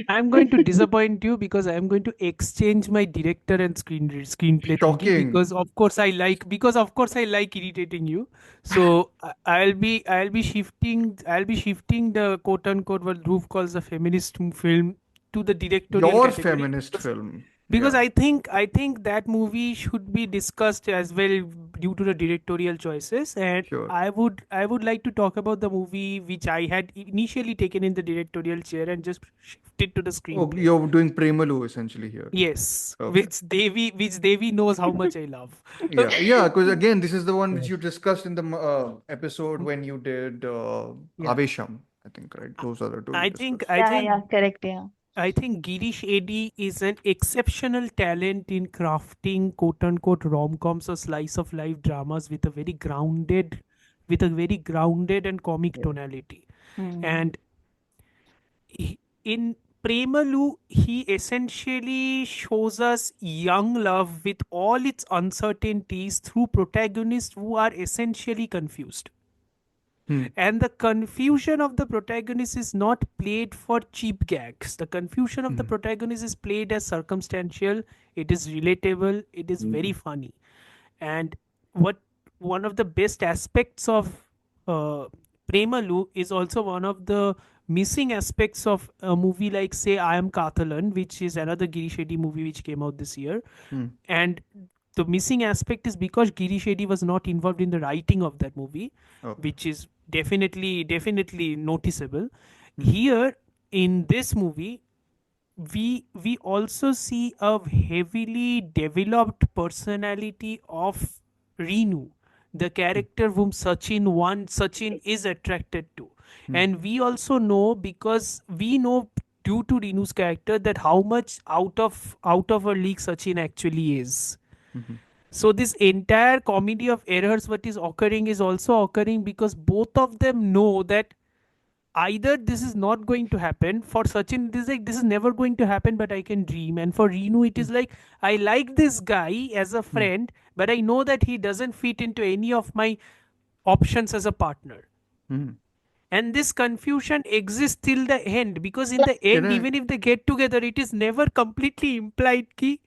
I'm going to disappoint you because I'm going to exchange my director and screenplay thinking, Shocking. because of course I like irritating you. So I'll be shifting the quote unquote what Dhruv calls a feminist film to the directorial Your category, feminist film. because Yeah. I think that movie should be discussed as well due to the directorial choices. And Sure. I would like to talk about the movie which I had initially taken in the directorial chair and just shifted to the Oh, screenplay. you're doing Premalu essentially here. Yes, Okay. which Devi knows how much I love. Yeah, yeah, because again, this is the one which Yes. you discussed in the episode when you did Yeah. Avesham, I think, right? I Those are the two you I think discussed. I Yeah, think yeah, correct. Yeah. I think Girish Eddy is an exceptional talent in crafting quote unquote rom coms or slice of life dramas with a very grounded and comic tonality. Hmm. And in Premalu, he essentially shows us young love with all its uncertainties through protagonists who are essentially confused. Hmm. And the confusion of the protagonist is not played for cheap gags. The confusion of the Hmm. protagonist is played as circumstantial, it is relatable, it is very Mm. funny. And what one of the best aspects of Premalu is also one of the missing aspects of a movie like, say, I Am Kathalan, which is another Giri Shetty movie which came out this year. Hmm. And the missing aspect is because Giri Shetty was not involved in the writing of that movie, Okay. which is definitely noticeable. Hmm. Here in this movie, we also see a heavily developed personality of Renu, the Hmm. character whom Sachin is attracted to. Hmm. And we also know, because we know due to Renu's character, that how much out of a league Sachin actually is. Hmm. So this entire comedy of errors what is also occurring because both of them know that either this is not going to happen. For Sachin it is like this is never going to happen, but I can dream. And for Renu it Hmm. is like, I like this guy as a Hmm. friend, but I know that he doesn't fit into any of my options as a partner. Hmm. And this confusion exists till the end, because in the Can end, I? even if they get together, it is never completely implied ki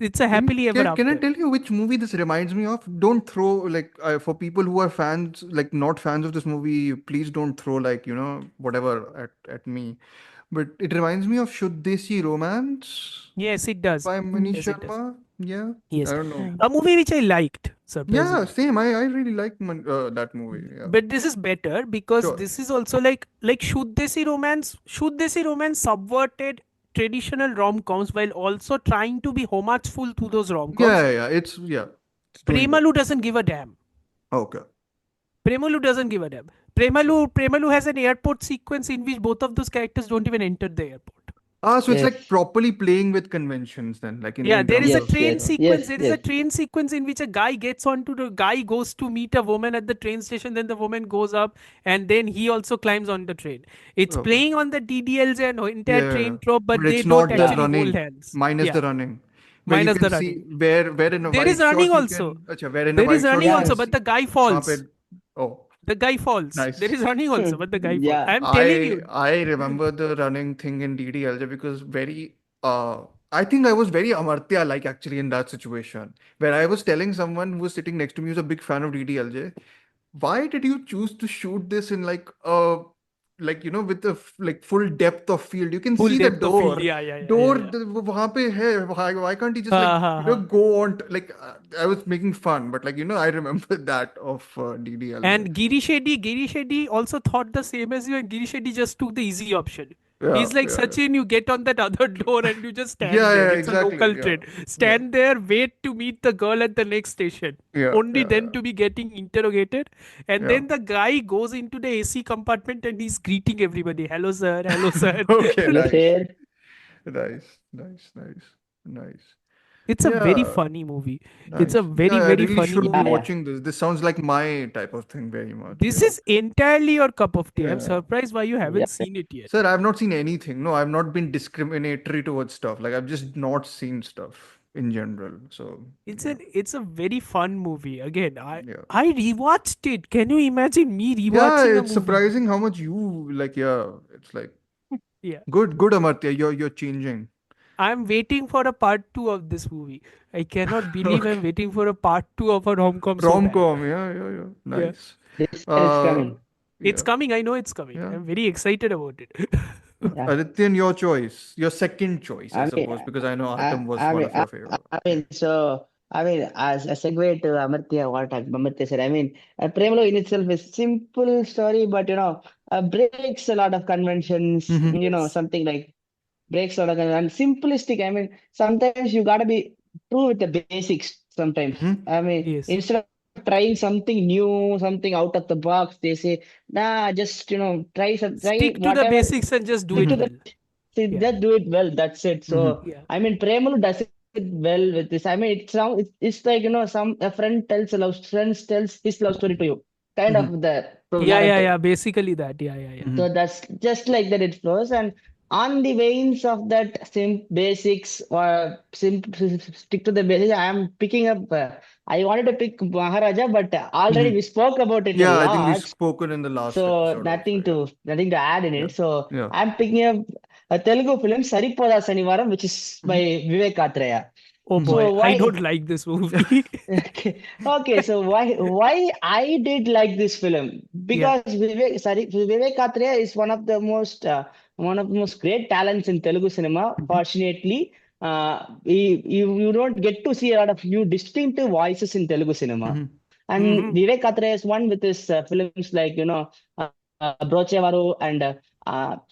It's a happily ever Can I after. tell you which movie this reminds me of? Don't throw like for people who are fans, like not fans of this movie, please don't throw like whatever at me. But it reminds me of Should They See Romance Yes, it does. by Manish Yes, it does. Sharma. Yeah, Yes, I don't know. a movie which I liked Yeah, surprisingly. same. I really like that movie. Yeah, But this is better because sure. this is also like Should They See Romance? Should They See Romance subverted traditional rom-coms while also trying to be homageful to those rom-coms. It's doing that. Premalu doesn't give a damn. Okay. Premalu doesn't give a damn. Premalu has an airport sequence in which both of those characters don't even enter the airport. So it's like Yes. properly playing with conventions then, like Yeah, in there terms is a of Yes. train Yes. sequence. Yes. There is a Yes. train sequence in which a guy gets onto the guy goes to meet a woman at the train station. Then the woman goes up, and then he also climbs on the train. It's okay. playing on the DDLs and entire Yeah, train trope, but but they it's don't not the Yeah. actually hold running, hands. minus Yeah, the running, where you minus can the see running. where in a There is wide running shot you also. can, where in a There is wide shot running you also, can Yeah. but see the guy sharp falls. it. Oh, The guy falls. There nice. is running also, but the guy falls. Yeah. I'm telling you. I remember the running thing in DDLJ because very I think I was very Amartya like actually in that situation where I was telling someone who was sitting next to me who's a big fan of DDLJ, why did you choose to shoot this in like with the like full depth of field? You can Full see the depth of field. door. Yeah, yeah, yeah, yeah, yeah. वहां पे है. Why can't he just like Ha ha ha. go on I was making fun, but I remember that of DDLJ. And Giri Shetty also thought the same as you, and Giri Shetty just took the easy option. Yeah, He's like, yeah, Sachin, you get on that other door and you just yeah, stand there. yeah, It's a exactly. local Yeah, train. yeah, Stand there, wait to meet the girl at the next station. yeah, Only yeah, then to be getting interrogated. And yeah. then the guy goes into the AC compartment and he's greeting everybody. Hello, sir. Hello, sir. Okay, Hello, nice, sir. nice. It's a very Yeah, funny movie. It's a nice. Yeah, very, I very really funny should be Yeah. movie. Yeah. watching this. This sounds like my type of thing very much. This is entirely your cup of tea. I'm Yeah. surprised why you Yeah. haven't seen it yet. Sir, I've not seen anything. No, I've not been discriminatory towards stuff. Like I've just not seen stuff in general. So yeah, It's a very fun movie. Again, I yeah, I rewatched it. Can you imagine me yeah. rewatching a It's movie? surprising how much you like. Yeah, it's like Yeah. good, Amartya. You're changing. I'm waiting for a part two of this movie. I cannot believe I'm Okay, waiting for a part two of a rom-com so rom bad. com. Yeah. Yeah. Nice. This year it's Uh, coming. It's yeah, coming. I know it's coming. yeah. I'm very excited about it. Yeah. Adityan, your choice. Your second choice, I I mean, suppose, because I know I, Atom was I one mean, of your favorite. I mean, so I mean, as a segue to Amartya, what Amartya said. I mean, Premalo in itself is simple story, but breaks a lot of conventions. Mm-hmm. Yes. Something like breaks a lot of and simplistic. I mean, sometimes you gotta be true with the basics. Sometimes, Mm-hmm. I mean, Yes. instead of trying something new, something out of the box, they say, nah, just try Stick to the whatever. basics and just do Stick it to Mm-hmm. the well. See, Yeah. just do it well. That's it. Mm-hmm. So Yeah. I mean, Premalu does it well with this. I mean, it's like some a friend tells his love story to you, kind Mm-hmm. of the Yeah, yeah, narrative. yeah. Basically that. Yeah, yeah, yeah. Mm-hmm. So that's just like that it flows, and on the veins of that basics or stick to the basics. I am picking up. I wanted to pick Maharaja, but already Mm-hmm. we spoke about it a Yeah, I think we've lot. spoken in the last So episode also. Yeah. nothing to add in Yeah. it. So Yeah. I'm picking up a Telugu film Saripoda Sanivaram, which is by Mm-hmm. Vivek Atraya. Oh Mm-hmm. boy, So I why don't like this movie. okay, so why I did like this film? Yeah. Because Vivek Atraya is one of the most great talents in Telugu cinema. Mm-hmm. Fortunately, you don't get to see a lot of new distinctive voices in Telugu cinema. Mm-hmm. And Mm-hmm. Vivek Atraya is one with his films like Brochevaru and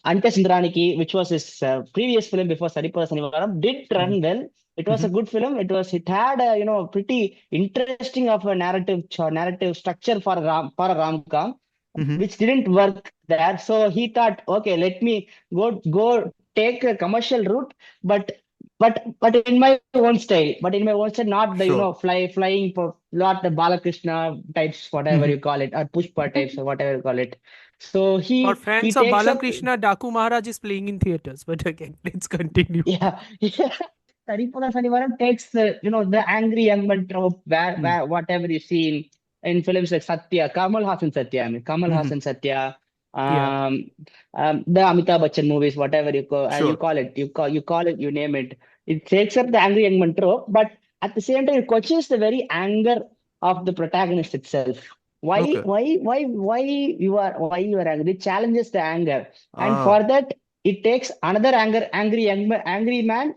Ante Sindraniki, which was his previous film before Saripada Sanivaram, did run well. It was a Mm-hmm. good film. It had a pretty interesting of a narrative structure for a rom-com, Mm-hmm. which didn't work there. So he thought, okay, let me go take a commercial route, but but in my own style. But in my own style, not the Sure. flying for not the Balakrishna types, whatever Mm-hmm. you call it, or Pushpa types or whatever you call it. So For he fans of takes up. Balakrishna, Daku Maharaj is playing in theaters. But again, let's continue. Yeah, yeah. Saripada Sanivaram takes the angry young man trope where whatever you see in films like Satya, Kamal Hassan Satya, I mean Kamal Mm-hmm. Hassan Satya, Yeah. the Amitabh Bachchan movies, whatever you Sure. call it, you call it, you name it. it takes up the angry young man trope, but at the same time, it questions the very anger of the protagonist itself. Okay. Why you are angry? It challenges the anger, and Ah. for that, it takes another angry man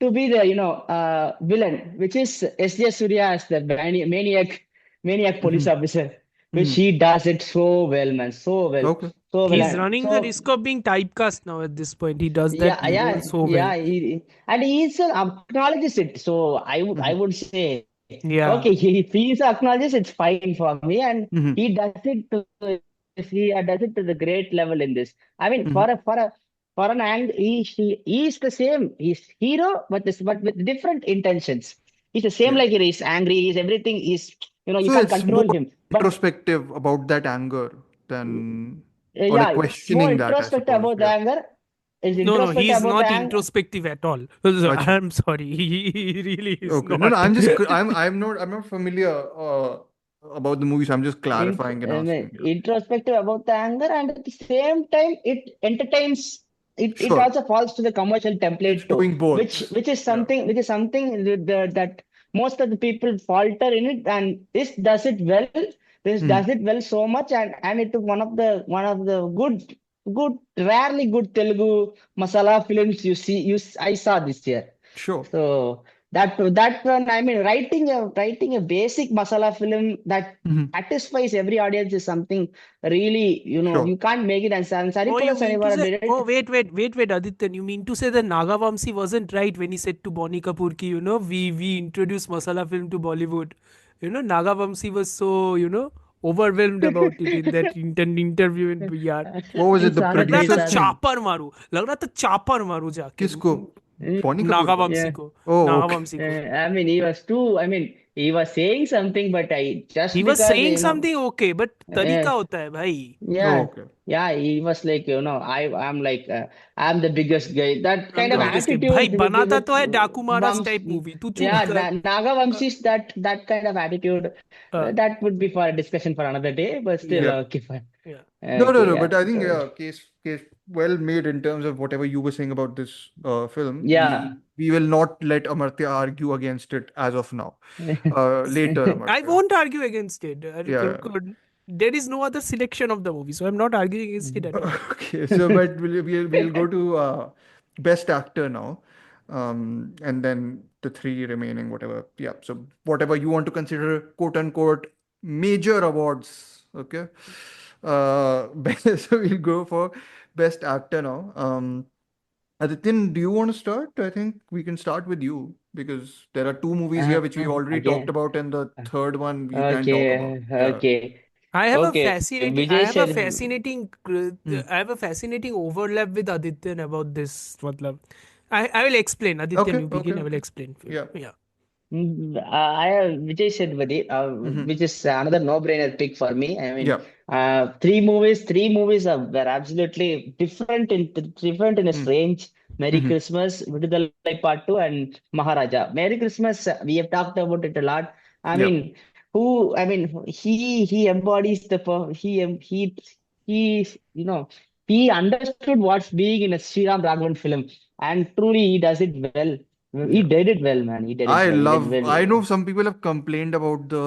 to be the villain, which is S.J. Surya as the maniac police Mhm. officer, which Mhm. he does it so well, man, Okay. so well, He's and running the so risk of being typecast now at this point. He does that yeah, role yeah, so well. yeah. And he also acknowledges it. So I Mhm. would say, okay, Yeah. if he acknowledges, it's fine for me, and Mhm. he does it to the great level in this. I mean, Mhm. for an ang he is the same. He's hero, but with different intentions. He's the same, Yeah. like he's angry. He's everything. You So can't it's more control him. But introspective about that anger than, or like yeah, it's more questioning that, I introspective suppose. about the Yeah. anger. Is No, no, introspective he's about the not anger. introspective at all. So, Acha. I'm sorry. He really is Okay. No, no, not. I'm not familiar about the movies. I'm just clarifying and I mean, asking. Yeah. introspective about the anger, and at the same time, it entertains. It Sure. also falls to the commercial It's template too, doing both. Yeah. which is something that most of the people falter in it, and this does it well. This does Mhm. it well so much, and it one of the good rarely good Telugu masala films I saw this year. Sure. So that one, I mean, writing a basic masala film that Mhm. satisfies every audience is something really, Sure. you can't make it. And Oh, Saripula you mean to Sanivara say? did Oh, it. wait, Adityan. You mean to say that Nagavamsi wasn't right when he said to Bonnie Kapoor ki, we introduced masala film to Bollywood. Nagavamsi was so, overwhelmed about it in that interview in यार. What was it? It's The लग रहा था producer honestly, thing? Chopper मारू लग रहा था chopper मारू जाके किसको? बॉनी कपूर को? नागावंशी yeah. को Oh, okay. नागावंशी को I mean, he was saying something, but just he was because, saying something okay but uh, तरीका होता है भाई Oh, yeah, okay. yeah, he was like, I'm like, I'm the biggest guy. That I'm kind the of biggest guy भाई attitude बनाता with तो है डाकू महाराज Vams, type movie तू चुप yeah, कर Naga Vamsis, that kind of attitude, uh, that would be for a discussion for another day, but still, yeah Yeah. okay, fine. yeah No, no, Okay, no. yeah. But I think, So, yeah, case well made in terms of whatever you were saying about this film. yeah. We will not let Amartya argue against it as of now. Later, I Amartya. won't argue against it. Yeah. There is no other selection of the movie, so I'm not arguing against it at all. Okay. So, but we'll go to best actor now, and then the three remaining whatever. Yeah. So whatever you want to consider, quote unquote, major awards. Okay. So we'll go for best actor now. Adityan, do you want to start? I think we can start with you because there are two movies here which we already talked Again. about, and the third one we can talk about. Okay, Yeah. okay, I have a okay. fascinating, I Vijay have a said, fascinating, Hmm. I have a fascinating overlap with Adityan about this. Matlab. I will explain. Adityan, Okay. you Okay. begin. I will Okay. explain for you. Yeah. Yeah. I have Vijay Sethupathi, Hmm. which is another no-brainer pick for me. I mean, Yeah. three movies were absolutely different in a Hmm. range. Merry Hmm. Christmas, Vidudalai Part 2, and Maharaja. Merry Christmas, we have talked about it a lot. I Yeah. mean, he embodies he, he understood what's being in a Sriram Raghavan film, and truly he does it well. He Yeah. did it well, man. He did it well. He did I know well. some people have complained about the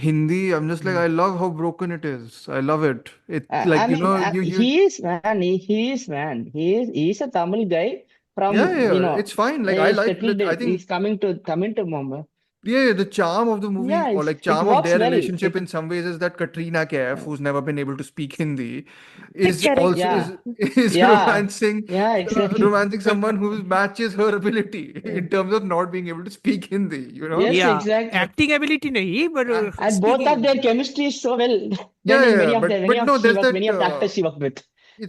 Hindi. I'm just like, I love how broken it is. I love it. It like, I mean, you, he is man. He is man. He's a Tamil guy yeah, from, yeah, yeah. It's fine. Like, I he's like settled. it. I He's think, coming to Mumbai. yeah, yeah, the charm of the movie, Yeah, or like it charm of works their well. relationship in some ways, is that Katrina Kaif, who's never been able to speak Hindi, is Correct. also Yeah, is yeah, romancing yeah, exactly. romancing someone who matches her ability in terms of not being able to speak Hindi, you know? Yes, Yeah. exactly. Acting ability nahi, but And both speaking of their ability. chemistry is so well. Yeah, yeah, yeah. Many But of no, she there's worked, that many of the actors she worked with.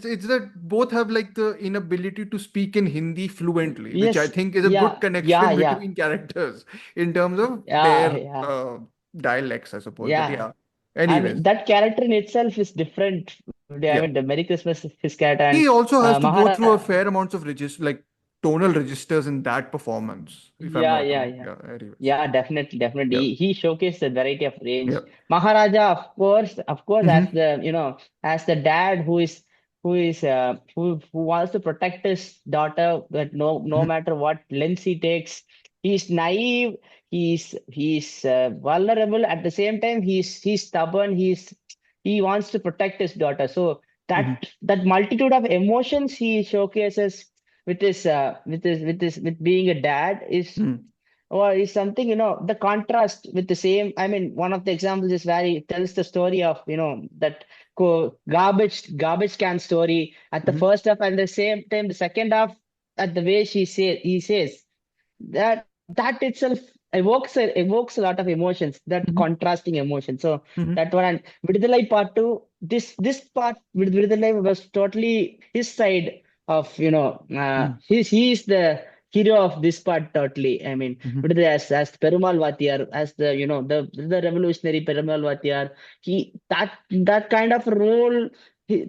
it's that both have like the inability to speak in Hindi fluently, which I Yes, think is a good yeah, yeah, connection yeah, between characters in terms of yeah, their yeah, dialects, I suppose. But yeah. yeah. I mean, Anyways, that character in itself is different. I yeah. mean, the Merry Christmas, his character, and He also has to go through a Mahara. fair amounts of like tonal registers in that performance, if I'm Yeah, not yeah, wrong. yeah. Yeah, anyways. Yeah, definitely, definitely. Yeah. He showcased a variety of range. Yeah. Maharaja, of course, Hmm. as the dad who is who wants to protect his daughter, that no matter what lengths he takes. He's naive. He's vulnerable. At the same time, he's stubborn. He wants to protect his daughter. So Mm-hmm. that multitude of emotions he showcases with being a dad is something, the contrast with the same. I mean, one of the examples is where he tells the story of, that garbage can story at the Mm-hmm. first half, and the same time the second half, at the way he says that itself evokes a lot of emotions, that Mm-hmm. contrasting emotion. So Mm-hmm. that one. And Vidudalai part 2, this part with Vidudalai was totally his side of, he is the hero of this part totally. I mean, Mm-hmm. Vidudalai as Perumal Vatiyar, as the, the revolutionary Perumal Vatiyar, that kind of role,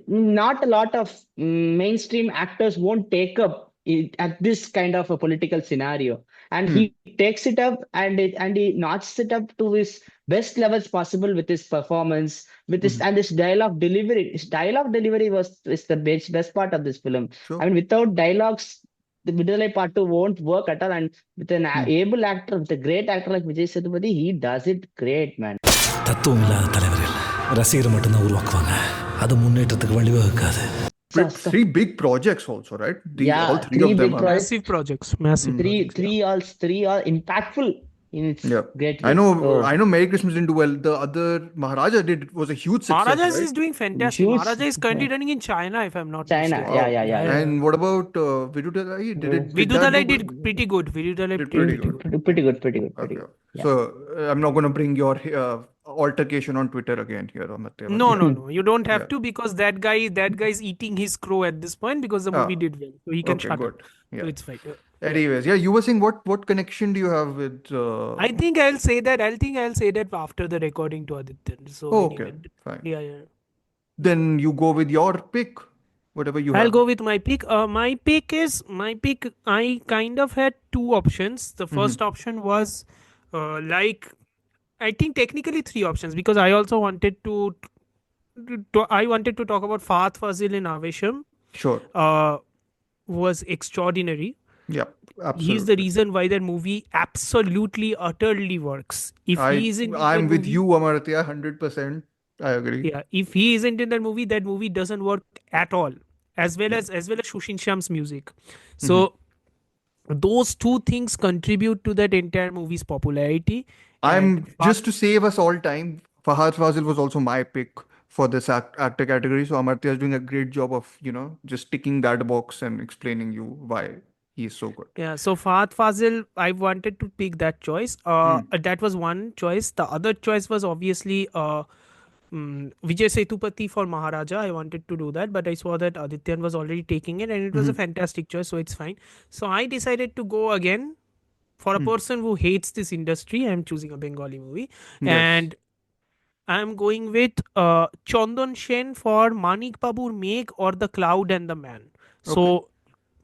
not a lot of mainstream actors won't take up it, at this kind of a political scenario, and Mm-hmm. he takes it up, and he notches it up to his best levels possible with his performance, with Mm-hmm. his and his dialogue delivery. His dialogue delivery is the best part of this film. I Sure. mean, without dialogues, the Vidalai part 2 won't work at all. And with an Mm. able actor, with a great actor like Vijay Sethupathi, he does it great, man. தத்துவம் இல்லாத தலைவர்கள் ரசிகரை மட்டும்தான் உருவாக்குவாங்க, அது முன்னேற்றத்துக்கு வழிவகுக்காது. Three big projects also, right? All Yeah, three three of them big are projects. Massive projects, massive Mm. projects. Yeah. Three all impactful in its Yeah. great I way. know. So I know. Merry Christmas didn't do well. The other Maharaja was a huge success, Maharajas right? is doing fantastic. huge. Maharaja is currently running in China, if I'm not China, mistaken. Wow. And what about Viduthalai? Did that do Vidudalai well? did pretty good. Vidudalai Did did pretty pretty good. good. pretty good, pretty good, pretty Okay. good. Yeah. So I'm not going to bring your altercation on Twitter again here, Amartya. But No, yeah. no, no. You don't have Yeah. to, because that guy's eating his crow at this point because the movie Ah, did well. So he can okay. shut up. Good. So Yeah. it's fine. Yeah. Anyways, yeah. You were saying what connection do you have with? I think I'll say that. I'll say that after the recording to Adityan. So Oh, okay. anyway, Fine. yeah. Then you go with your pick, whatever you I'll have. go with my pick. My pick. I kind of had two options. The Mm-hmm. first option was, like, I think technically three options, because I also wanted I wanted to talk about Fahad Fazil in Avesham. Sure. Was extraordinary. Yeah. He's the Absolutely. reason why that movie absolutely utterly works. If he isn't in that I'm with movie, you, Amartya. 100%. I agree. yeah, if he isn't in that movie doesn't work at all. As well as Shushin Shyam's music. Mm-hmm. So those two things contribute to that entire movie's popularity. And I'm just to save us all time. Fahad Fazil was also my pick for this actor category. So Amartya is doing a great job of just ticking that box and explaining you why he is so good. yeah, so Fahad Fazil, I wanted to pick that choice. Mm. That was one choice. The other choice was obviously Vijay Sethupathi for Maharaja. I wanted to do that, but I saw that Adityan was already taking it, and it was a Mm-hmm. fantastic choice, so it's fine. So I decided to go again for a Mm. person who hates this industry. I'm choosing a Bengali movie, Yes. and I'm going with Chandan Shen for Manik Babur Meg or The Cloud and the Man. Okay. So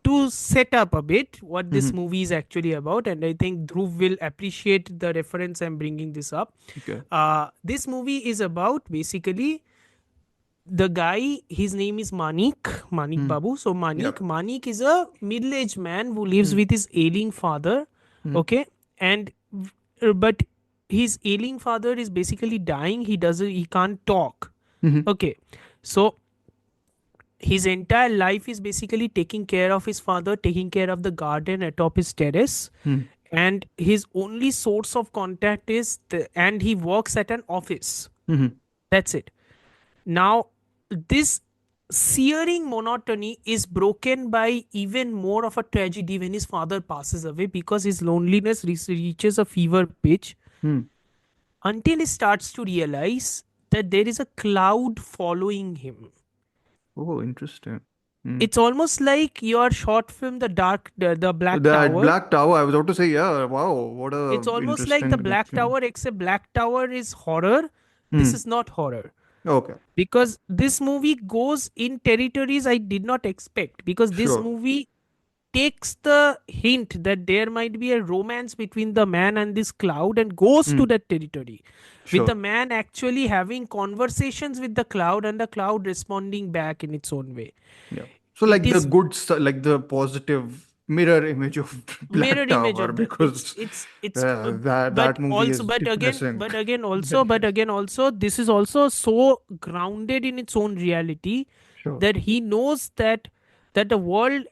to set up a bit what this Mm-hmm. movie is actually about, and I think Dhruv will appreciate the reference I'm bringing this up. Okay. This movie is about basically the guy. His name is Manik Mm. Babu. So Yep. Manik is a middle-aged man who lives Mm. with his ailing father. Mm. Okay, and but his ailing father is basically dying. He can't talk. Mm-hmm. Okay, so his entire life is basically taking care of his father, taking care of the garden atop his terrace, Mm. and his only source of contact is and he works at an office. Mm-hmm. That's it. Now, this searing monotony is broken by even more of a tragedy when his father passes away, because his loneliness reaches a fever pitch Mm. until he starts to realize that there is a cloud following him. Oh, interesting. Mm. It's almost like your short film, the Black That Tower. Black Tower, I was about to say, yeah, wow, what a It's almost like interesting the Black connection. Tower, except Black Tower is horror. This Mm. is not horror. Okay. Because this movie goes in territories I did not expect. Because this Sure. movie takes the hint that there might be a romance between the man and this cloud and goes to that territory, with Sure. the man actually having conversations with the cloud and the cloud responding back in its own way. Yeah. So It like the is good, like the positive mirror image of mirror Black image Tower, of that. because It's that movie is depressing. but again also this is also so grounded in its own reality Sure. that he knows that the world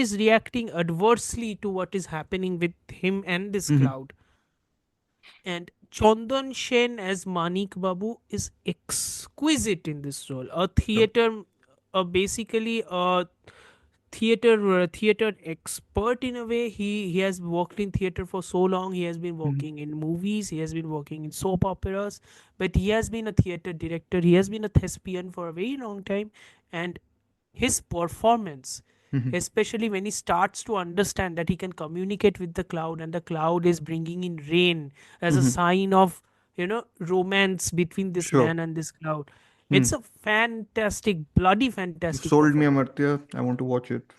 is reacting adversely to what is happening with him and this Mhm. cloud. And Chandan Shen as Manik Babu is exquisite in this role. A Sure. theater, basically a theater expert in a way. He has worked in theater for so long. He has been Mhm. working in movies. He has been working in soap operas. But he has been a theater director. He has been a thespian for a very long time, and his performance, Mhm. especially when he starts to understand that he can communicate with the cloud and the cloud is bringing in rain as a Mhm. sign of romance between this Sure. man and this cloud. Hmm. It's a fantastic, bloody You fantastic sold me, performance. Amartya. I want to watch it.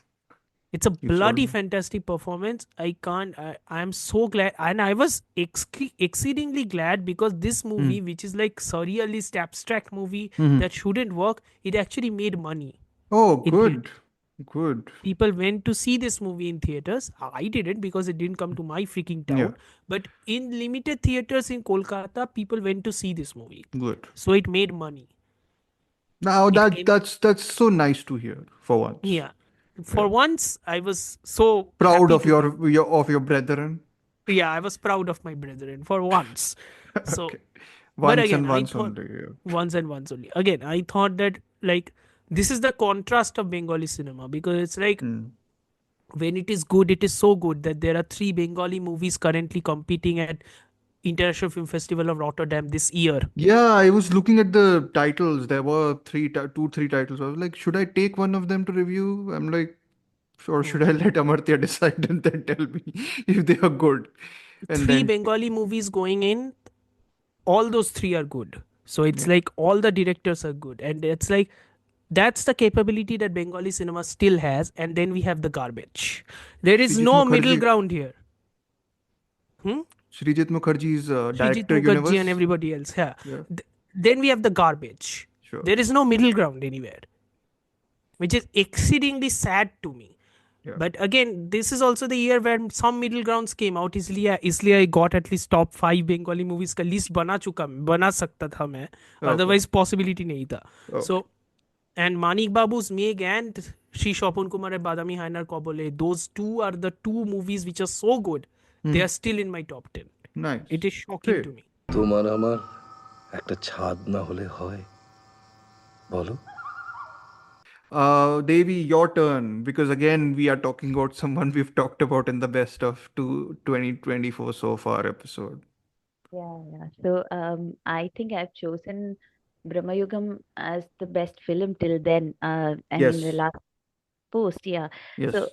It's a You sold bloody me. fantastic performance. I'm so glad, and I was exceedingly glad, because this Hmm. movie, which is like surrealist abstract movie Mhm. that shouldn't work, it actually made money Oh, in good. theaters. Good. People went to see this movie in theaters. I didn't, because it didn't come to my freaking Yeah. town. But in limited theaters in Kolkata, people went to see this movie. Good. So it made money. Now It came, that's so nice to hear for once. yeah. Yeah. For once, I was so Proud happy of to hear. your brethren. Yeah, I was proud of my brethren for once. So, Okay. but Once again, and I once thought only. Yeah. once and once only. Again, I thought that like this is the contrast of Bengali cinema, because it's like Hmm. when it is good, it is so good that there are three Bengali movies currently competing at International Film Festival of Rotterdam this year. Yeah, I was looking at the titles. There were two, three titles. I was like, should I take one of them to review? I'm like, or should I let Amartya decide and then tell me if they are good? And Three then, Bengali movies going in, all those three are good. So it's yeah, like all the directors are good, and it's like that's the capability that Bengali cinema still has. And then we have the garbage. There is Srijit no middle Mukherjee. ground here. Hmm? Srijit Mukherjee's Srijit director Mukherjee and universe. everybody else. Yeah. Yeah, Then we have the garbage. sure. There is no middle ground anywhere, which is exceedingly sad to me. Yeah. But again, this is also the year where some middle grounds came out. इसलिए I got at least top 5 Bengali movies का list बना सकता था मैं. Okay. Otherwise possibility नहीं था. Okay. So, and Manik Babu's Meg and Sri Shopon Kumar Badami Hainar Kobole, those two are the two movies which are so good. They Hmm. are still in my top 10. Nice. It is shocking Great. to me. তোমার আমার একটা ছাদ না হলে হয় বলো Devi, your turn, because again, we are talking about someone we've talked about in the best of 2024 so far episode. Yeah, yeah. So I think I've chosen Brahmayugam as the best film till then. I mean the Yes. last post, yeah. So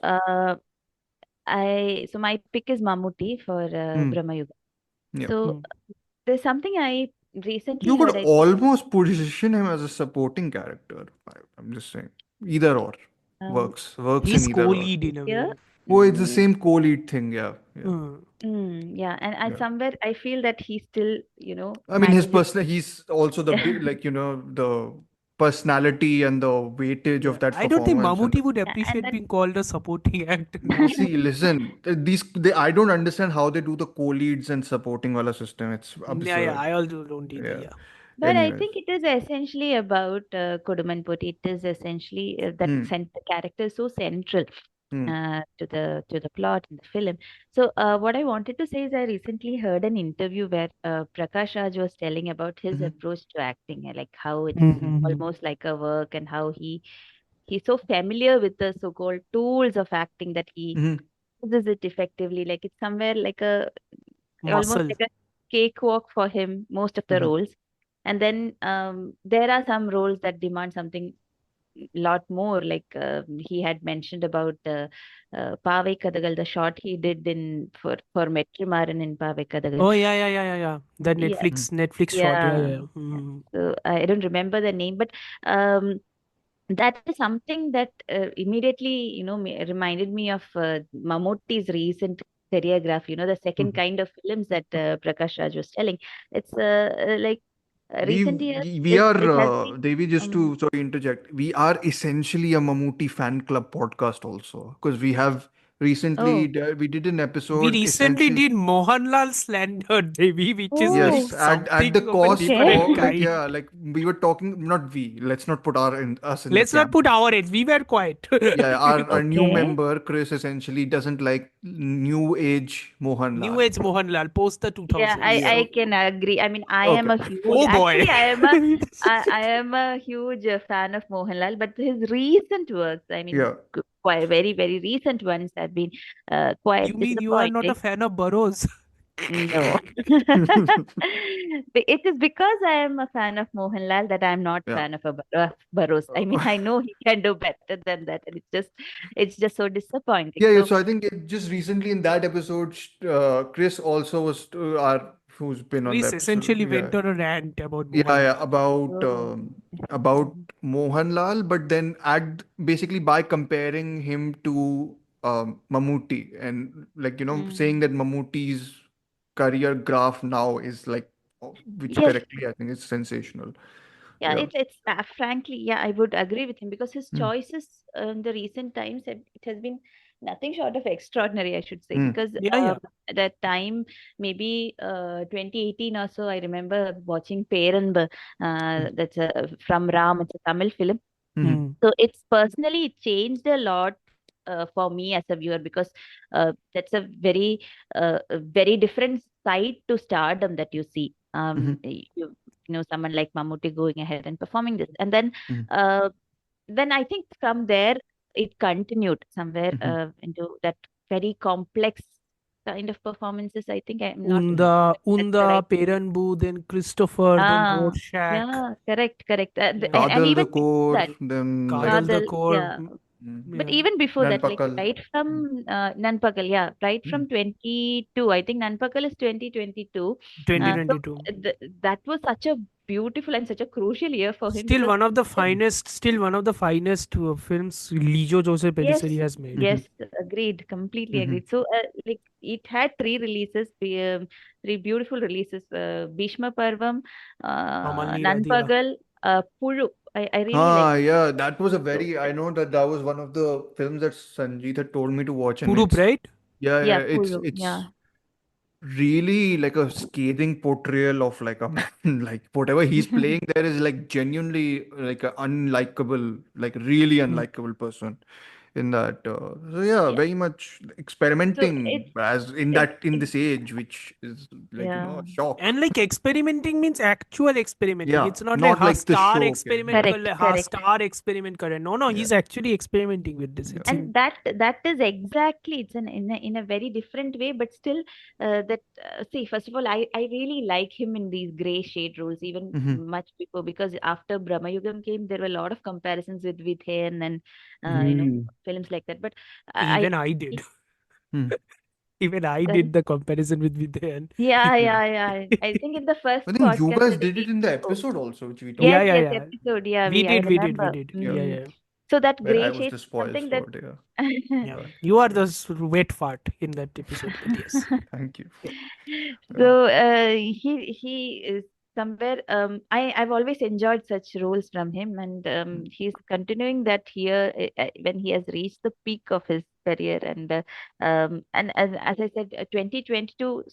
Yes. so my pick is Mammootty for Hmm. Brahmayugam. Yeah. So Hmm. there's something I recently You could heard. almost position him as a supporting character. I'm just saying. Either or. Um, Works in He's either or. co-lead in a here. way. Oh, it's the Mm, same co-lead thing. Yeah. Yeah. Hmm. yeah, and I Yeah. somewhere I feel that he still, I mean, his manages. personal, he's also the like, the personality and the weightage of Yeah, that I don't think performance. And Mammootty would Yeah, and appreciate that being called a supporting actor now. see, listen, I don't understand how they do the co-leads and supporting wala system. It's Yeah, absurd. I also don't either. Yeah. Yeah. But I Anyways. think it is essentially about Kodumanpoti. It is essentially that Hmm. the character is so central Hmm. to the plot in the film. So what I wanted to say is I recently heard an interview where Prakash Raj was telling about his Hmm. approach to acting, like how it's Mm-hmm. almost like a work, and how he's so familiar with the so-called tools of acting that he Hmm. uses it effectively. Like it's somewhere like a almost Muscle. like a cakewalk for him most of the Hmm. roles. And then there are some roles that demand something lot more, like he had mentioned about Pavai Kadagal, the shot he did in for Metrimaran in Pavai Kadagal. Oh yeah. The Yeah, Hmm. Netflix shot. Yeah, yeah. yeah. Yeah. Mm. So I don't remember the name, but um, that is something that immediately, reminded me of Mammootty's recent choreography. The second kind of films that Prakash Raj was telling. It's like We recent years. we are It has been. Devi, just Um, to sorry interject. We are essentially a Mammootty fan club podcast also, because we have recently oh, we did an We episode recently essentially. did Mohanlal Slander, Devi, which is like Yes, oh, at the something of a cost okay. different of like, kind. yeah, like we were talking, not we, let's not put us in the Let's not camp. put our age. We were quiet. Yeah, our new Okay. member Chris essentially doesn't like new age New Mohanlal. age Mohanlal, post the Yeah, I, 2000s. Yeah. I So, can agree. I mean, I am Okay. a huge, oh boy. actually, I am a huge fan of Mohanlal, but his recent works, I mean, Yeah. quite very, very recent ones have been You quite mean you are not a disappointing. fan of Burrows? No. It is because I am a fan of Mohanlal that I'm not Yeah. fan of Burrows. I mean, I know he can do better than that, and it's just so disappointing. Yeah, yeah. So So I think just recently in that episode, Chris also was our who's been on the Chris episode. essentially Yeah, went on a rant about yeah, yeah. Mohanlal. oh, About Mohanlal, but then basically by comparing him to Mammootty, and like saying mm. that Mammootty's career graph now is like, which Yes. correctly I think is sensational. Yeah, Yeah. it's frankly, yeah, I would agree with him because his Mm, choices in the recent times, it has been nothing short of extraordinary, I should say. mm, Because Yeah, yeah. at that time, maybe 2018 or so, I remember watching Peranbu, mm, that's from Ram, it's a Tamil film. mhm, Hmm. So it's personally it changed a lot for me as a viewer because that's a very different side to stardom that you see. mhm, Someone like Mammootty going ahead and performing this, and mhm, uh, then I think from there it continued somewhere mhm. into that very complex kind of performances. I think I'm not Unda, that's Unda, correct. Peranbu, then Christopher, then Ah, Rorschach. yeah, correct, correct. Yeah. And Kadal the even before core, that. then like. Kadal the Kadal, core. yeah. But Yeah. even before that, like Nanpakal. right from Nanpakal, yeah, right Mm. from 22, I think Nanpakal is 2022. So 2022. that was such a beautiful and such a crucial year for him Still because one of the finest, films Lijo Jose yes, Pellicer has made. Mhm, yes, agreed, completely mhm. agreed. So like it had three releases, three beautiful releases, Bhishma Parvam, Amalli Radhia. Nanpagal, Pulu. I really like Ah, Pulu. yeah, that was a So very. I know that that was one of the films that Sanjeet had told me to watch, and Purup, it's right? yeah, yeah, yeah, Pulu, it's yeah. really like a scathing portrayal of like a man. Like whatever he's playing there is like genuinely like a unlikable, like really Mm. unlikable person in that. So yeah, Yeah. very much So experimenting as in it this age, which is like yeah. a shock. And like experimenting means actual experimenting. Yeah, It's not like not like the star show. Okay. experiment, Yeah, Correct, correct. star experiment. Current. No, no, yeah, he's actually experimenting with this. yeah. It's in. And that is exactly it's in a very different way, but still that see, first of all, I really like him in these gray shade roles even Mm-hmm. much before because after Brahmayugam came, there were a lot of comparisons with Vidhen and Mm. films like that. But Even I I did. Even I sorry. did the comparison with Vidyan. Yeah, Yeah. yeah, yeah. I think in the first I think you podcast guys that did it we in the spoke. episode also, which we Yeah, Yes, talked yeah, about. yes, yeah. episode. Yeah, We I did, we did, we remember. did. Yeah, Yeah, Mm. yeah, So that where gray I was shade the is spoil something that sport. Yeah. yeah. But You are the yeah, wet fart in that episode, but yes. thank you. Yeah. So he is somewhere. I've always enjoyed such roles from him, and he's continuing that here when he has reached the peak of his career. And as I said, 2022.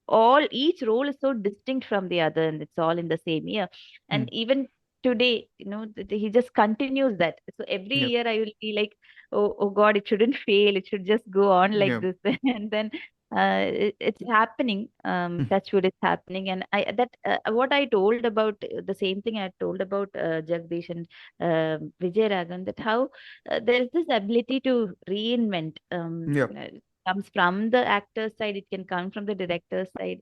All each role is so distinct from the other, and it's all in the same year. And Mm. even today, he just continues that. So every Yeah. year I will be like, oh God, it shouldn't fail. It should just go on like Yeah. this, and then it's happening. Mm. Touch wood, it's happening. And I that what I told about the same thing I told about Jagdish and Vijay Raghavan, that how there's this ability to reinvent. Yeah. Comes from the actor's side, it can come from the director's side,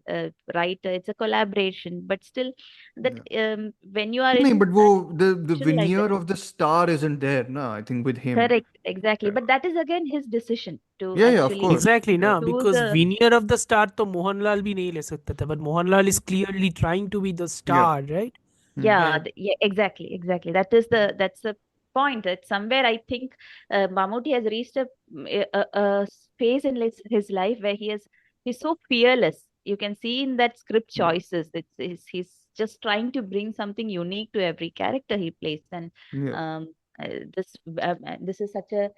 writer. It's a collaboration, but still, that Yeah. when you are No, in but that the situation like that, veneer of the star isn't there, no, I think with him. correct, exactly. Yeah. But that is again his decision to Yeah, yeah, of actually course. Exactly, Yeah. na, choose because a veneer of the star to Mohanlal bhi nahi le sakta tha, but Mohanlal is clearly trying to be the Yeah. star, right? Mm. yeah, And yeah, exactly, exactly. That is the point that somewhere I think Mammootty has reached a phase in his life where he's so fearless. You can see in that script choices. He's just trying to bring something unique to every character he plays, and Yeah. this is such a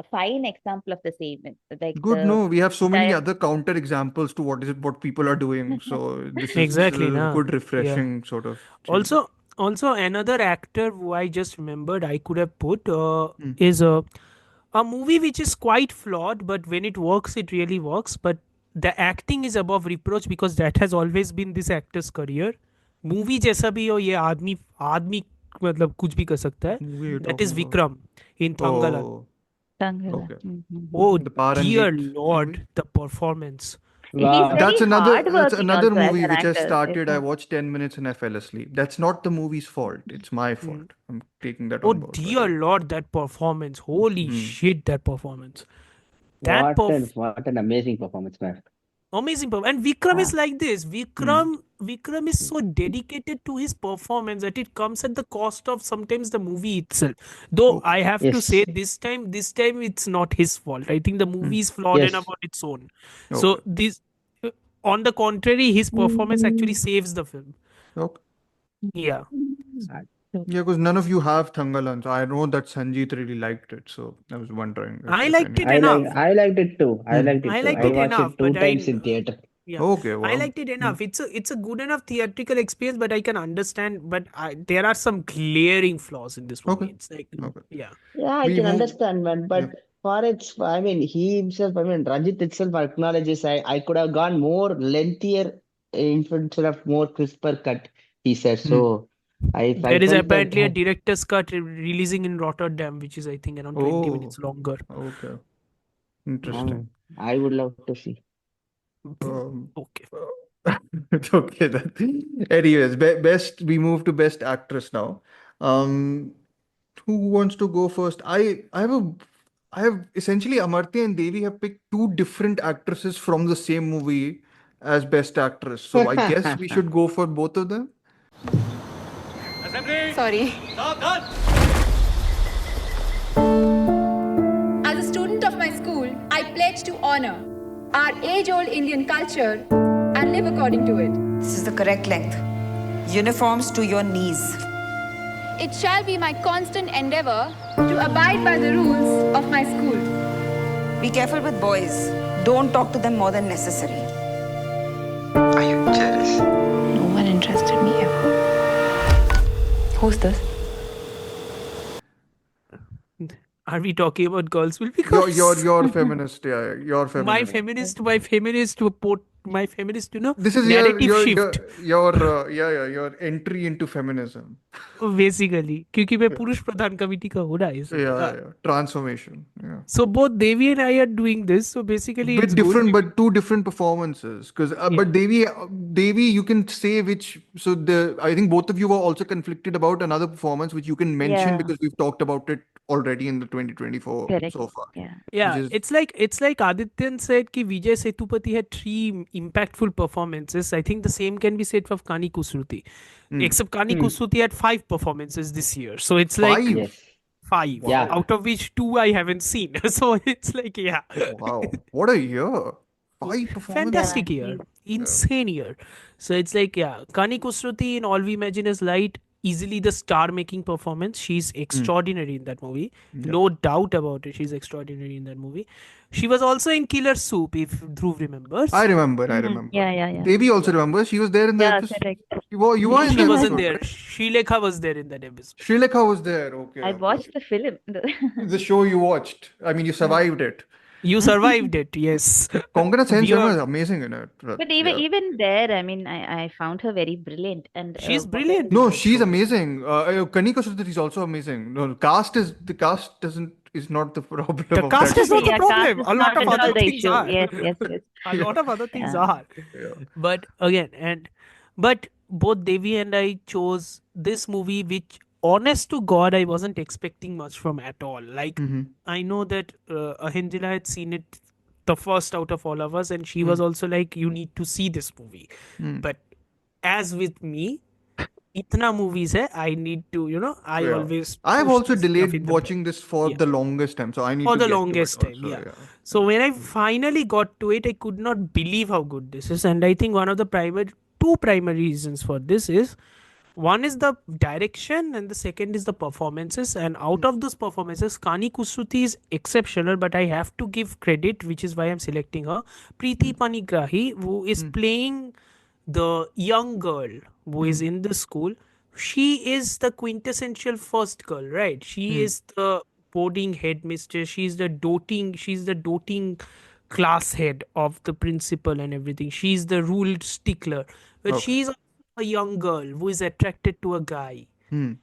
fine example of the same. Like Good. the No, we have so many entire other counter examples to what people are doing. So this is Exactly, a na. good, Yeah. refreshing sort of change. Also another actor who I just remembered I could have put Hmm. is a movie which is quite flawed, but when it works, it really works. But the acting is above reproach because that has always been this actor's career. Movie जैसा भी हो ये आदमी आदमी मतलब कुछ भी कर सकता है. Movie you're That talking is about? Vikram in Thangalan. Oh, Tangala. okay. Oh The dear Paranjit movie. lord, the performance. He's Wow. very That's hardworking another also as movie an which I actor. started. I watched 10 minutes and I fell asleep. That's not the movie's fault. It's my Mm. fault. I'm taking that Oh on board, by the dear way. lord, that performance! Holy Hmm. shit, that performance! That perf What an amazing performance, man. amazing performance. And Vikram is Ah, like this. Hmm. Vikram is so dedicated to his performance that it comes at the cost of sometimes the movie itself. Though Okay. I have to say yes. this time it's not his fault. I think the Hmm. movie is flawed enough Yes. on its own. Okay. So this, on the contrary, his performance actually saves the film. Okay. Yeah. I, Yeah, because none of you have Thangalan. So I know that Sanjeet really liked it. So I was wondering I if liked any. it enough. I liked it too. I Hmm. liked it I too. liked I it Okay. watched enough, it but two times in theater. yeah, Okay. I Wow. liked it Hmm. enough. It's a good enough theatrical experience, but I can understand. But there are some glaring flaws in this movie. Okay. It's like, Okay. yeah, Yeah, I We can move. understand, man. Yeah. But for its, I mean, he himself, I mean, Ranjit itself acknowledges I could have gone more lengthier instead of more crisper cut, he said. Hmm. So I there is felt that, apparently a director's cut releasing in Rotterdam, which is I think around 20 minutes Oh. longer. Okay. uh, Interesting. I would love to see. Um. Okay. It's okay then. Anyways, best. We move to best actress now. Um. Who wants to go first? I have essentially Amartya and Devi have picked two different actresses from the same movie as best actress. So I guess we should go for both of them. Sorry. As a student of my school, I pledge to honor our age-old Indian culture and live according to it. This is the correct length. Uniforms to your knees. It shall be my constant endeavor to abide by the rules of my school. Be careful with boys. Don't talk to them more than necessary. Are you jealous? No one interested me ever. Who's this? Are we talking about girls will be You're girls? you're feminist, yeah, you're my feminist. feminist, my feminist report, my feminist, This is your narrative your shift. your your yeah, your entry into feminism. Basically क्योंकि मैं पुरुष प्रधान committee का हो रहा है Yeah. Transformation. Yeah. so both Devi and I are doing this, so basically it's With going different, to be but two different performances. Because yeah. but Devi, you can say which. So I think both of you were also conflicted about another performance, which you can mention Yeah, because we've talked about it already in the 2024 correct. so far, Yeah. which Yeah, is it's like Adityan said कि Vijay Sethupathi had three impactful performances. I think the same can be said for Kani Kusuruti. hmm, Except Kani Hmm. Kusuruti had 5 performances this year. So it's like five. Yes. five, Yeah. Wow, out of which two I haven't seen. So it's like, yeah. wow, what a year! Five Yeah. performances. Fantastic year. He's Yeah. Insane year. So it's like, yeah, Kani Kusruti in All We Imagine Is Light, easily the star making performance. She's Hmm. extraordinary in that movie. Yeah. No doubt about it. She's extraordinary in that movie. She was also in Killer Soup, if Dhruv remembers. I remember. I Mhm. remember. Yeah, yeah, yeah. Devi also Yeah. remembers. She was there in the Yeah, episode. correct. You were in She the wasn't episode, there. right? Shrilekha was there in that episode. Srilekha was there. Okay, I okay, watched okay. the film. The show you watched. I mean, you survived it. You survived it, yes. Kongana Sen We Sharma are. is amazing in it. But even Yeah. even there, I mean, I found her very brilliant. And She's what I brilliant in No, that she's show. amazing. Kanika Sudhir is also amazing. No, the cast doesn't is not the problem The of cast that is not show. the yeah, cast problem. is A lot not of at other all the things issue. are. Yes, yes, yes. A lot of other things Yeah. are. Yeah. But again, but both Devi and I chose this movie, which honest to God, I wasn't expecting much from at all. Like, Mm-hmm. I know that Ahindila had seen it the first out of all of us, and she was Mm. also like, "You need to see this movie." Mm. But as with me, इतना movies है. I need to, I Yeah. always I've push also this stuff in delayed the back. watching this for Yeah. the longest time, so I need For to the get to it longest time, also. yeah. Yeah. So when I finally got to it, I could not believe how good this is. And I think one of the two primary reasons for this is, one is the direction and the second is the performances. And out of those performances, Kani Kusuti is exceptional, but I have to give credit, which is why I'm selecting her. Preeti Panigrahi, who is playing the young girl who is in the school. She is the quintessential first girl, right? She is the boarding headmistress. She's the doting class head of the principal and everything. She's the rule stickler. But Okay. she's a young girl who is attracted to a guy. Hmm.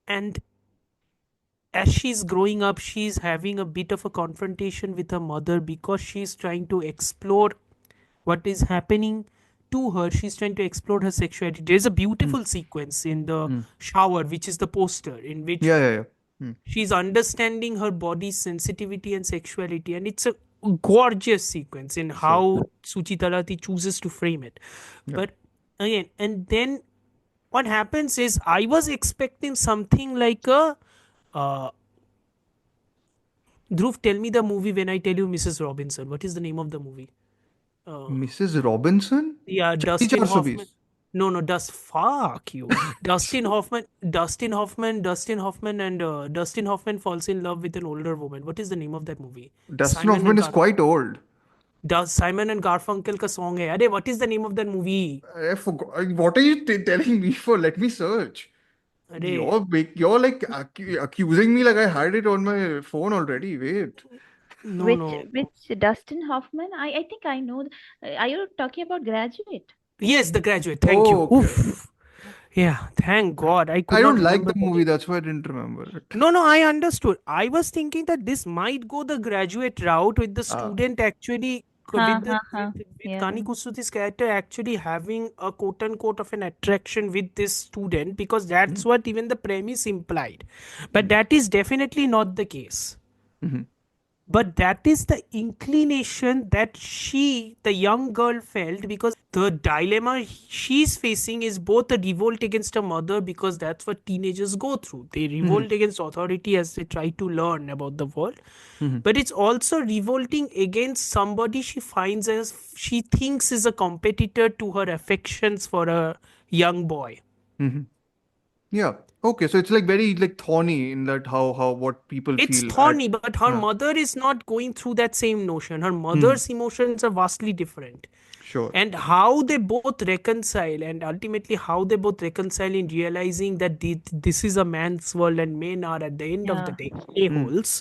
And as she's growing up, she's having a bit of a confrontation with her mother because she's trying to explore what is happening to her. She's trying to explore her sexuality. There's a Hmm. beautiful sequence in the Hmm. shower, which is the poster, in which Yeah. Yeah. Yeah. Hmm. she's understanding her body's sensitivity and sexuality. And it's a gorgeous sequence in Sure. how Suchitarati chooses to frame it. Yeah. But again, and then what happens is, I was expecting something like a uh, Dhruv, tell me the movie when I tell you Mrs. Robinson. What is the name of the movie? Mrs. Robinson? Yeah, Charlie Dustin Hoffman. 420. No, no, fuck you. Dustin Hoffman, and Dustin Hoffman falls in love with an older woman. What is the name of that movie? Dustin Simon Hoffman and is quite old. Does Simon and Garfunkel का song है. अरे, what is the name of that movie? I forgot. What are you telling me for? Let me search. अरे, You're like accusing me like I had it on my phone already. Wait. no, no. Which Dustin Hoffman? I think I know. Are you talking about Graduate? Yes, The Graduate. Thank you. Oh, okay. Oof. Yeah, thank God. I could I not don't like remember the the movie. name. That's why I didn't remember it. No, no, I understood. I was thinking that this might go the Graduate route, with the Ah. student actually Ha with ha ha. Yeah. Kani Kusuti's character actually having a quote unquote of an attraction with this student, because Hmm. that's what even the premise implied. But Hmm. that is definitely not the case. Hmm. But that is the inclination that the young girl, felt, because the dilemma she's facing is both a revolt against her mother, because that's what teenagers go through. They Hmm. revolt against authority as they try to learn about the world. Hmm. But it's also revolting against somebody she finds as she thinks is a competitor to her affections for a young boy. Hmm. Yeah. Okay. So it's like very like thorny in that how what people It's feel at. thorny, but her Yeah. mother is not going through that same notion. Her Hmm. mother's emotions are vastly different. Sure. And how they both reconcile, and ultimately how they both reconcile in realizing that this is a man's world and men are, at the end of the Yeah. day, Hmm. a-holes,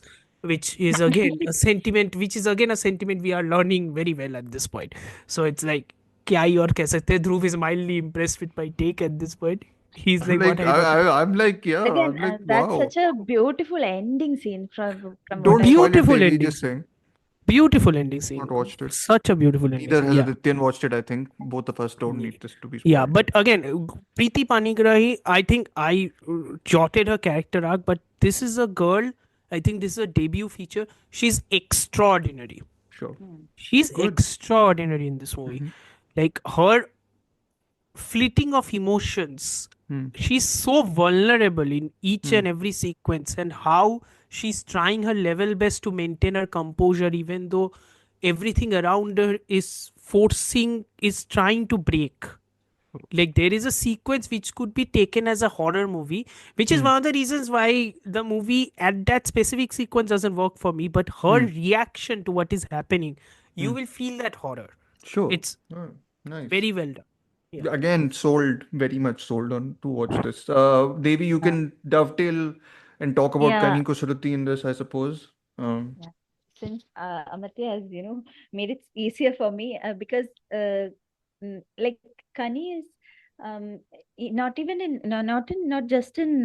which is again a sentiment we are learning very well at this point. So it's like, क्या ही और कह सकते हैं. Dhruv is mildly impressed with my take at this point. He's I'm like, what like are you talking? I'm like yeah. Again, I'm like that's wow. such a beautiful ending scene from what Don't I spoil it, Beautiful Devi. ending Just scene. saying. Beautiful ending Not scene. watched it. Such a beautiful ending Neither scene. has Yeah. Adityan watched it. I think both of us don't need this to be Yeah, spoiled. but again, Preeti Panigrahi, I think I jotted her character arc, but this is a girl. I think this is a debut feature. She's extraordinary. Sure. She's Good. extraordinary in this movie. Hmm. Like, her fleeting of emotions, Hmm. she's so vulnerable in each Hmm. and every sequence, and how she's trying her level best to maintain her composure, even though everything around her is trying to break. Like, there is a sequence which could be taken as a horror movie, which is Hmm. one of the reasons why the movie at that specific sequence doesn't work for me. But her Hmm. reaction to what is happening, you Hmm. will feel that horror. Sure. It's Oh, nice. very well done. Yeah. Again, sold, very much sold on to watch this. Devi, you yeah. can dovetail and talk about Yeah. Kani Kusuruti in this, I suppose. Yeah. Since Amartya has, made it easier for me because like Kani is not even in no, not in not just in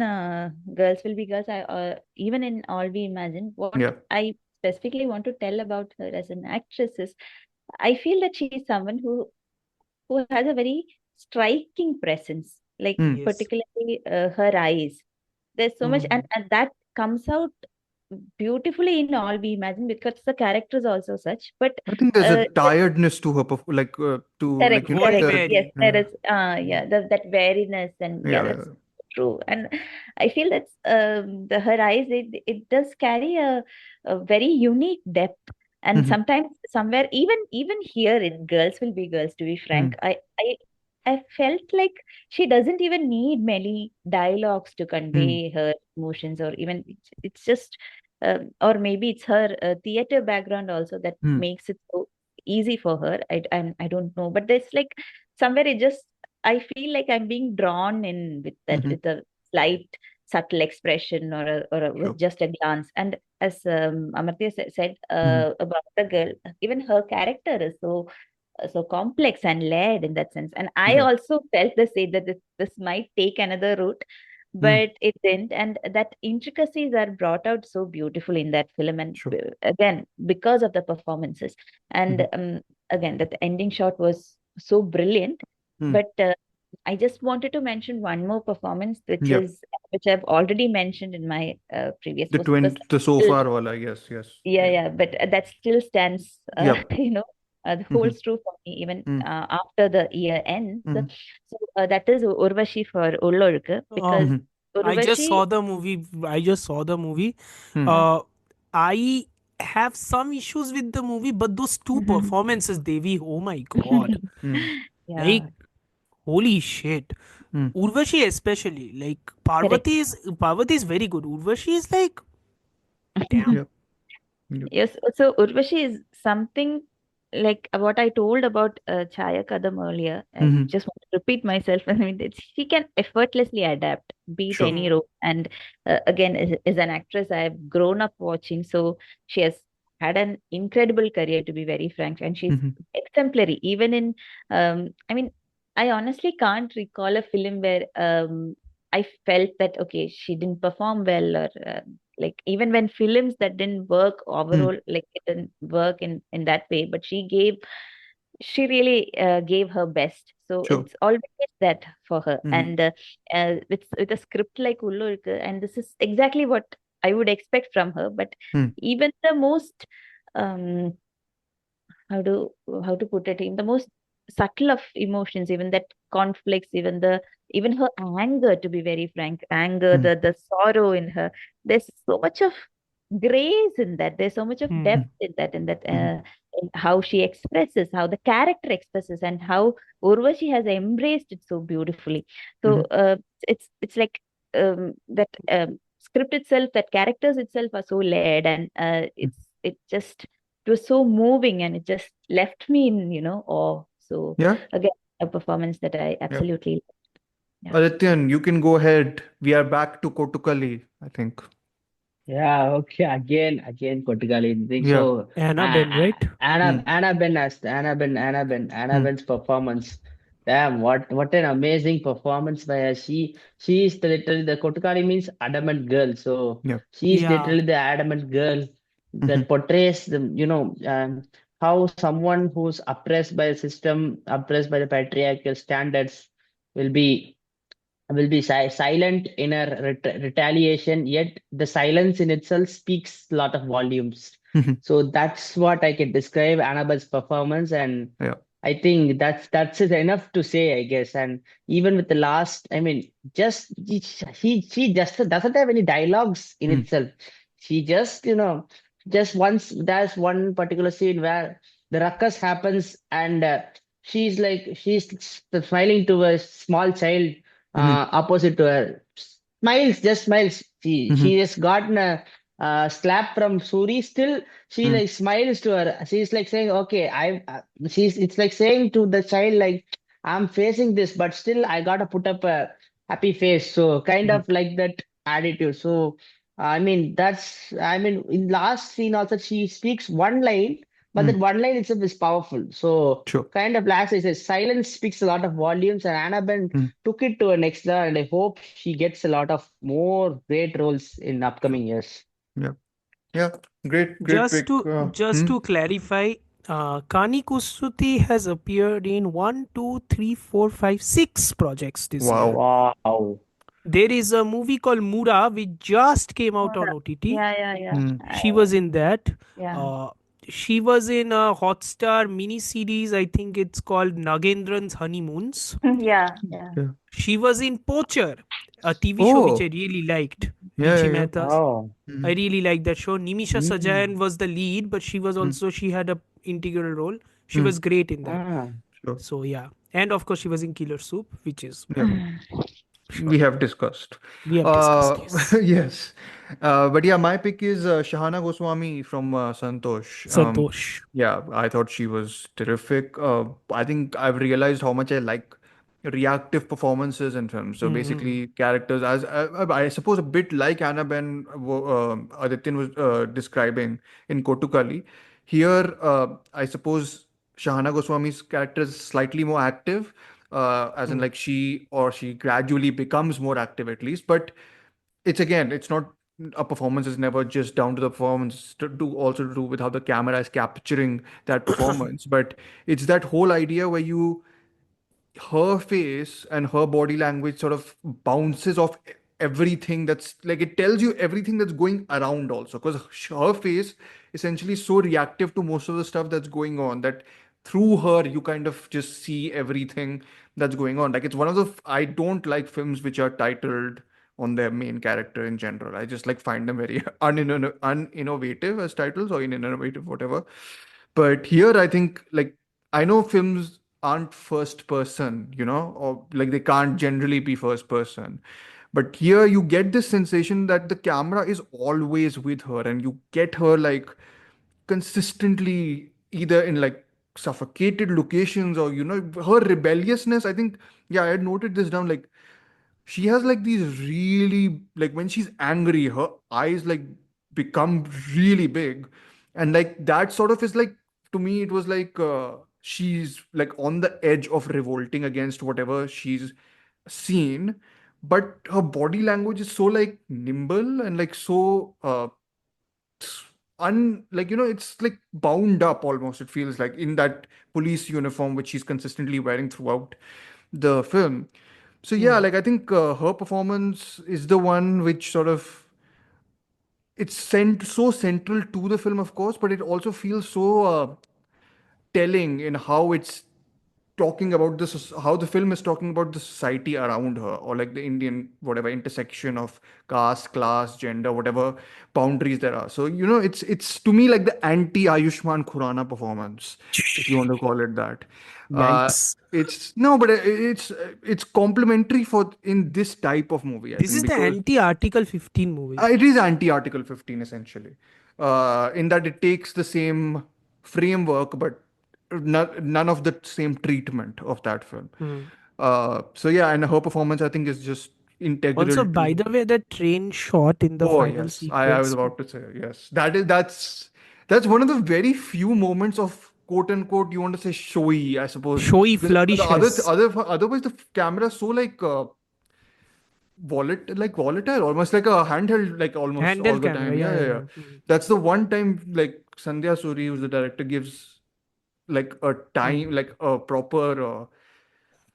Girls Will Be Girls. Even in All We Imagine. What Yeah. I specifically want to tell about her as an actress is, I feel that she is someone who has a very striking presence, like Hmm. Yes. particularly her eyes. There's so much, Hmm. and that comes out beautifully in all we imagine, because the character is also such. But I think there's a just tiredness to her, correct, correct. Yes, very. there is. Yeah, that wariness, and yeah, yeah. that's true. And I feel that's her eyes. It does carry a very unique depth. And Mhm. sometimes somewhere, even here in Girls Will Be Girls, to be frank, Mm. I felt like she doesn't even need many dialogues to Mm. convey her emotions, or even it's just, or maybe it's her theater background also that Mm. makes it so easy for her. I don't know, but there's like somewhere it just, I feel like I'm being drawn in with that, Mhm. with a slight subtle expression, with Sure. just a glance. And as Amartya said Mhm. about the girl, even her character is so complex and layered in that sense. And I Yeah. also felt the same, that this might take another route, Mm. but it didn't. And that intricacies are brought out so beautifully in that film. And Sure. again, because of the performances. And Mhm. again, that the ending shot was so brilliant. Mm. But I just wanted to mention one more performance, Yeah. which I've already mentioned in my previous, was The so far wala. Yes. Yes. yeah, Yeah. yeah, but that still stands, Yep. holds Mhm. true for me even Mm. after the year ends. Mhm. So that is Urvashi for Ullolukku, because Um, Mhm. I just Urvashi, saw the movie. Mm. uh, Uh, I have some issues with the movie, but those two performances, Devi, oh my god, Mm. yeah, like holy shit. Mm. Urvashi especially, like correct. Parvati is very good. Urvashi is like, damn. Yep. Yep. Yes, so Urvashi is something like what I told about Chaya Kadam earlier. I Mhm. just want to repeat myself. I mean, she can effortlessly adapt, be it Sure. any role. And again, as an actress, I've grown up watching. So she has had an incredible career, to be very frank. And she's Mhm. exemplary, even in, I mean, I honestly can't recall a film where I felt that, okay, she didn't perform well, or like even when films that didn't work Mm. overall, like it didn't work in that way, but she really gave her best. So Sure. it's always that for her. Mhm. And with a script like Ullurku, and this is exactly what I would expect from her. But Mm. even the most, um how to how to put it, in the most subtle of emotions, even that conflicts, even her anger, to be very frank, anger, Mm. the sorrow in her, there's so much of grace in that, there's so much of Hmm. depth in that Mhm. in how she expresses, how the character expresses, and how Urvashi has embraced it so beautifully. So Mhm. it's like that script itself, that characters itself are so layered, and Mm. it just, it was so moving, and it just left me in, awe. So Yeah. again, a performance that I Yeah. absolutely, yeah. Adityan, you can go ahead. We are back to Kottukkaali, I think. Yeah, okay. Again, Kottukkaali thing. Yeah. So, Annabelle, right? Mm. Anna Mm. Ben's performance. Damn, what an amazing performance by her. She is literally the Kottukkaali means adamant girl. So Yeah. she is Yeah. literally the adamant girl Mhm. that portrays how someone who's oppressed by the system, oppressed by the patriarchal standards, will be silent in a retaliation, yet the silence in itself speaks a lot of volumes. Mhm. So that's what I can describe Annabelle's performance, and Yeah. I think that's it enough to say, I guess. And even with the last, I mean, just she just doesn't have any dialogues in Mm. itself. She just, just once there's one particular scene where the ruckus happens, and she's smiling to a small child Mhm. opposite to her. Smiles, just smiles. She Mhm. just gotten a slap from Suri. Still, she Mm. like smiles to her. She's like saying, "Okay, she's it's like saying to the child like, I'm facing this, but still I gotta put up a happy face." So kind Mhm. of like that attitude. So I mean in last scene also she speaks one line, but that Mm. one line itself is powerful. So Sure. kind of last I says silence speaks a lot of volumes, and Annabelle Mm. took it to a next level, and I hope she gets a lot of more great roles in Sure. upcoming years. Yeah. Yeah. Great. Great Just pick. to just Hmm. to clarify, Kani Kusuti has appeared in 1, 2, 3, 4, 5, 6 projects this year. Wow. Wow. There is a movie called Mura which just came out on OTT. Yeah. She was in that. Yeah. Uh, she was in a Hotstar mini series. I think it's called Nagendran's Honeymoons. Yeah. Yeah. She was in Poacher, a TV show which I Oh, really liked. yeah, Richi yeah, yeah. Mehta's. Oh. I Mm, really liked that show. Nimisha Mm. Sajayan was the lead, but she was mm, also she had a integral role. She mm. was great in that. Ah. Sure. So yeah, and of course she was in Killer Soup, which is Yeah. sure We have discussed. we have discussed. Yes, Yes. But yeah, my pick is Shahana Goswami from Santosh. Santosh. Yeah, I thought she was terrific. I think I've realized how much I like reactive performances in films. So Mm-hmm. basically, characters, as I suppose, a bit like Annabelle Adityan was describing in Kottukkaali. Here, I suppose Shahana Goswami's character is slightly more active, as in like she gradually becomes more active at least. But it's again, it's not a performance is never just down to the performance to do also to do with how the camera is capturing that performance, but it's that whole idea where you her face and her body language sort of bounces off everything that's like it tells you everything that's going around also because her face essentially is so reactive to most of the stuff that's going on that through her you kind of just see everything that's going on. Like it's one of the I don't like films which are titled on their main character in general. I just like find them very uninnovative as titles or innovative whatever. But here I think like I know films aren't first person, or like they can't generally be first person. But here you get this sensation that the camera is always with her and you get her like consistently either in like suffocated locations or her rebelliousness. I think yeah, I had noted this down like she has like these really like when she's angry her eyes like become really big and like that sort of is like to me it was like she's like on the edge of revolting against whatever she's seen, but her body language is so like nimble and like so like it's like bound up almost, it feels like, in that police uniform which she's consistently wearing throughout the film. So yeah, like I think her performance is the one which sort of it's so central to the film, of course, but it also feels so telling in how it's talking about this, how the film is talking about the society around her, or like the Indian whatever intersection of caste, class, gender, whatever boundaries there are. So it's to me like the anti Ayushman Khurrana performance, if you want to call it that. Uh, Yikes! it's no, but it's complementary for in this type of movie, I This think, is the because anti Article 15 movie. it is anti Article 15 essentially, in that it takes the same framework, but none of the same treatment of that film. Hmm. So yeah, and her performance I think is just Also, integral by to. the way, the train shot in the Oh final yes, I was sequence, about to say yes. That's one of the very few moments of quote unquote you want to say showy, I suppose, showy because flourishes. otherwise the camera is so like volatile, almost like a handheld, like almost all Handle the camera, time. yeah, Yeah, yeah, yeah, yeah. yeah. Hmm. That's the one time like Sandhya Suri, who's the director, gives like a time, Hmm. like a proper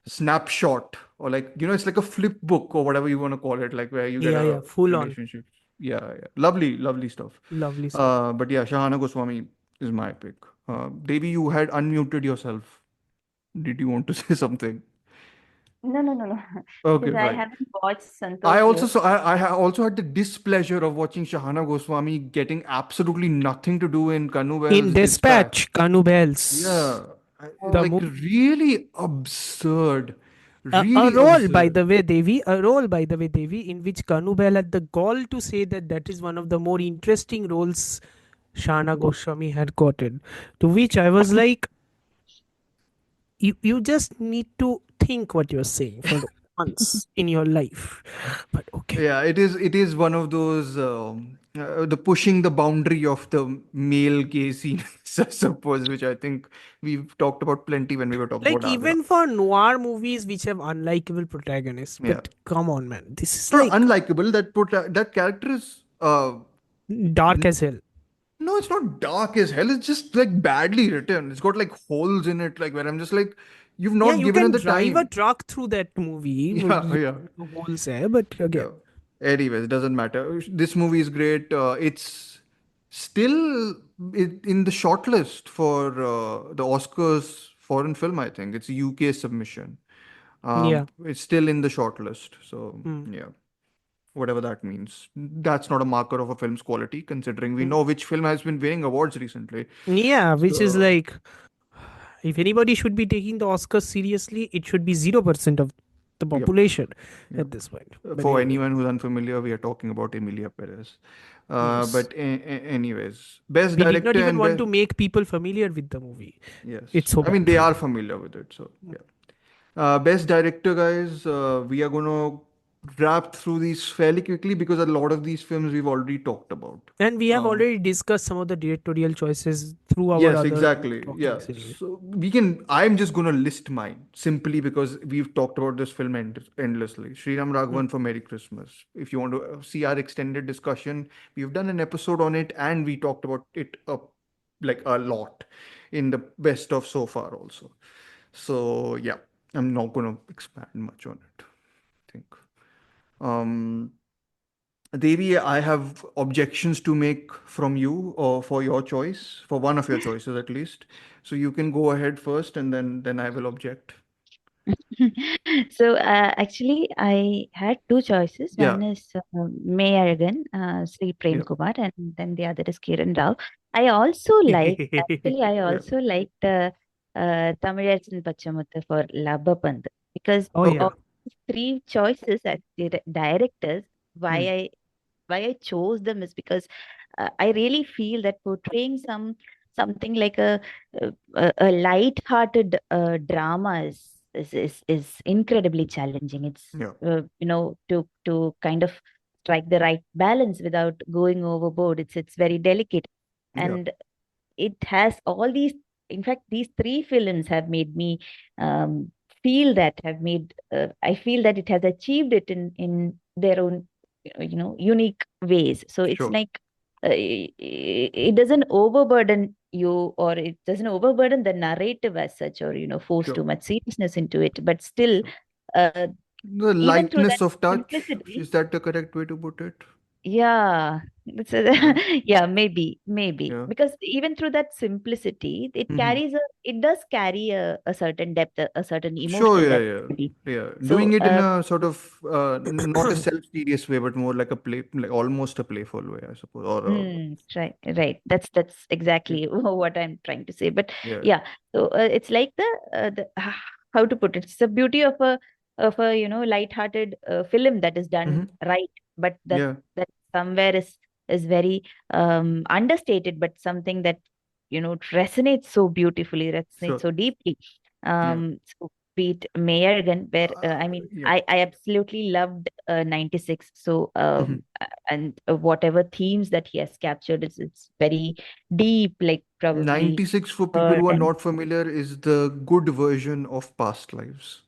snapshot, or like it's like a flip book or whatever you want to call it, like where you get Yeah, a yeah, full on. relationship. Yeah, yeah. Lovely, lovely stuff. Lovely stuff. But yeah, Shahana Goswami is my pick. Devi, you had unmuted yourself. Did you want to say something? No. Okay, Because I fine. haven't watched I Santosh also yet. saw, also had the displeasure of watching Shahana Goswami getting absolutely nothing to do in Kanu In Bell's Dispatch, Dispatch. Kanu Bells. Yeah, The like Oh. really absurd, a really role, by absurd. the way, Devi, a role, by the way, Devi, in which Kanu Bell had the gall to say that that is one of the more interesting roles Shana Goswami had gotten. To which I was like, you just need to think what you're saying for once in your life. But okay. Yeah, it is one of those the pushing the boundary of the male gaze scene, I suppose, which I think we've talked about plenty when we were talking Like, about Agra. even for noir movies which have unlikable protagonists, Yeah, but come on, man, this is not like unlikable. That character is dark as hell. No, it's not dark as hell. It's just like badly written. It's got like holes in it, like where I'm just like, you've Yeah, not you given can it the drive a time. truck through that movie. Yeah, yeah, Holes hai, but again, yeah. Anyways, it doesn't matter. This movie is great. It's still in the shortlist for the Oscars foreign film. I think it's a UK submission. yeah. It's still in the shortlist. So Mm. yeah, whatever that means. That's not a marker of a film's quality, considering we Mm. know which film has been winning awards recently. Yeah, which is So like, if anybody should be taking the Oscars seriously, it should be 0% of the yep, population yep. at this point. But For anyway, anyone who's unfamiliar, we are talking about Emilia Perez. yes. But anyways, best We did not director even and want best. to make people familiar with the movie. Yes, It's so I mean bad. they are familiar with it. So yeah. Best director, guys. We are gonna wrap through these fairly quickly because a lot of these films we've already talked about. And we have Um, already discussed some of the directorial choices through our Yes, other exactly. Yeah. talkings anyway. So we can. I'm just gonna list mine simply because we've talked about this film endlessly. Sriram Mm. Raghavan for Merry Christmas. If you want to see our extended discussion, we've done an episode on it, and we talked about it like a lot in the best of so far also. So yeah, I'm not gonna expand much on it. I think. Um, Devi, I have objections to make from you or for your choice, for one of your choices at least. So you can go ahead first, and then I will object. So actually, I had two choices. Yeah, One is May Aragan, Sri Prem yeah, Kumar, and then the other is Kiran Rao. I also like, actually, I yeah. also like the Tamizharchan Pachamuthu for Labapand, because Oh Okay. of yeah. these three choices as directors, why Hmm. I chose them is because I really feel that portraying something like a light-hearted drama is incredibly challenging. It's Yeah, to kind of strike the right balance without going overboard. It's very delicate, yeah, and it has all these. In fact, these three films have made me um, feel that have made I feel that it has achieved it in their own unique ways. So it's sure, like it doesn't overburden you, or it doesn't overburden the narrative as such, or force sure, too much seriousness into it, but still sure. uh, The even through that lightness of touch, simplicity. is that the correct way to put it? Yeah, Yeah, yeah, maybe. yeah. Because even through that simplicity, Hmm. it does carry a certain depth, a certain Sure, emotional yeah, depth, yeah, maybe. yeah. Doing So, it in a sort of not a self-serious way, but more like a play, like almost a playful way, I suppose. right. That's Yeah, exactly what I'm trying to say. But yeah. yeah, so it's like how to put it. It's the beauty of a light-hearted film that is done Hmm. right, but Yeah, that somewhere is very understated, but something that resonates so beautifully, resonates sure. so deeply. Yeah. So be it Mayor again, where I mean, Yeah. I absolutely loved 96. So Mhm. and whatever themes that he has captured is it's very deep, like probably 96, for people hurt who are and not familiar, is the good version of Past Lives.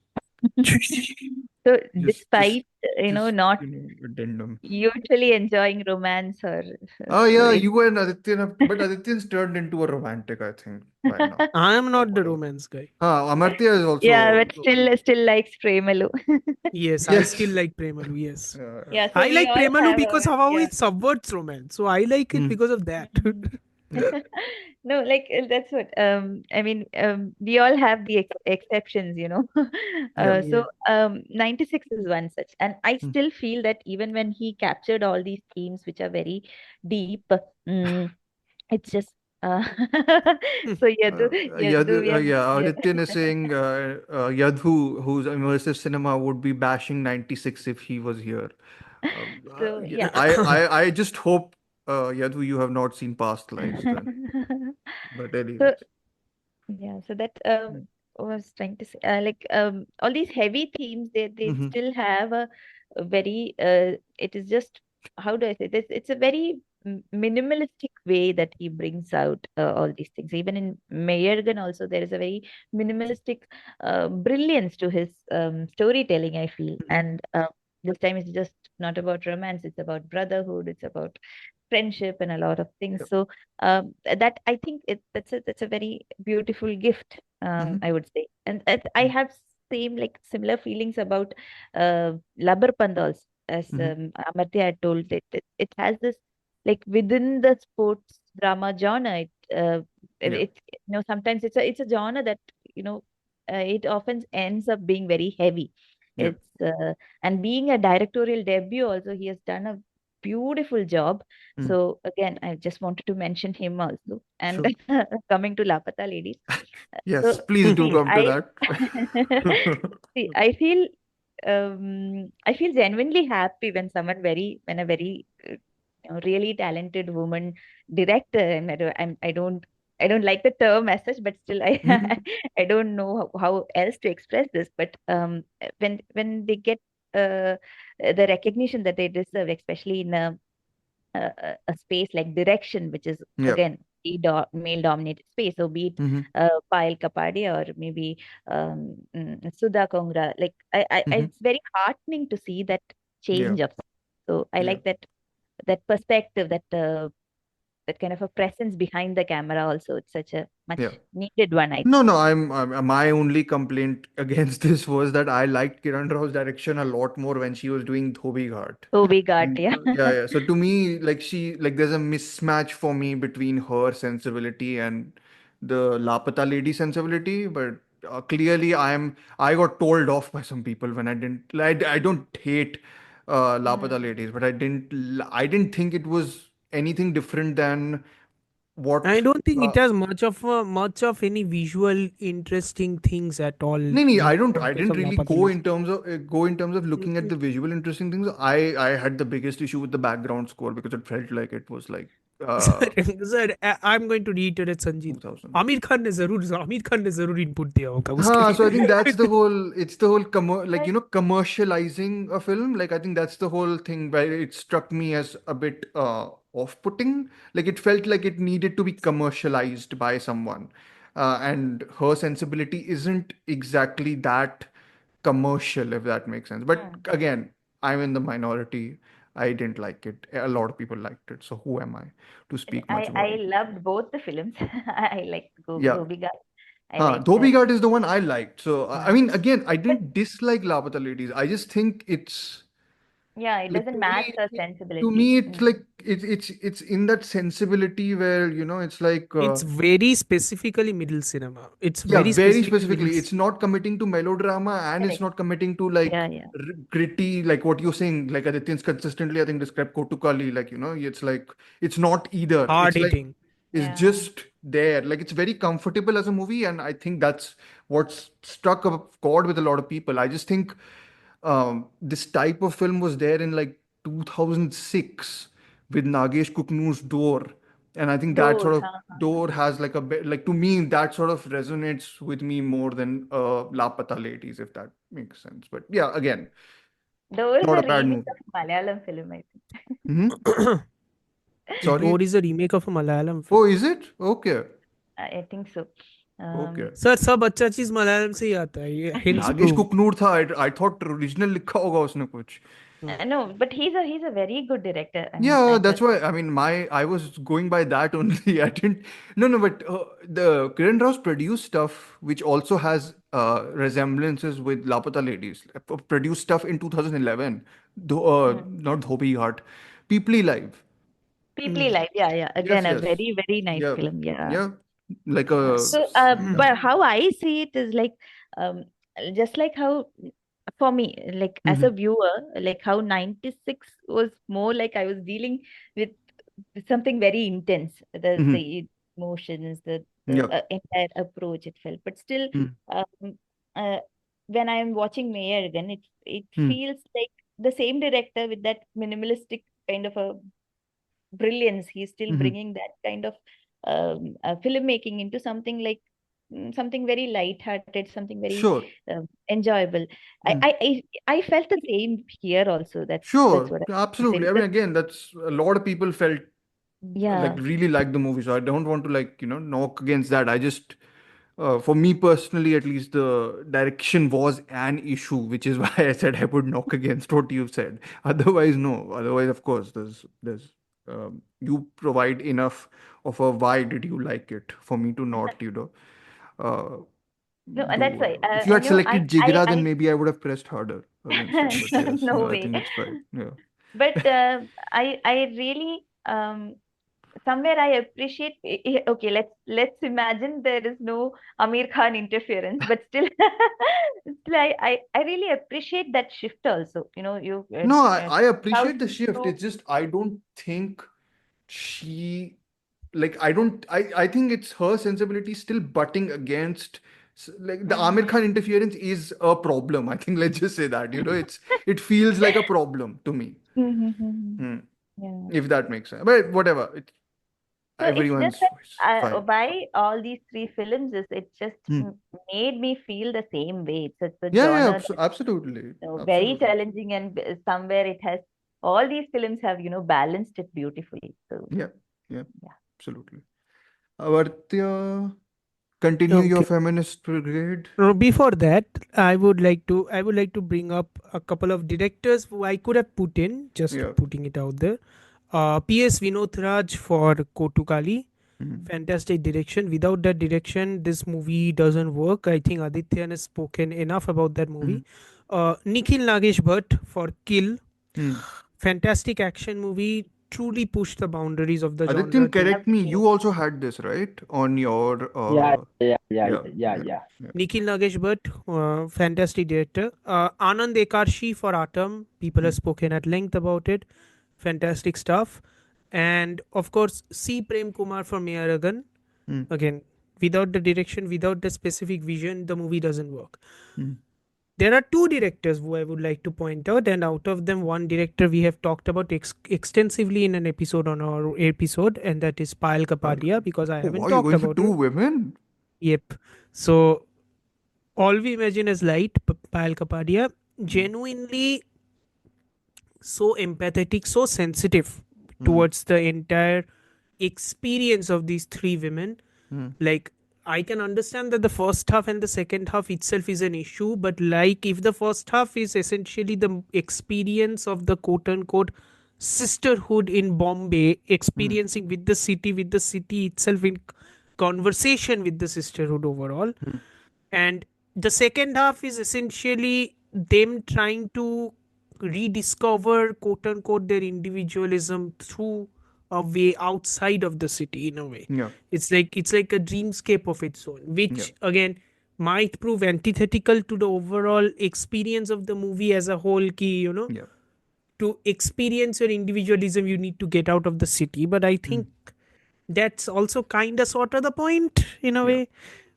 so Just, despite not addendum. usually enjoying romance or Oh, so yeah, it you and Adityan but Adityan's turned into a romantic, I think, by now. I am Or not the whatever. romance guy. Amartya is yeah, also. but still likes Premalu. Yes, I still Yes. like Premalu. Yes, Yeah, so I we like all Premalu have because our of how yeah. it subverts romance. So I like it Hmm. because of that. Yeah. No, like that's what I mean, we all have the exceptions. Yeah. So Yeah. 96 is one such, and I Hmm. still feel that even when he captured all these themes which are very deep, it's just so Yadu, we have Yeah, yeah. Adityan is saying Yadhu, whose immersive cinema, would be bashing 96 if he was here. So Yeah, yeah. I just hope, Yadhu, you have not seen Past Lives then. But So anyways. yeah, so that Mm. was trying to say like all these heavy themes, they Mhm. still have a very it is just, how do I say this? It's a very minimalistic way that he brings out all these things. Even in Mayergan also there is a very minimalistic brilliance to his storytelling, I feel. Mhm. And this time it's just not about romance, it's about brotherhood, it's about friendship and a lot of things. Yep. So that I think that's a very beautiful gift, Mm-hmm. I would say. And I have same like similar feelings about Labbar Pandals, as Mm-hmm. Amartya had told. It has this, like, within the sports drama genre, Yeah. it sometimes it's a genre that, it often ends up being very heavy. Yeah. It's and being a directorial debut also, he has done a beautiful job. Mm. So again, I just wanted to mention him also. And Sure. coming to Lapata Ladies, Yes, so please do come to I that. see, I feel genuinely happy when when a very really talented woman director, and I don't like the term as such, but still Mhm. I don't know how else to express this. But when they get the recognition that they deserve, especially in a space like direction, which is Yeah. again a male dominated space. So be it Mhm. Payal Kapadia or maybe Sudha Kongra, like Mhm. it's very heartening to see that Yeah. change of. So I Yeah. like that perspective, that kind of a presence behind the camera. Also, it's such a Yeah. much needed one, I No, think. no, my only complaint against this was that I liked Kiran Rao's direction a lot more when she was doing Dhobi Ghat. So we got, And yeah. yeah, yeah. So to me, like there's a mismatch for me between her sensibility and the Lapata lady sensibility. But clearly, I got told off by some people when I didn't. Like, I don't hate Lapata Mm. ladies, but I didn't think it was anything different than what. I don't think Uh, it has much of any visual interesting things at all No, no, in I don't. I context didn't of really Lapata go in terms of looking at Ladies. the visual interesting things. I had the biggest issue with the background score because it felt like it was like sir sir I'm going to reiterate Sanjeet 2000. Aamir Khan ने जरूर input दिया होगा उसके So I think that's the लिए whole. It's the whole commercializing a film. Like I think that's the whole thing. Where it struck me as a bit off-putting. Like it felt like it needed to be commercialized by someone, and her sensibility isn't exactly that commercial, if that makes sense. But Mm. again, I'm in the minority. I didn't like it. A lot of people liked it. So who am I to And speak much I about it? loved both the films. I like Yeah. Dhobi. I like Dhobi Ghat is the one I liked. So I uh, mean, again, I but didn't dislike Lapata Ladies. I just think it's yeah, it like doesn't match her sensibility. it's like it's in that sensibility where it's like it's very specifically middle cinema. It's yeah, very very specifically middle. specifically, it's not committing to melodrama and it's Correct. not committing to like Yeah, yeah. gritty, like what you're saying. Like Adityan's consistently, I think, described Kottukkaali. Like it's like it's not either. hard It's like hitting. it's Yeah. just there. Like it's very comfortable as a movie, and I think that's what's struck a chord with a lot of people. I just think this type of film was there in like 2006 with Nagesh Kuknu's Door, and I think that Door. sort of Huh, huh, huh. Door has like a bit, like, to me, that sort of resonates with me more than Lapata Ladies, if that makes sense. But yeah, again, Door is not a a bad remake movie. of Malayalam film, I Hmm. Door Sorry. is a remake of a Malayalam Oh, film. is it? Okay. think. I think so. Okay. Sir सब अच्छा चीज मलयालम से ही आता है ये hints Nagesh proved Kukunoor था. I thought original लिखा होगा उसने कुछ. No, but he's a very good director. I mean, Yeah, I that's just why. I mean, I was going by that only. I didn't. No, no, but the Kiran Rao's produced stuff, which also has resemblances with Lapata Ladies. Produced stuff in 2011. mm. Not Dhobi Ghat. Peoply Live. People Life. Yeah, yeah. Yes, Again, a yes. very, very nice Yeah, film. Yeah. yeah. Like a So, yeah. but how I see it is like, um, just like how, for me, like as a Hmm. viewer, like how 96 was more like I was dealing with something very intense, Hmm. the emotions, the Yeah. entire approach it felt. But still, Hmm. um, uh, when I'm watching Mayor again, it Hmm. feels like the same director with that minimalistic kind of a brilliance. He's still Hmm. bringing that kind of filmmaking into something like something very light-hearted, something very Sure. enjoyable. I, Hmm. I I I felt the same here also. That's Sure. what I say, Absolutely. I mean, because again, that's a lot of people felt like yeah, really like the movie. So I don't want to, like, knock against that. I just For me personally, at least, the direction was an issue, which is why I said I would knock against what you've said. Otherwise, no. Otherwise, of course, you provide enough of a why did you like it for me to not, uh, No, do that's why. whatever. If you had No, selected Jigra, then maybe I would have pressed harder against it. But yes, no no, I way. think it's fine. Yeah. But I really somewhere I appreciate. Okay, let's imagine there is no Amir Khan interference, but still, still I really appreciate that shift also. You No, I proud appreciate the shift. to. It's just I don't think she like I don't I think it's her sensibility still butting against like the Amir Mm-hmm. Khan interference is a problem. I think let's just say that it feels like a problem to me. Mm-hmm. Hmm. Yeah. If that makes sense, but whatever. It's So it's just everyone's that choice. Fine. why all these three films is it just Hmm. made me feel the same way. It's a Yeah, yeah, genre that's absolutely, very absolutely. challenging, and somewhere it has all these films have balanced it beautifully. So Yeah, yeah, yeah. absolutely. Avartya, continue your Okay. feminist brigade. Before that, I would like to bring up a couple of directors who I could have put in, just Yeah. putting it out there. P.S. Vinod Raj for Kottukkaali. Hmm. Fantastic direction. Without that direction, this movie doesn't work. I think Adityan has spoken enough about that Hmm. movie. Nikhil Nagesh Bhatt for Kill. Hmm. Fantastic action movie. Truly pushed the boundaries of the genre. Adityan, They correct me. Lovely. You also had this, right? On your Yeah, yeah, yeah, yeah, yeah, yeah, yeah. yeah. Nikhil Nagesh Bhatt, fantastic director. Anand Ekarshi for Atom. People Hmm. have spoken at length about it. Fantastic stuff. And of course, C. Prem Kumar for Mayaragan. Hmm. Again, without the direction, without the specific vision, the movie doesn't work. Hmm. There are two directors who I would like to point out, and out of them, one director we have talked about extensively in an episode on our episode, and that is Payal Kapadia, because I Oh, wow, haven't you're talked going for about two her. women? Yep. So all we imagine is light. Payal Kapadia, Hmm. genuinely so empathetic, so sensitive Hmm. towards the entire experience of these three women. Hmm. Like, I can understand that the first half and the second half itself is an issue, but like, if the first half is essentially the experience of the quote unquote sisterhood in Bombay, Hmm. experiencing with the city itself in conversation with the sisterhood overall, Hmm. and the second half is essentially them trying to rediscover quote unquote their individualism through a way outside of the city. In a way, Yeah. it's like a dreamscape of its own, Yeah. which again might prove antithetical to the overall experience of the movie as a whole. Key, Yeah. to experience your individualism you need to get out of the city, but I Hmm. think that's also kind of sort of the point in a Yeah. way,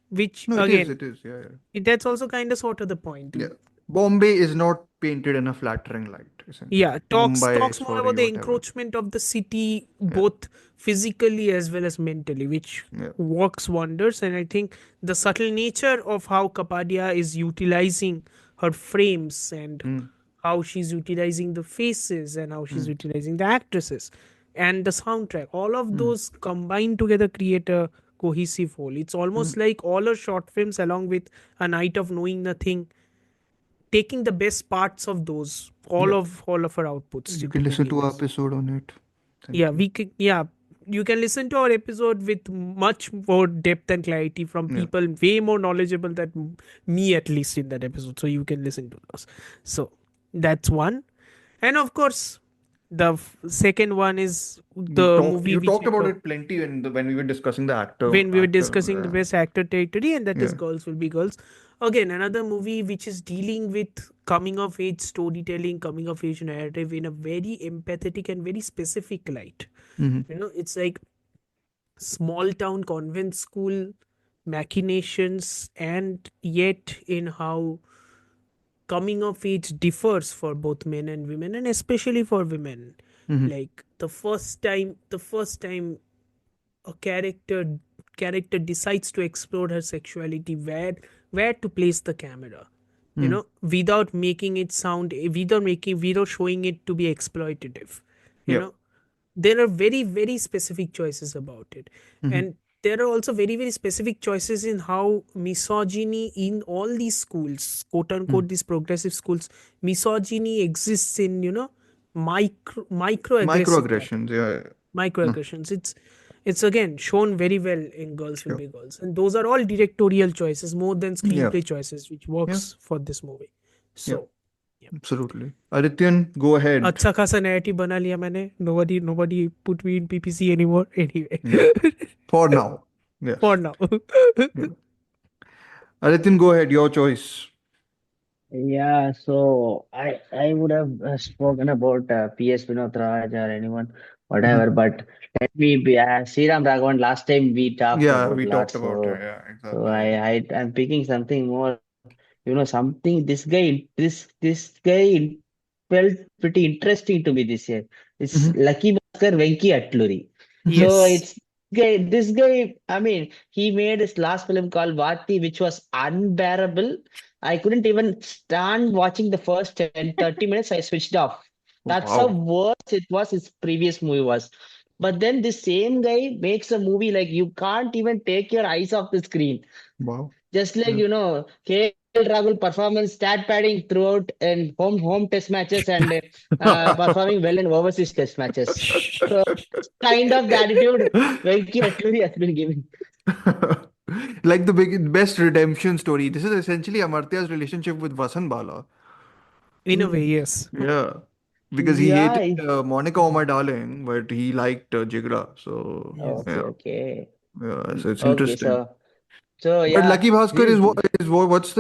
which No, it is. again, It is. Yeah. Yeah. that's also kind of sort of the point. Yeah. Bombay is not painted in a flattering light, Yeah, essentially. talks Mumbai, more sorry, about the whatever. encroachment of the city, Yeah. both physically as well as mentally, which Yeah. works wonders. And I think the subtle nature of how Kapadia is utilizing her frames, and Hmm. how she's utilizing the faces, and how she's Hmm. utilizing the actresses and the soundtrack, all of Hmm. those combined together create a cohesive whole. It's Hmm. almost like all her short films along with A Night of Knowing Nothing, taking the best parts of those, all Yeah. of all of our outputs You can listen to our together. episode on it. Yeah, Thank you. we can. Yeah, you can listen to our episode with much more depth and clarity from Yeah. people way more knowledgeable than me, at least in that episode. So you can listen to those. So that's one, and of course, the second one is the movie You which talked we about talked it plenty when we were discussing the when we were actor. discussing the best actor territory, and that is Yeah. Girls Will Be Girls. Again, another movie which is dealing with coming of age storytelling, coming of age narrative in a very empathetic and very specific light. Mm-hmm. It's like small town convent school machinations, and yet in how coming of age differs for both men and women, and especially for women. Mm-hmm. Like the first time a character decides to explore her sexuality, where to place the camera, Mm-hmm. without making it sound, without showing it to be exploitative. you Yeah. know there are very very specific choices about it. Mm-hmm. And there are also very very specific choices in how misogyny in all these schools, quote unquote, these progressive schools, misogyny exists in, microaggressive pattern, Microaggressions, yeah. No, microaggressions. It's again shown very well in Girls Will sure. Be Girls, and those are all directorial choices more than Yeah, screenplay choices, which yeah, works for this movie. yeah. So Absolutely. Adityan, go ahead. अच्छा खासा narrative बना लिया मैंने. Nobody put me in PPC anymore. Anyway, Yeah. For now. Yes. for now. Yeah. Adityan, go ahead. Your choice. Yeah, so I would have spoken about PS Vinod Raj or anyone, Mhm. whatever, but let me be Sriram Raghavan. Last time we talked Yeah, about we a lot, talked about so yeah, so exactly. Yeah. I'm picking something more, something this guy felt pretty interesting to me this year. It's Mm-hmm. Lucky Bhaskar Venki Atluri. Mm-hmm. So Yes. it's this guy, I mean, he made his last film called Vati, which was unbearable. I couldn't even stand watching the first 10, 30 minutes. I switched off. That's how Wow. worse it was his previous movie was. But then the same guy makes a movie like you can't even take your eyes off the screen. Wow. Just like, Yeah. KL Rahul performance stat padding throughout and home test matches and performing well in overseas test matches. So kind of the attitude Venki Atluri has been giving. Like the best redemption story. This is essentially Amartya's relationship with Vasan Bala. In a way, Mm. yes. Yeah. Because he Yeah. hated Monica, oh my darling, but he liked Jigra. So, Yes. Okay, yeah. okay. Yeah. So it's Okay, interesting. so But yeah, Lucky Bhaskar this what's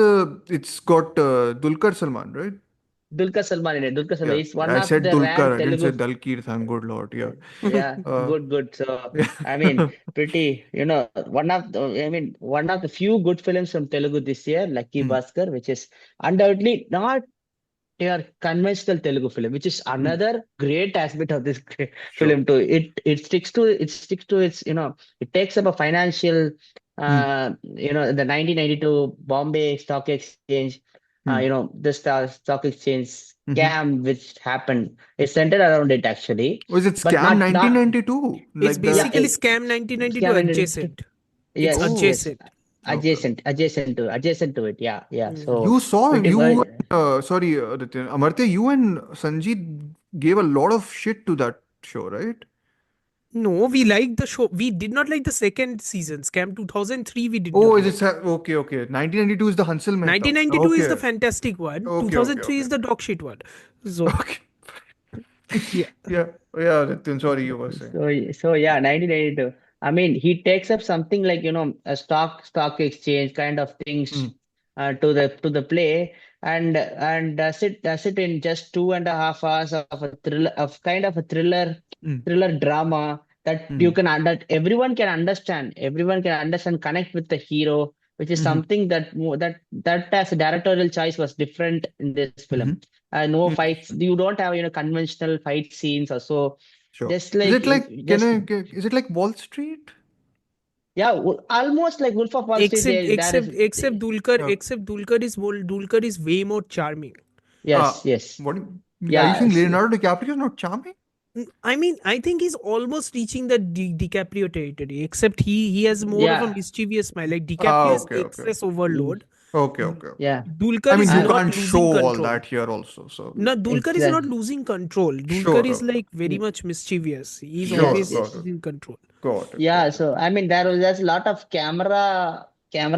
it's got Dulquer Salman, right? Dulquer Salman in it. Dulquer Salman Yeah. is one I of said the rare Dulquer. I didn't say Telugu. Dalkir. Thank good Lord. Yeah. Yeah, Uh, good, good. So, yeah. I mean, pretty, one of the few good films from Telugu this year, Lucky Mm, Bhaskar, which is undoubtedly not your conventional Telugu film, which is mm. another great aspect of this Sure. film too. It sticks to its, it takes up a financial, Mm, the 1992 Bombay Stock Exchange, mm. the stock exchange Mm-hmm. scam which happened. It's centered around it actually, Was it but Scam not 1992? It's Like yeah. the. basically Scam 1992 Scam ended. adjacent. It's Yes, Oh, yes, adjacent. okay. adjacent to it. Yeah, yeah. Mm. So You saw pretty you. much. Sorry, Aditya. Amartya, you and Sanjeet gave a lot of shit to that show, right? No, we liked the show. We did not like the second season. Scam 2003, we did Oh, not is it? like. Okay, okay. 1992 is the Hansel Mehta. 1992 is the Okay. fantastic one. Okay, okay, 2003 okay. is the dog shit one. So, Okay. yeah. Yeah. Yeah, Aditya. Sorry, you were saying. So yeah, 1982. I mean, he takes up something like, a stock exchange kind of things Mm, to the play, and does it in just 2.5 hours of a thriller, of kind of a mm, thriller drama that mm, that everyone can understand, connect with the hero, which is mm-hmm, something that as a directorial choice was different in this film. mm-hmm. No Mm, fights. You don't have, conventional fight scenes or so. sure. Just like Is it like Wall Street? yeah, almost like Wolf of Wall Street. Except, There is except, except Dulkar, Yeah. except Dulkar is way more charming. yes, yes, What? Are you yeah, saying Leonardo DiCaprio is not charming? I mean, I think he's almost reaching the DiCaprio territory, except he has more of a yeah, mischievous smile. Like DiCaprio is Okay, okay. excess mm, overload. Okay, okay, okay. yeah. I Dulkar mean, is you Uh, not can't show losing all control. that here also. So, No, Dulkar is not exactly. losing control. Dulkar sure. is Okay. like very much mischievous. He's Sure. Yes, always Got yes. it. in control. Got it. Yeah, Got it. so I mean there's a lot of camera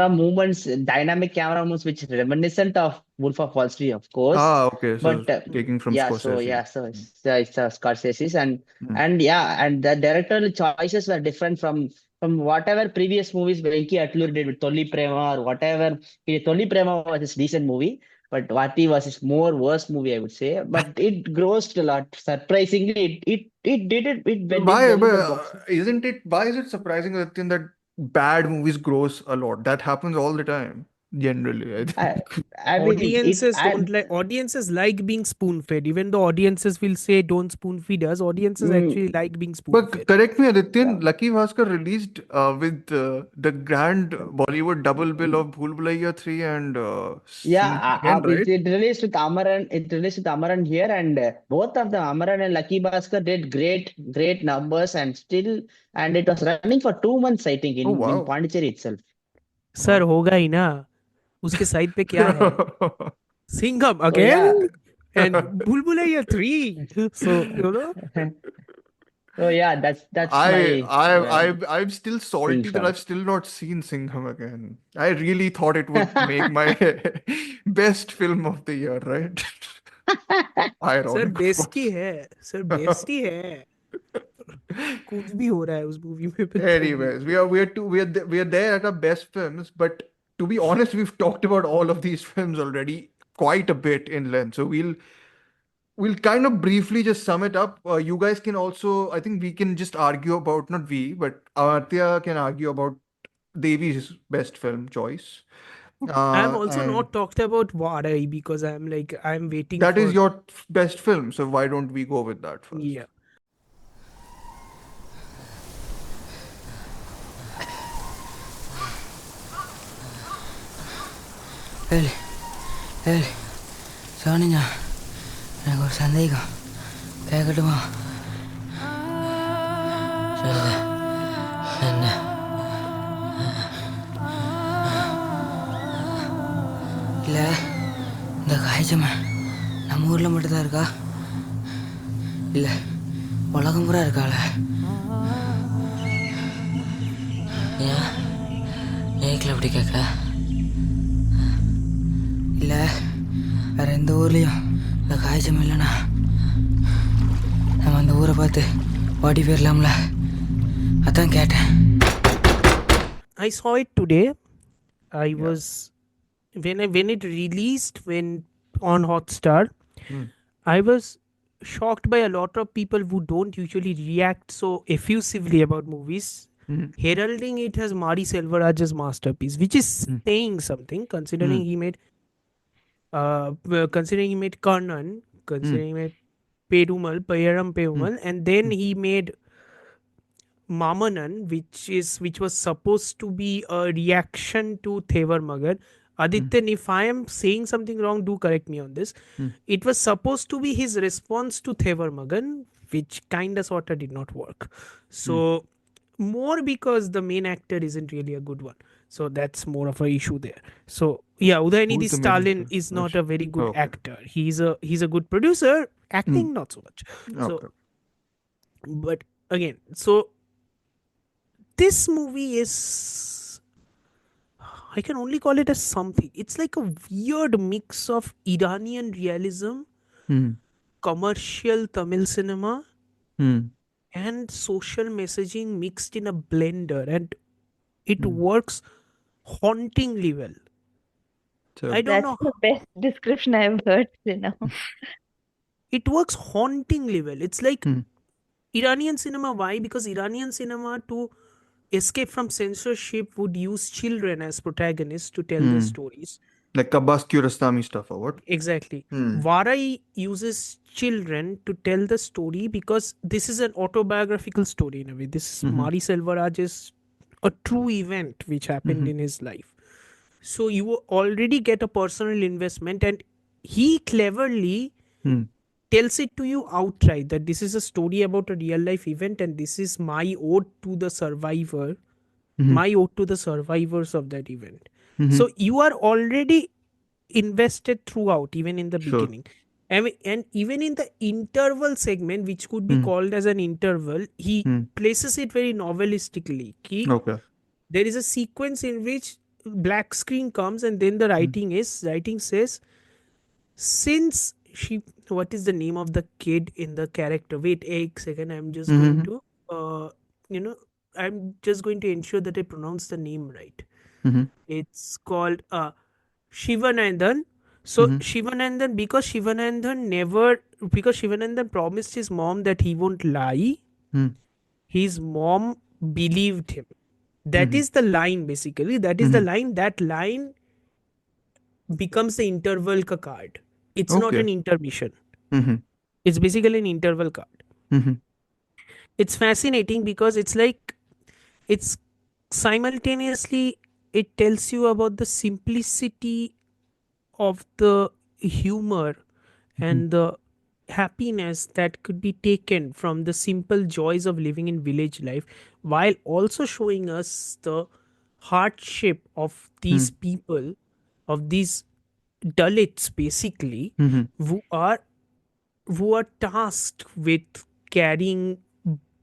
movements, dynamic camera movements, which is reminiscent of Wolf of Wall Street, of course. Okay. So, But taking from yeah, so Scorsese. yeah, so it's Scorsese's, and Mm, and yeah, and the directorial choices were different from whatever previous movies Venki Atlur did with Tolli Prema or whatever. Tolli Prema was his decent movie, but Vati was his more worst movie, I would say. But it grossed a lot. Surprisingly, it did it. It did Why, well in the box. isn't it? Why is it surprising that bad movies gross a lot? That happens all the time. generally, I I, think. I mean, if I, Audiences like being spoon fed, even though audiences will say don't spoon feed us, audiences mm, actually like being spoon But fed. correct me, yeah, Adityan, Lucky Bhaskar released with the grand Bollywood double bill of Bhool Bhulaiya 3 and yeah, Singham again, right? it released with Amaran. It released with Amaran here, and both of them, Amaran and Lucky Bhaskar, did great numbers, and still, and it was running for 2 months, I think, Oh, in wow. Pondicherry itself. Sir Wow. होगा ही ना, उसके side पे क्या है? Singham So yeah, again and Bulbulaya 3. So, you know, so yeah, that's I my I I'm still thing salty that for. I've still not seen Singham again. I really thought it would make my best film of the year, right? Sir Ironic, of best he course. है, sir best ही है, कुछ भी हो रहा है उस movie में पे तो भी. Anyways, we are there at our best films, but to be honest, we've talked about all of these films already quite a bit in length. So we'll kind of briefly just sum it up. You guys can also, I think we can just argue about, not we, but Amartya can argue about Devi's best film choice. I'm also And not talked about Vaazhai because I'm waiting that is for, your best film. So why don't we go with that first? yeah. ஏய் ஏய் சோனியா, எனக்கு ஒரு சந்தேகம் கேட்கட்டுமா? சொல்லுங்க என்ன? இல்லை, இந்த காய்ச்சமை நம்ம ஊரில் மட்டும்தான் இருக்கா, இல்லை உலகம் பூரா இருக்காள? ஏன் ஏக்கில் அப்படி கேட்க? இல்லை வேற எந்த ஊர்லேயும் இந்த காய்ச்சம் இல்லைண்ணா, நம்ம அந்த ஊரை பார்த்து ஓடி போயிடலாம்ல, அதான் கேட்டேன். I saw it today. I was when it released on Hotstar, I was shocked by a lot of people who don't usually react so effusively about movies, heralding it as Mari Selvaraj's masterpiece, which is saying something considering he made Karnan, considering he made Perumal, Payaram Perumal, and then he made Mamanan, which was supposed to be a reaction to Thevar Magan. Adityan, if I am saying something wrong, do correct me on this. It was supposed to be his response to Thevar Magan, which kind of sort of did not work. So more because the main actor isn't really a good one. So that's more of a issue there. So yeah, Udayanidhi Who's the main Stalin actor? is not a very good Okay. actor. He's a good producer, acting not so much. So Okay. but again, so this movie is, I can only call it as something. It's like a weird mix of Iranian realism, commercial Tamil cinema, and social messaging mixed in a blender, and it works hauntingly well. So I don't That's know. the best description I've heard till now. It works hauntingly well. It's like Iranian cinema. Why? Because Iranian cinema, to escape from censorship, would use children as protagonists to tell their stories. like Abbas Kiarostami stuff or what? Exactly. Varai uses children to tell the story because this is an autobiographical story in a way. This is Mari Selvaraj is a true event which happened in his life. So you already get a personal investment, and he cleverly tells it to you outright that this is a story about a real life event, and this is my ode to the survivor, my ode to the survivors of that event. So you are already invested throughout, even in the beginning. And even in the interval segment, which could be called as an interval, he places it very novelistically. Okay. There is a sequence in which black screen comes, and then the writing says, since she, what is the name of the kid in the character? Wait a second, I'm just going to you know I'm just going to ensure that I pronounce the name right. It's called Shivanandan. So Shivanandan, because Shivanandan promised his mom that he won't lie, his mom believed him. That is the line, basically. That is the line. That line becomes the interval ka card. It's not Okay. an intermission. Mm-hmm. It's basically an interval card. Mm-hmm. It's fascinating because it's like it's simultaneously it tells you about the simplicity of the humor Mm-hmm. and the happiness that could be taken from the simple joys of living in village life, while also showing us the hardship of these people, of these Dalits basically, Mm-hmm. who are who are tasked with carrying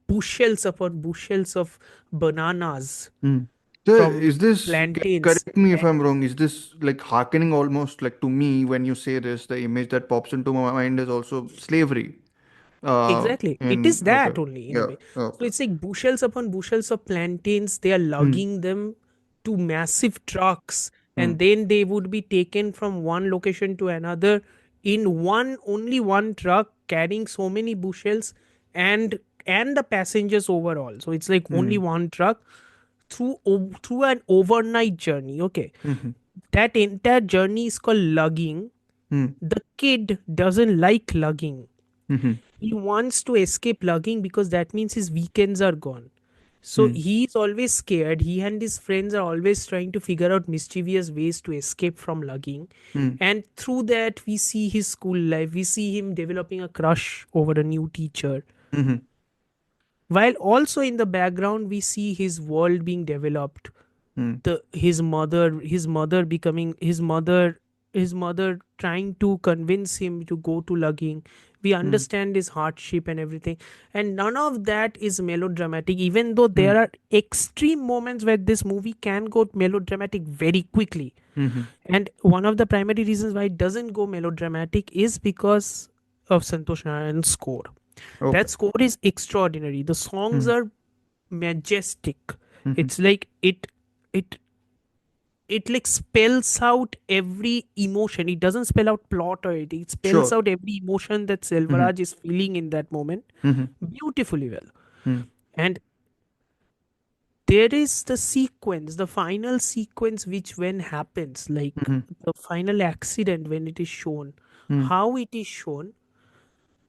bushels upon bushels of bananas Mm. So from is this, plantains. correct me if And I'm wrong, is this like hearkening almost like to me when you say this, the image that pops into my mind is also slavery. exactly, it is Okay. that only in a Yeah. way. So Okay. it's like bushels upon bushels of plantains. They are Mm. lugging them to massive trucks, Mm. and then they would be taken from one location to another in one only one truck, carrying so many bushels, and the passengers overall. So it's like only Mm. one truck through an overnight journey. Okay, Mm-hmm. that entire journey is called lugging. Mm. The kid doesn't like lugging. Mm-hmm. He wants to escape lugging because that means his weekends are gone. So Mm. he's always scared. He and his friends are always trying to figure out mischievous ways to escape from lugging. Mm. And through that, we see his school life. We see him developing a crush over a new teacher. Mm-hmm. While also in the background, we see his world being developed, Mm. his mother becoming his mother trying to convince him to go to lugging. We Mm. understand his hardship and everything, and none of that is melodramatic, even though Mm. there are extreme moments where this movie can go melodramatic very quickly. Mm-hmm. And one of the primary reasons why it doesn't go melodramatic is because of Santosh Narayan's score. Okay. That score is extraordinary. The songs Mm. are majestic. Mm-hmm. It's like it it like spells out every emotion. It doesn't spell out plot or anything. It spells Sure. out every emotion that Mm-hmm. Selvaraj is feeling in that moment Mm-hmm. beautifully well. Mm. And there is the sequence, the final sequence, which when happens, like Mm-hmm. the final accident when it is shown, Mm. how it is shown,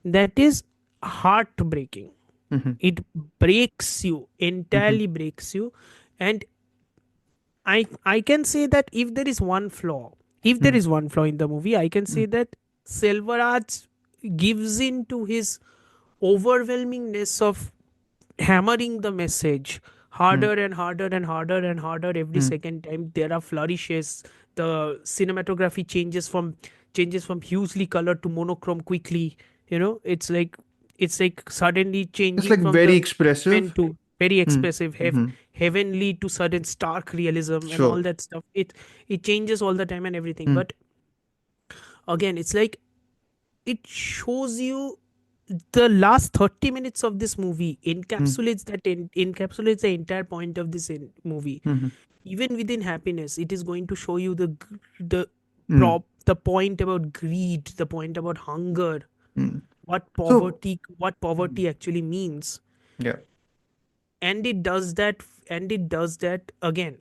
that is heartbreaking. Mm-hmm. It breaks you, Mm-hmm. entirely breaks you. And I can say that if there is one flaw, if there Mm. is one flaw in the movie, I can say Mm. that Selvaraj gives in to his overwhelmingness of hammering the message Mm. harder and harder and harder and harder every Mm. second time. There are flourishes. The cinematography changes from hugely color to monochrome quickly. It's like suddenly It's changing like from very the heaven expressive. to very Mm. expressive Mm-hmm. heavenly to sudden stark realism and all Sure. that stuff. It changes all the time and everything. Mm. But again, it's like it shows you the last 30 minutes of this movie Mm. encapsulates the entire point of this movie. Mm-hmm. Even within happiness, it is going to show you Mm. the point about greed, the point about hunger, Mm. what So, poverty actually means. yeah. And it does that again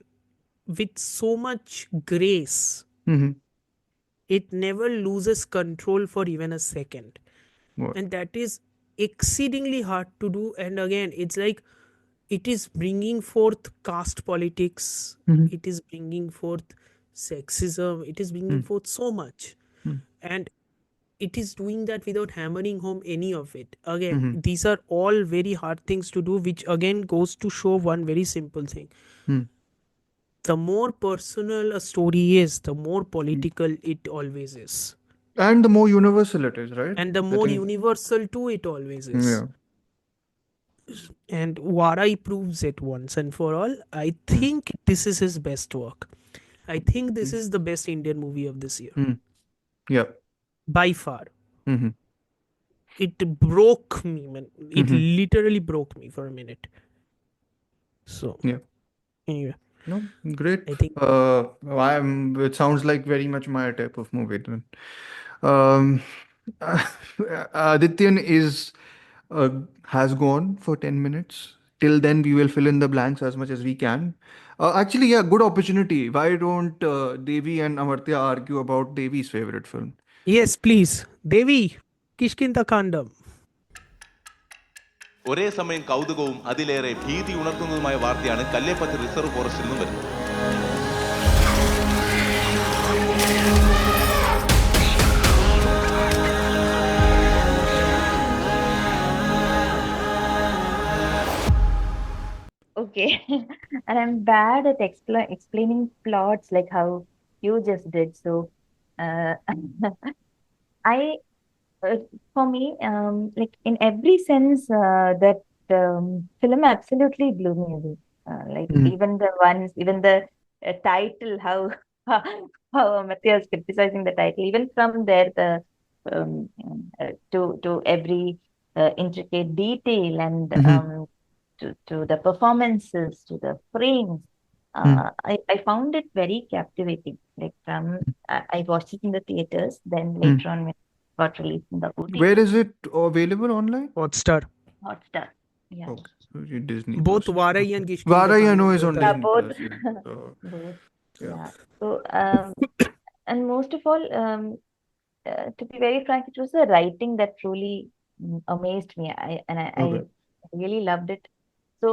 with so much grace. Mm-hmm. It never loses control for even a second, What? and that is exceedingly hard to do. And again, it's like it is bringing forth caste politics, Mm-hmm. it is bringing forth sexism, it is bringing Mm. forth so much. Mm. And it is doing that without hammering home any of it. Again, Mm-hmm. these are all very hard things to do, which again goes to show one very simple thing: Mm. the more personal a story is, the more Mm. political it always is. And the more universal it is, right? And the I more think. universal too it always is. Yeah. And Warai proves it once and for all. I Mm. think this is his best work. I think this Mm. is the best Indian movie of this year. Mm. Yeah. By far. Mm-hmm. It broke me, man. It Mm-hmm. literally broke me for a minute. So, Yeah. anyway, No, great. I think It sounds like very much my type of movie then. Um, Adityan is has gone for 10 minutes. till then, we will fill in the blanks as much as we can. Actually, yeah, good opportunity. Why don't Devi and Amartya argue about Devi's favorite film? Yes, please. Devi, Kishkindha Kaandam. ഒരേ സമയം കൗതുകവും അതിലേറെ ഭീതി ഉണർത്തുന്നതുമായ വാർത്തയാണ് കല്ലേപ്പത്ത് reserve ഫോറസ്റ്റിൽ നിന്നും വരുന്നത്. Okay. And I'm bad at explaining plots like how you just did. So, uh, I for me, like in every sense, that film absolutely blew me away. Like even the title, how how Amartya is criticizing the title, even from there, the to every intricate detail and to the performances, to the frames. I found it very captivating. Like I watched it in the theaters, then later on when it got released in the OTT. Where is it available online? Hotstar. Hotstar. Yeah. Okay. So Disney Both Plus. Vaazhai Okay. and Kishkindha Vaazhai, I Kaandam know, is both on are Yeah, in. Disney both. Plus. Yeah. Both. Yeah. Yeah. So, and most of all, to be very frank, it was the writing that truly amazed me. I Okay. really loved it. So,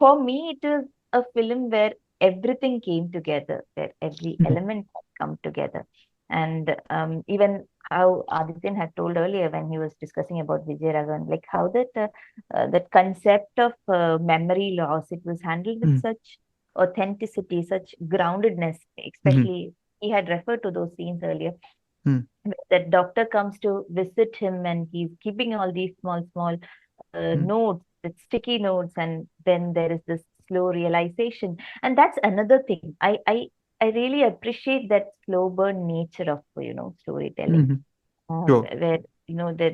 for me, it is a film where everything came together, where every element had come together. And even how Adityan had told earlier when he was discussing about Vijay Raghavan, like how that concept of memory loss, it was handled with such authenticity, such groundedness, especially he had referred to those scenes earlier. That doctor comes to visit him and he's keeping all these small notes, with sticky notes, and then there is this slow realization. And that's another thing. I really appreciate that slow burn nature of storytelling, Sure. where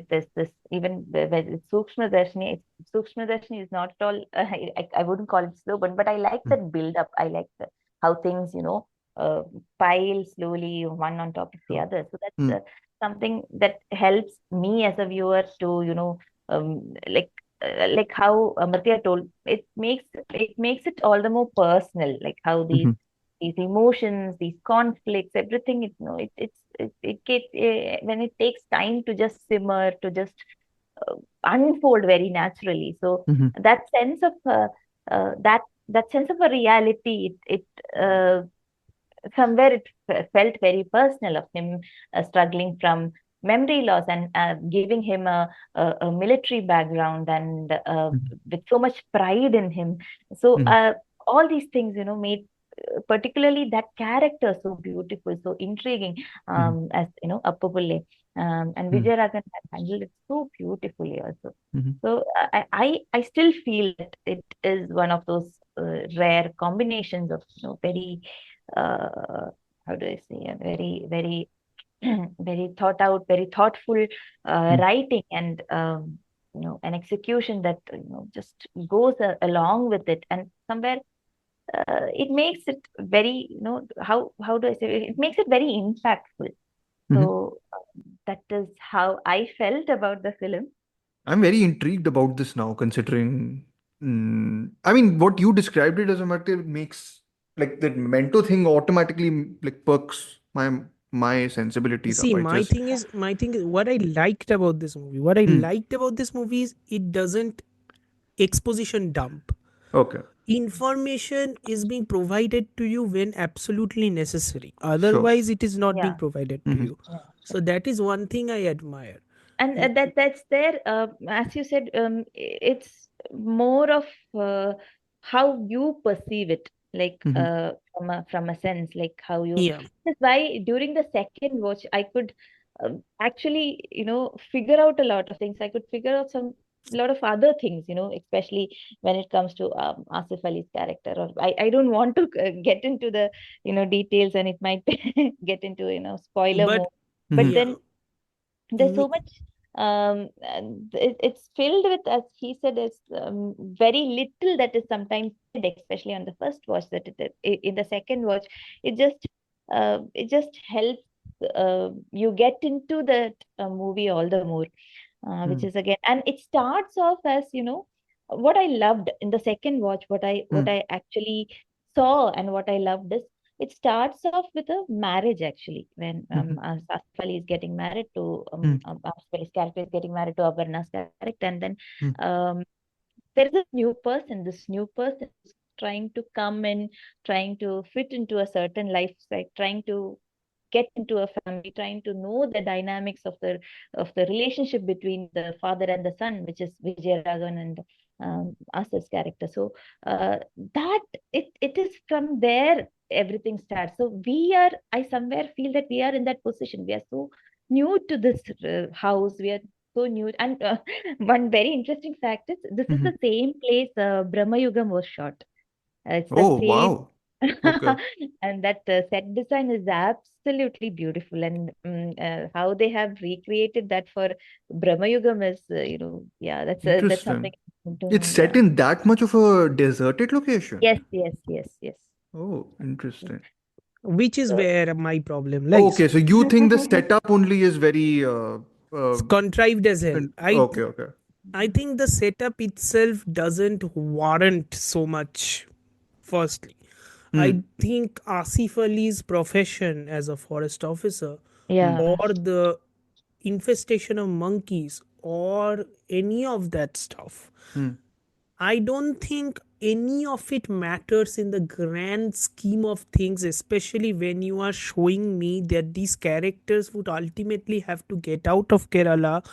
there's this, even where it's Sukshma Darshini is not at all. I wouldn't call it slow burn, but I like that build up. I like how things uh, pile slowly one on top of the other. So that's something that helps me as a viewer to like how Amartya told, it makes it all the more personal, like how these emotions, these conflicts, everything, it gets when it takes time to just simmer, to just unfold very naturally. So that sense of that sense of a reality, it somewhere it felt very personal of him struggling from memory loss, and giving him a military background, and with so much pride in him. So all these things, made particularly that character so beautiful, so intriguing, as Appabulle, and Vijay Raghavan had handled it so beautifully also. So I still feel that it is one of those rare combinations of very how do I say, a very very very thought out, very thoughtful writing, and an execution that just goes along with it, and somewhere it makes it very, how do I say, it makes it very impactful. So that is how I felt about the film. I'm very intrigued about this now, considering. I mean, what you described it as, Amartya, makes like that Memento thing automatically like perks my sensibilities up. See, I just. my thing is what I liked about this movie. What I liked about this movie is it doesn't exposition dump. Okay. Information is being provided to you when absolutely necessary. Sure. Otherwise, it is not being Yeah. provided to you. Yeah. So that is one thing I admire. And that's there, as you said, it's more of how you perceive it, like from a sense, like how you. Yeah. That's why during the second watch I could actually figure out a lot of things. I could figure out some lot of other things, especially when it comes to Asif Ali's character. Or I don't want to get into the details, and it might get into spoiler But mode. But yeah, then there's so much, and it's filled with, as he said, is very little that is sometimes said, especially on the first watch, that in the second watch it just helps you get into that movie all the more, which is again, and it starts off as what I loved in the second watch, what I actually saw and what I loved is it starts off with a marriage actually when Asif Ali is getting married to Asif Ali's character is getting married to Aparna's character, and then um, there is a new person. This new person is trying to come in, trying to fit into a certain lifestyle, trying to get into a family, trying to know the dynamics of the relationship between the father and the son, which is Vijay Raghavan and Asif's character. So that it is from there everything starts. So I somewhere feel that we are in that position. We are so new to this house. We are so new. And one very interesting fact is this is the same place Brahma Yugam was shot. It's the Oh, same. wow. Okay. And that set design is absolutely beautiful, and how they have recreated that for Brahma Yugam is, yeah, that's something Interesting. to It's know. set Yeah. in that much of a deserted location. Yes, yes, yes, yes. Oh, interesting. Which is So, where my problem lies. Okay, so you think the setup only is very It's contrived as hell. okay, okay. I think the setup itself doesn't warrant so much. Firstly, I Hmm. think Asif Ali's profession as a forest officer, Hmm. yeah, or the infestation of monkeys, or any of that stuff, Hmm. I don't think any of it matters in the grand scheme of things, especially when you are showing me that these characters would ultimately have to get out of Kerala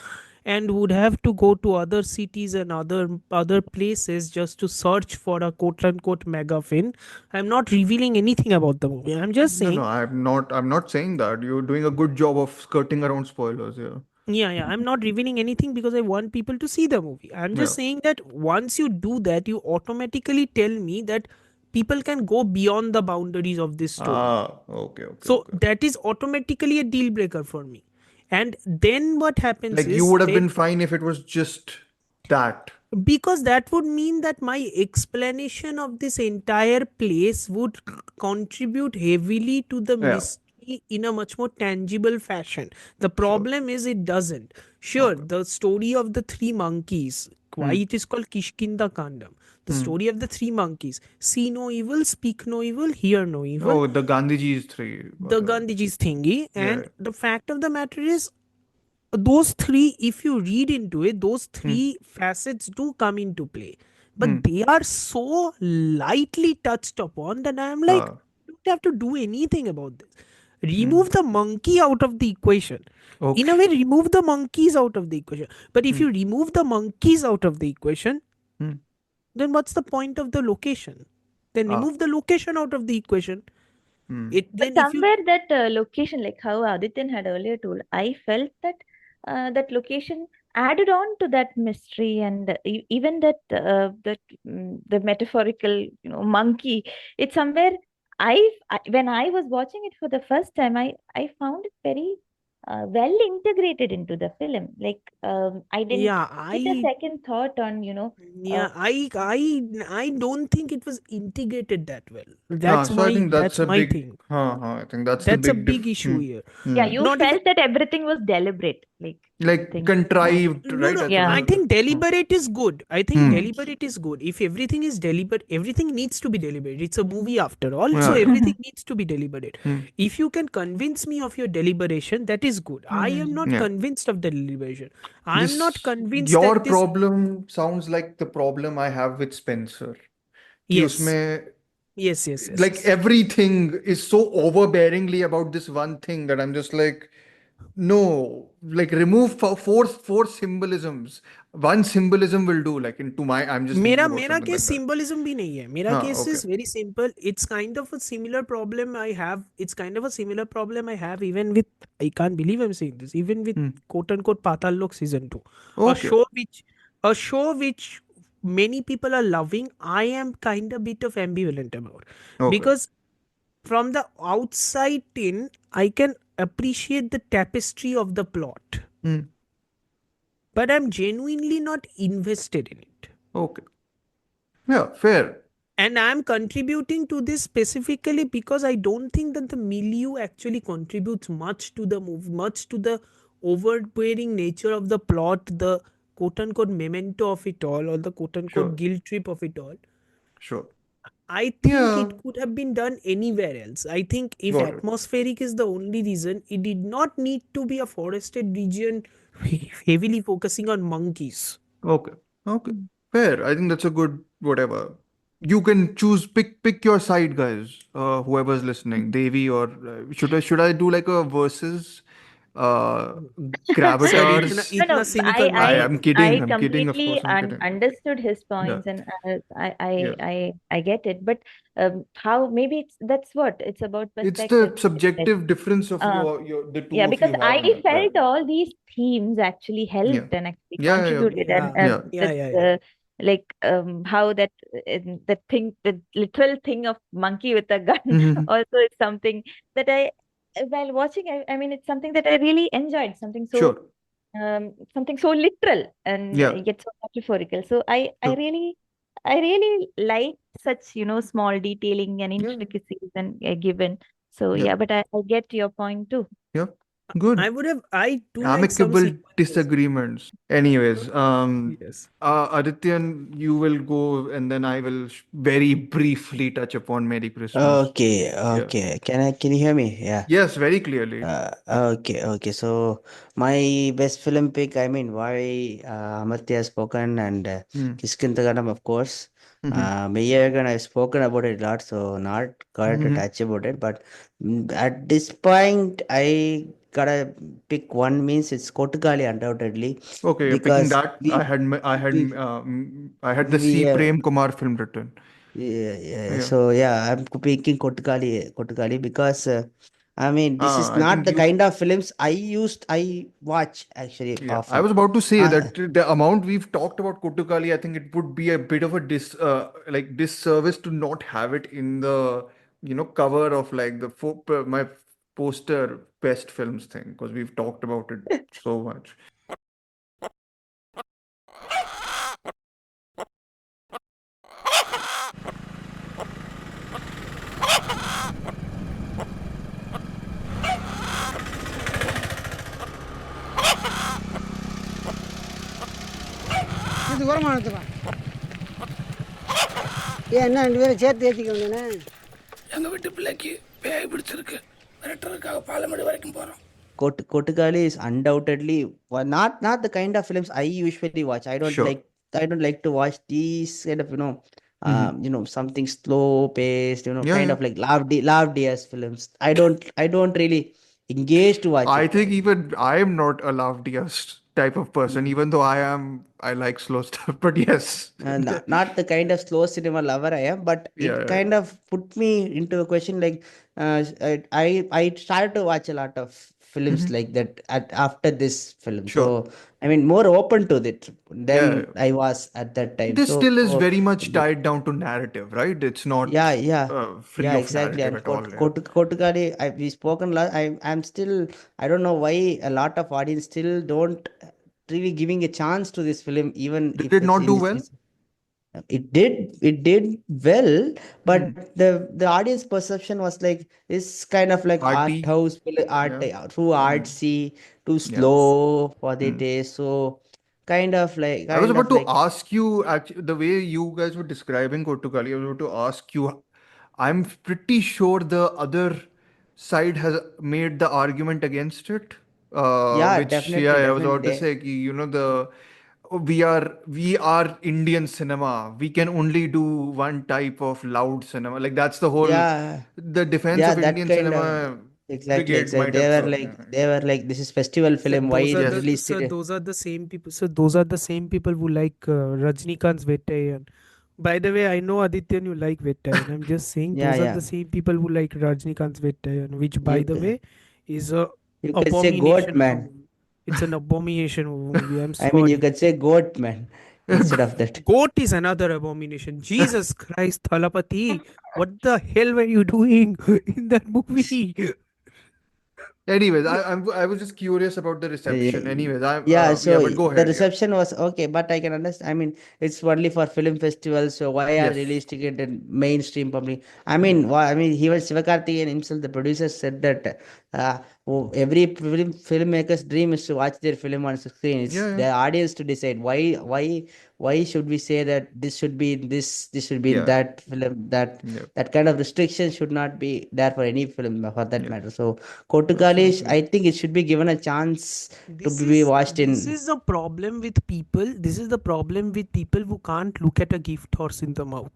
and would have to go to other cities and other places just to search for a quote unquote megafin. I'm not revealing anything about the movie. I'm just No, no, saying, I'm not saying that. You're doing a good job of skirting around spoilers here. yeah, I'm not revealing anything because I want people to see the movie. I'm just Yeah. saying that once you do that, you automatically tell me that people can go beyond the boundaries of this story. Ah, okay, okay, So okay. that is automatically a deal breaker for me. And then what happens Like you is, would have then been fine if it was just that. because that would mean that my explanation of this entire place would contribute heavily to the Yeah. mystery in a much more tangible fashion. The Sure. problem is it doesn't. Sure, Okay. the story of the three monkeys, why Hmm. it is called Kishkindha Kandam, the Hmm. story of the three monkeys: see no evil, speak no evil, hear no evil, Oh, the Gandhiji's three. the Gandhiji's thingy. Yeah. And the fact of the matter is, those three, if you read into it, those Hmm. three facets do come into play, Hmm. but they are so lightly touched upon that I am like, Ah. you don't have to do anything about this. Hmm. Remove the monkey out of the equation. In a Okay. way, remove the monkeys out of the equation. But if Hmm. you remove the monkeys out of the equation, Hmm. then what's the point of the location? Then Ah. remove the location out of the equation. Hmm. It but then if you somewhere that location, like how Adityan had earlier told, I felt that that location added on to that mystery, and even the metaphorical, monkey. It's somewhere when I was watching it for the first time, I found it very well integrated into the film. Like I didn't yeah get a I second thought on, Yeah, I don't think it was integrated that well. Ah. That's So I my think that's that's a my big. thing. I think that's the That's a big big issue Hmm. here. yeah, Hmm. you Not even felt that everything was deliberate, like Like things. contrived, no right? no. That's a Yeah. I word. think deliberate is good. I think Hmm. deliberate is good. If everything is deliberate, everything needs to be deliberate. It's a movie after all, so Yeah, yeah. everything needs to be deliberate. Hmm. If you can convince me of your deliberation, that is good. I am not Yeah. convinced of the deliberation. I am not This convinced your that this. problem sounds like the problem I have with Spencer. कि Yes, उसमें like yes. everything is so overbearingly about this one thing that I'm just like, no, like remove four symbolisms. One symbolism will do. Like into my, I'm just thinking मेरा about मेरा something case like that. Symbolism भी नहीं है. मेरा Huh, case okay. Is very simple. It's kind of a similar problem I have. It's kind of a similar problem I have even with, I can't believe I'm saying this, even with Hmm. quote unquote Patal Lok season 2, a Okay. show which many people are loving. I am kind of bit of ambivalent about, Okay. because from the outside in, I can appreciate the tapestry of the plot, Hmm. but I'm genuinely not invested in it. Okay. Yeah, fair. And I'm contributing to this specifically because I don't think that the milieu actually contributes much to the move, much to the overbearing nature of the plot, the quote unquote memento of it all, or the quote unquote Sure. guilt trip of it all, Sure. I think Yeah. it could have been done anywhere else. I think if Got it. atmospheric is the only reason, it did not need to be a forested region heavily focusing on monkeys. Okay. Okay. Fair. I think that's a good whatever. You can choose pick your side, guys. Whoever's listening, Devi or should I do like a versus Sir, इतना gravatars? No, इतना no, cynical मत I हो. am kidding. I I'm kidding. Of completely course, I'm kidding. understood his Yeah. points, and Yeah. I get it. But how maybe that's what it's about It's perspective. the Like, subjective difference of uh, your the two yeah, of because you I having it. Yeah. felt all these themes actually Yeah. helped and actually Yeah. Yeah. Yeah. contributed, and Yeah, Yeah. yeah, that yeah, yeah. like how that thing, the literal thing of monkey with a gun Mhm. also is something that I while watching, I mean, it's something that I really enjoyed, Sure. something so literal and Yeah. yet so metaphorical. So Sure. I really like such, small detailing and Yeah. intricacies and given. So Yeah. yeah, but I get your point too. Yeah. Good. I do like some Amicable sequences. disagreements. Anyways, Yes. Adityan, you will go, and then I will very briefly touch upon Merry Christmas. Okay, Yeah. okay. Can you hear me? Yeah. Yes, very clearly. Okay. So my best film pick, I mean, why Amartya has spoken and Hmm. Kishkindha, of course. Mm-hmm. Meyagan, I've spoken about it a lot, so not got to Mm-hmm. touch about it. But at this point, I gotta pick one, means it's Kottukkaali undoubtedly, Okay, you're picking because that. we, I had the we C. Prem Kumar film written. yeah. Yeah. So yeah, I'm picking Kottukkaali because I mean, this is I not think the you. kind of films I watch actually Yeah, I often. was about to say Uh, that the amount we've talked about Kottukali, I think it would be a bit of a disservice to not have it in the cover of like my poster best films thing, because we've talked about it so much. இது ஓரமாக எடுத்துப்பா ஏன் என்ன ரெண்டு பேரும் சேர்த்து ஏற்றிக்க வேண்டியனே எங்கள் வீட்டு பிள்ளைக்கு பேய் பிடிச்சிருக்கு மிரட்டுறதுக்காக பாலமேடு வரைக்கும் போகிறோம். Kottukkaali is undoubtedly not the kind of films I usually watch. Sure. I don't like to watch these kind of Hmm. something slow paced, Yeah, kind yeah. of like loud films. I don't really engage to watch I it. think even I am not a loudest type of person, even though I like slow stuff. But yes. Not the kind of slow cinema lover I am, but Yeah, it yeah. kind of put me into a question like I started to watch a lot of films Mhm. like that after this film. Sure. So I mean, more open to it Yeah, yeah. than I was at that time. This So still is very much tied down to narrative, right? It's not free yeah, of exactly. narrative And at all. Yeah. Kottukkaali, we spoken lot. I'm still, I don't know why a lot of audience still don't really giving a chance to this film, even Did if it it's not do in well? its it did well, but Hmm. the audience perception was like it's kind of like art Arty. house Yeah. too Hmm. artsy, too Yeah. slow for the Hmm. taste. So kind of like I was kind about of to like ask you, actually, the way you guys were describing Kottukali, I was about to ask you, I'm pretty sure the other side has made the argument against it. yeah, Which, yeah, I was definitely about to say, we are Indian cinema. We can only do one type of loud cinema. Like that's the whole yeah, the defense yeah, of that Indian kind of cinema brigade exactly. might have served. They were like this is festival So film. Why those are the released Yes. so it? those are the same people. So those are the same people who like Rajnikant's Vettayan. By the way, I know Adityan you like Vettayan. I'm just saying Yeah, those are the yeah. same people who like Rajnikant's Vettayan, which by You the way is a you can say goat abomination of a man. movie. It's an abomination of a movie. I'm I mean, you sorry. can say goat man instead of that. Goat is another abomination. Jesus Christ, Thalapati, what the hell were you doing in that movie? Anyways, I was just curious about the Yeah, reception. Anyways, I yeah, yeah, so but go the ahead. Yeah. reception was okay, but I can understand. I mean, it's only for film festivals, so why are Yes. releasing it in mainstream public? I Hmm. mean, he was Sivakarthikeyan himself, the producer said that every filmmaker's dream is to watch their film on screen. It's Yeah, yeah, the audience to decide why should we say that this should be in this should be in yeah, that film, yeah, that kind of restriction should not be there for any film for that yeah. matter. So Kottukkaali, Absolutely. I think it should be given a chance to This be is watched this in. is the problem with people. This is the problem with people who can't look at a gift horse in the mouth.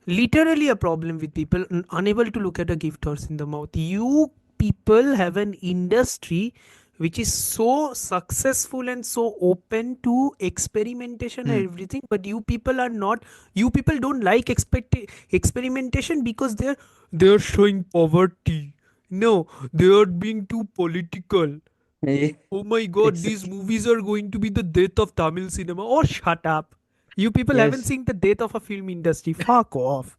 Literally a problem with people unable to look at a gift horse in the mouth. You people have an industry which is so successful and so open to experimentation Hmm. and everything, but you people are not. You people don't like experimentation because they're showing poverty. No, they are being too political. Oh my god, these Exactly. movies are going to be the death of Tamil cinema. Oh, shut up. You people haven't Yes. seen the death of a film industry. Fuck off.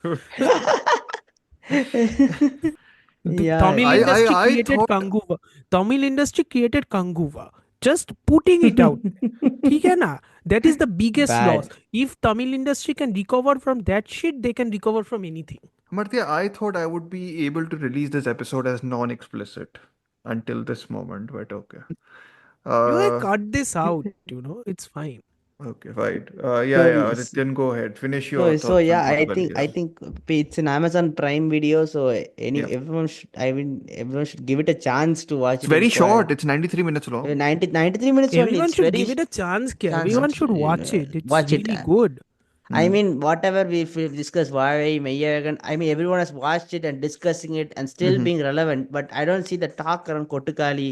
The Yeah, Tamil industry I created thought, Kanguva. Tamil industry created Kanguva. Just putting it out there. ठीक है ना? That is the biggest loss. bad. If Tamil industry can recover from that shit, they can recover from anything. Amartya, I thought I would be able to release this episode as non-explicit until this moment, but okay. You can Uh, cut this out, it's fine. okay, right. Yeah, So yeah. Adityan, go ahead. Finish your so thoughts on yeah, Kottukkaali. I Yeah, think it's an Amazon Prime Video, so yeah. everyone should, I mean, everyone should give it a chance to watch It's it in very quiet. short. It's 93 minutes long. 93 minutes only. Everyone It's should very give it a chance. Kya. chance. Everyone should watch it. It's Watch it. really good. I Hmm. mean, whatever we've discussed, why Mayyagan, I mean, everyone has watched it and discussing it and still Mm-hmm. being relevant. But I don't see the talk around Kottukkaali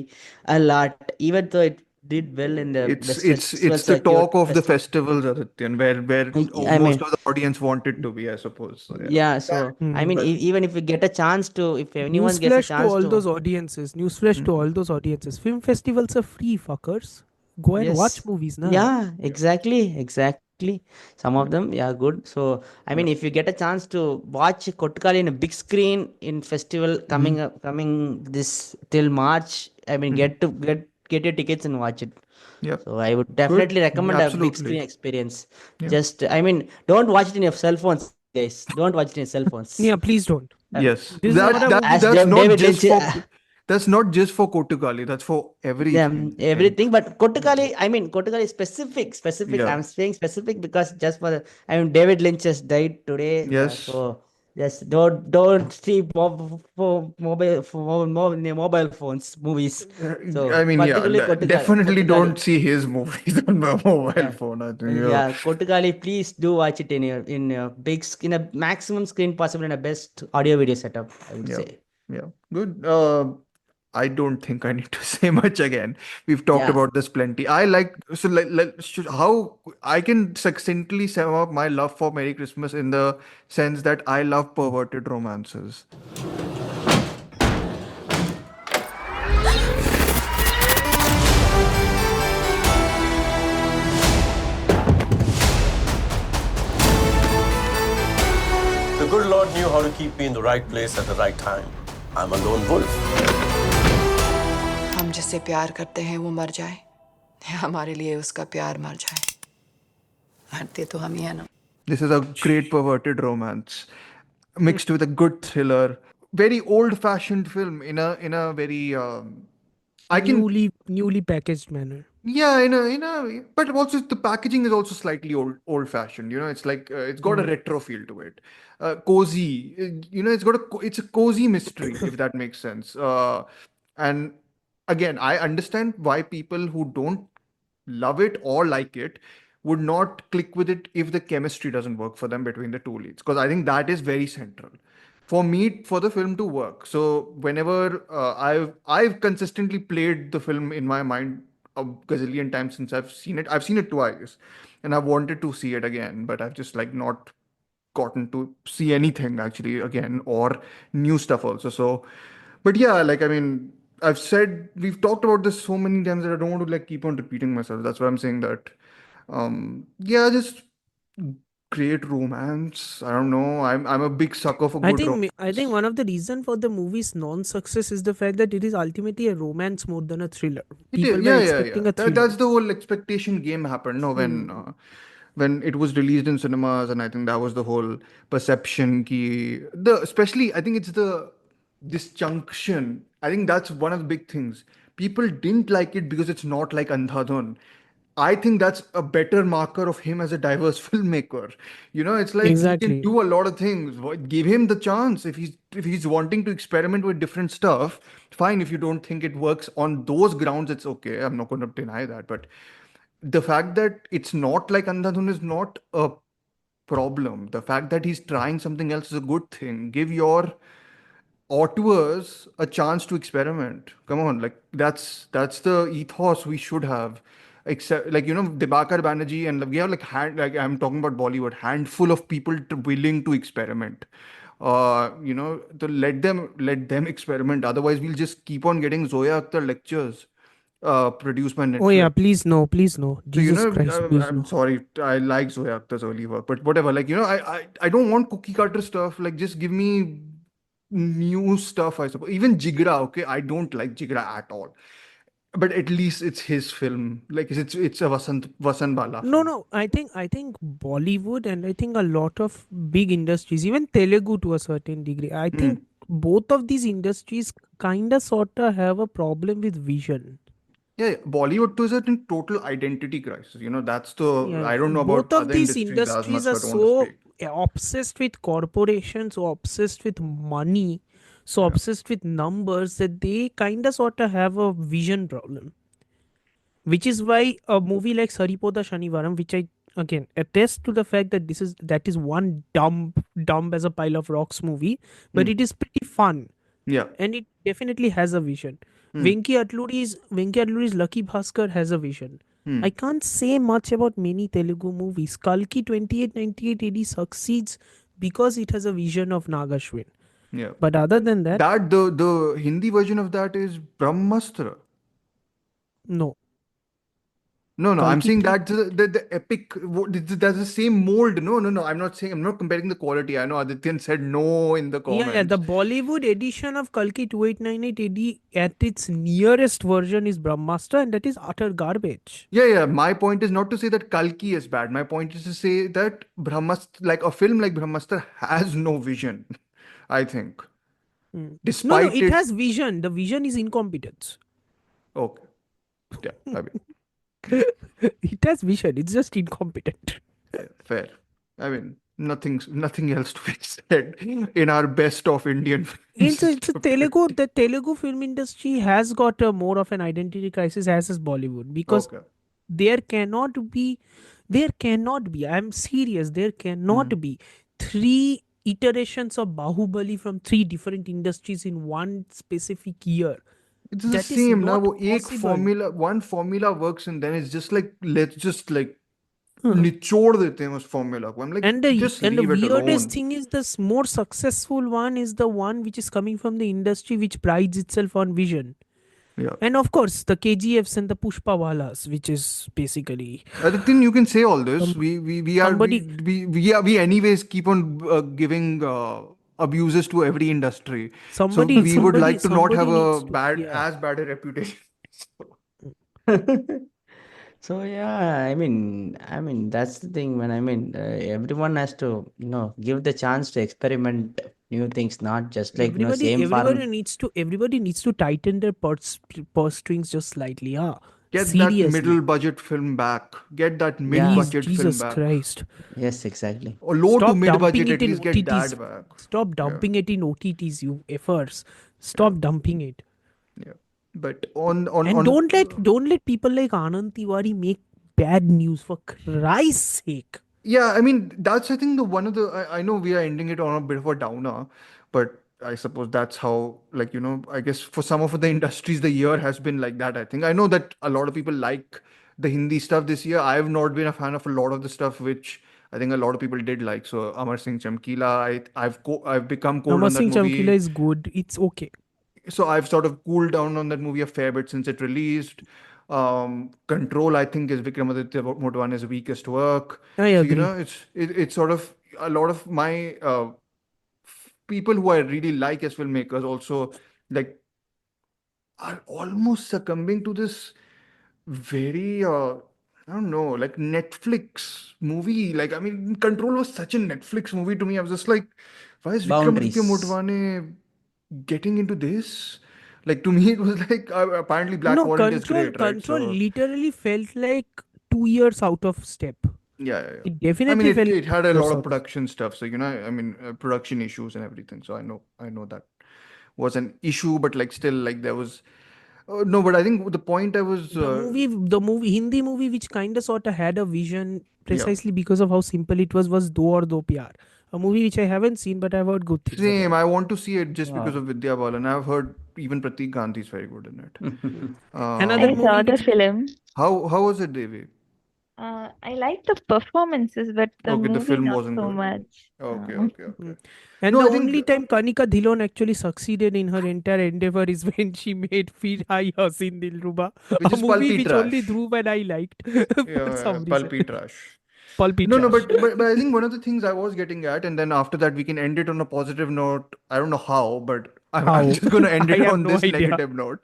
a lot, even though it did well in the best festival It's the talk circuit. of the festivals, Adityan, where I most mean, of the audience wanted to be, I suppose. So, yeah. yeah. So I mean, Hmm. even if we get a chance to, if anyone gets a Newsflash to chance all to, those audiences. Newsflash to Mhm. all those audiences. Film festivals are free, fuckers. Go and watch yes, movies, na. yeah, Yeah. exactly. Some of Yeah. them, yeah, good. So I Yeah. mean, if you get a chance to watch Kottukkaali in a big screen in festival Mm-hmm. coming this till March, I mean, Mm-hmm. get your tickets and watch it. Yeah. So I would Good. definitely recommend a big Absolutely. screen experience. Yeah. Just, I mean, don't watch it in your cell phones, guys. Don't watch it in your cell phones. Yeah, please don't. Yes. This is not a movie. As That's not David just Lynch. for Kottukali. That's for everything. Everything, but Kottukkaali, I mean, Kottukkaali is specific. Yeah. I'm saying specific because just for the, I mean, David Lynch just died today, Yes. so just don't see mobile phones movies. I So mean, yeah, particularly Kottukkaali, definitely Kottukkaali, don't see his movies on my mobile yeah, phone. I think, yeah. Kottukkaali, please do watch it in your in a maximum screen possible in a best audio video setup, I would Yeah. say. Yeah. Good. I don't think I need to say much again. We've talked Yeah. about this plenty. I like so how I can succinctly sum up my love for Merry Christmas in the sense that I love perverted romances. The good Lord knew how to keep me in the right place at the right time. I'm a lone wolf. हम जिससे प्यार करते हैं वो मर जाए या हमारे लिए उसका प्यार मर जाए मरते तो हम ही है ना This is a great perverted romance mixed with a good thriller. Very old-fashioned film in a very I can Newly packaged manner. yeah but also the packaging is also slightly old-fashioned. It's like it's got a Hmm. retro feel to it. Cozy. It's a cozy mystery if that makes sense. And again, I understand why people who don't love it or like it would not click with it if the chemistry doesn't work for them between the two leads, because I think that is very central for me for the film to work. So whenever I've consistently played the film in my mind a gazillion times since I've seen it twice, and I've wanted to see it again, but I've just like not gotten to see anything actually again or new stuff also. So, but yeah, like I mean, we've talked about this so many times that I don't want to like keep on repeating myself. That's why I'm saying that. Yeah, just great romance. I don't know. I'm a big sucker for good I think romance. one of the reason for the movie's non-success is the fact that it is ultimately a romance more than a thriller. It is, People were yeah, yeah, yeah. expecting a That's thriller. the whole expectation game happened. No, when it was released in cinemas, and I think that was the whole perception. Especially I think it's the this junction. I think that's one of the big things. People didn't like it because it's not like Andhadhun. I think that's a better marker of him as a diverse filmmaker. You know, it's like he can Exactly. do a lot of things. Give him the chance. If he's wanting to experiment with different stuff, fine. If you don't think it works on those grounds, it's okay. I'm not going to deny that. But the fact that it's not like Andhadhun is not a problem. The fact that he's trying something else is a good thing. Give your auteurs a chance to experiment. Come on, like that's the ethos we should have. Except like Debakar Banerjee, and we have like I'm talking about Bollywood, handful of people willing to experiment. To let them experiment. Otherwise, we'll just keep on getting Zoya Akhtar lectures produced by Oh yeah, Netflix. please no, please no. So Jesus Christ, please I'm no. sorry. I like Zoya Akhtar's early work, but whatever. Like I don't want cookie cutter stuff. Like just give me new stuff. I suppose even Jigra. Okay, I don't like Jigra at all. But at least it's his film. Like it's a Vasant Bala No, film. no. I think Bollywood and I think a lot of big industries, even Telugu to a certain degree. I Hmm. think both of these industries kinda sorta have a problem with vision. Yeah, Bollywood too is in total identity crisis. That's the Yeah, I don't know about both of other these industries as industries much, are so I don't want to so speak. obsessed with corporations, so obsessed with money, so Yeah. obsessed with numbers that they kinda sorta have a vision problem. Which is why a movie like Saripoda Shanivaram, which I again attest to the fact that that is one dumb as a pile of rocks movie, but Hmm. it is pretty fun Yeah. and it definitely has a vision. Hmm. Venki Atluri's Lucky Bhaskar has a vision. Hmm. I can't say much about many Telugu movies. Kalki 2898 AD succeeds because it has a vision of Nagashwin. Yeah. But other than that, That the Hindi version of that is Brahmastra. no. No, no, I'm Kalki saying 3. that the epic, that's the same mold. No, no, no, I'm not comparing the quality. I know Adityan said no in the Yeah, the comments. Bollywood edition of Kalki 2898 AD at its nearest version is Brahmastra, and that is utter garbage. Yeah, yeah. My point is not to say that Kalki is bad. My point is to say that Brahmastra, like a film like Brahmastra, has no vision, I think. Hmm. No, no, Despite it it. has vision. The vision is incompetence. Okay. Yeah, I mean, It has vision, it's just incompetent. yeah, fair. I mean, nothing else to be said in our best of Indian film It's a system. The Telugu film industry has got a more of an identity crisis as is Bollywood because Okay. there cannot be, I'm serious, there Hmm. cannot be three iterations of Bahubali from three different industries in one specific year. It's the That is same now. not वो एक possible. one formula works, and then it's just like let's just like Huh. निचोड़ देते हैं उस formula को. I'm like, just And the leave it weirdest alone. thing is more successful one is the one which is coming from the industry which prides itself on vision. Yeah. And of course, the KGFs and the Pushpawalas, which is basically The thing you can say all this. some We are somebody we anyways keep on giving abuses to every industry. So somebody we would somebody like to not have somebody a needs to, bad yeah. as bad a reputation. So, So yeah, I mean that's the thing when everyone has to give the chance to experiment new things, not just like same form. Everybody needs to tighten their purse strings just slightly. Yeah, get that seriously. middle budget film back. Get that mid Yeah, budget film Jesus back. Christ. yes, exactly. Or low to Stop mid dumping budget, it at in least get OTTs. that back. Stop Yeah, dumping it in OTTs, you efforts. yeah, Stop dumping it. yeah. But on And on don't let people like Anand Tiwari make bad news for Christ's sake. yeah, I mean that's I think the one of the I know we are ending it on a bit of a downer, but I suppose that's how I guess for some of the industries the year has been like that. I think I know that a lot of people like the Hindi stuff this year. I have not been a fan of a lot of the stuff which I think a lot of people did like. So Amar Singh Chamkila, I've become cold Amar on that Singh Chamkila movie. is good. It's okay. So I've sort of cooled down on that movie a fair bit since it released. Control, I think, is Vikramaditya Motwani's weakest work. I So agree. it's sort of a lot of my people who I really like as filmmakers also like are almost succumbing to this very I don't know, like Netflix movie. Like I mean, Control was such a Netflix movie to me. I was just like, why is Vikramaditya Boundaries. Motwane getting into this, like to me, it was like apparently Black No, Warrant is Control great, right? Control So literally felt like 2 years out of step. yeah, yeah, yeah. It I mean, definitely it felt it had a 2 years lot of out of production stuff, so I mean, production issues and everything. So I know that was an issue, but like still, like there was no. But I think the point I was, the movie Hindi movie which kind of sort of had a vision yeah, precisely because of how simple it was Do or Do Pyar, a movie which I haven't seen but I've heard good things same. about. I want to see it just because Wow. of Vidya Balan. I've heard even Pratik Gandhi is very good in it. Another I movie saw Um, the which film. how was it, Devi? I like the performances, but the Okay, the movie film not wasn't so good. much. Okay, okay, Hmm. okay. And No, the I think only time Kanika Dhillon actually succeeded in her entire endeavor is when she made Fir Hai Hasin Dilruba, which a is movie pulpy which only trash. Dhruv and I liked for Yeah, some reason. pulpy trash. Pulpy No, no, trash. but I think one of the things I was getting at, and then after that we can end it on a positive note. I don't know how, but I'm How? just going to end I it have on no this idea. negative note.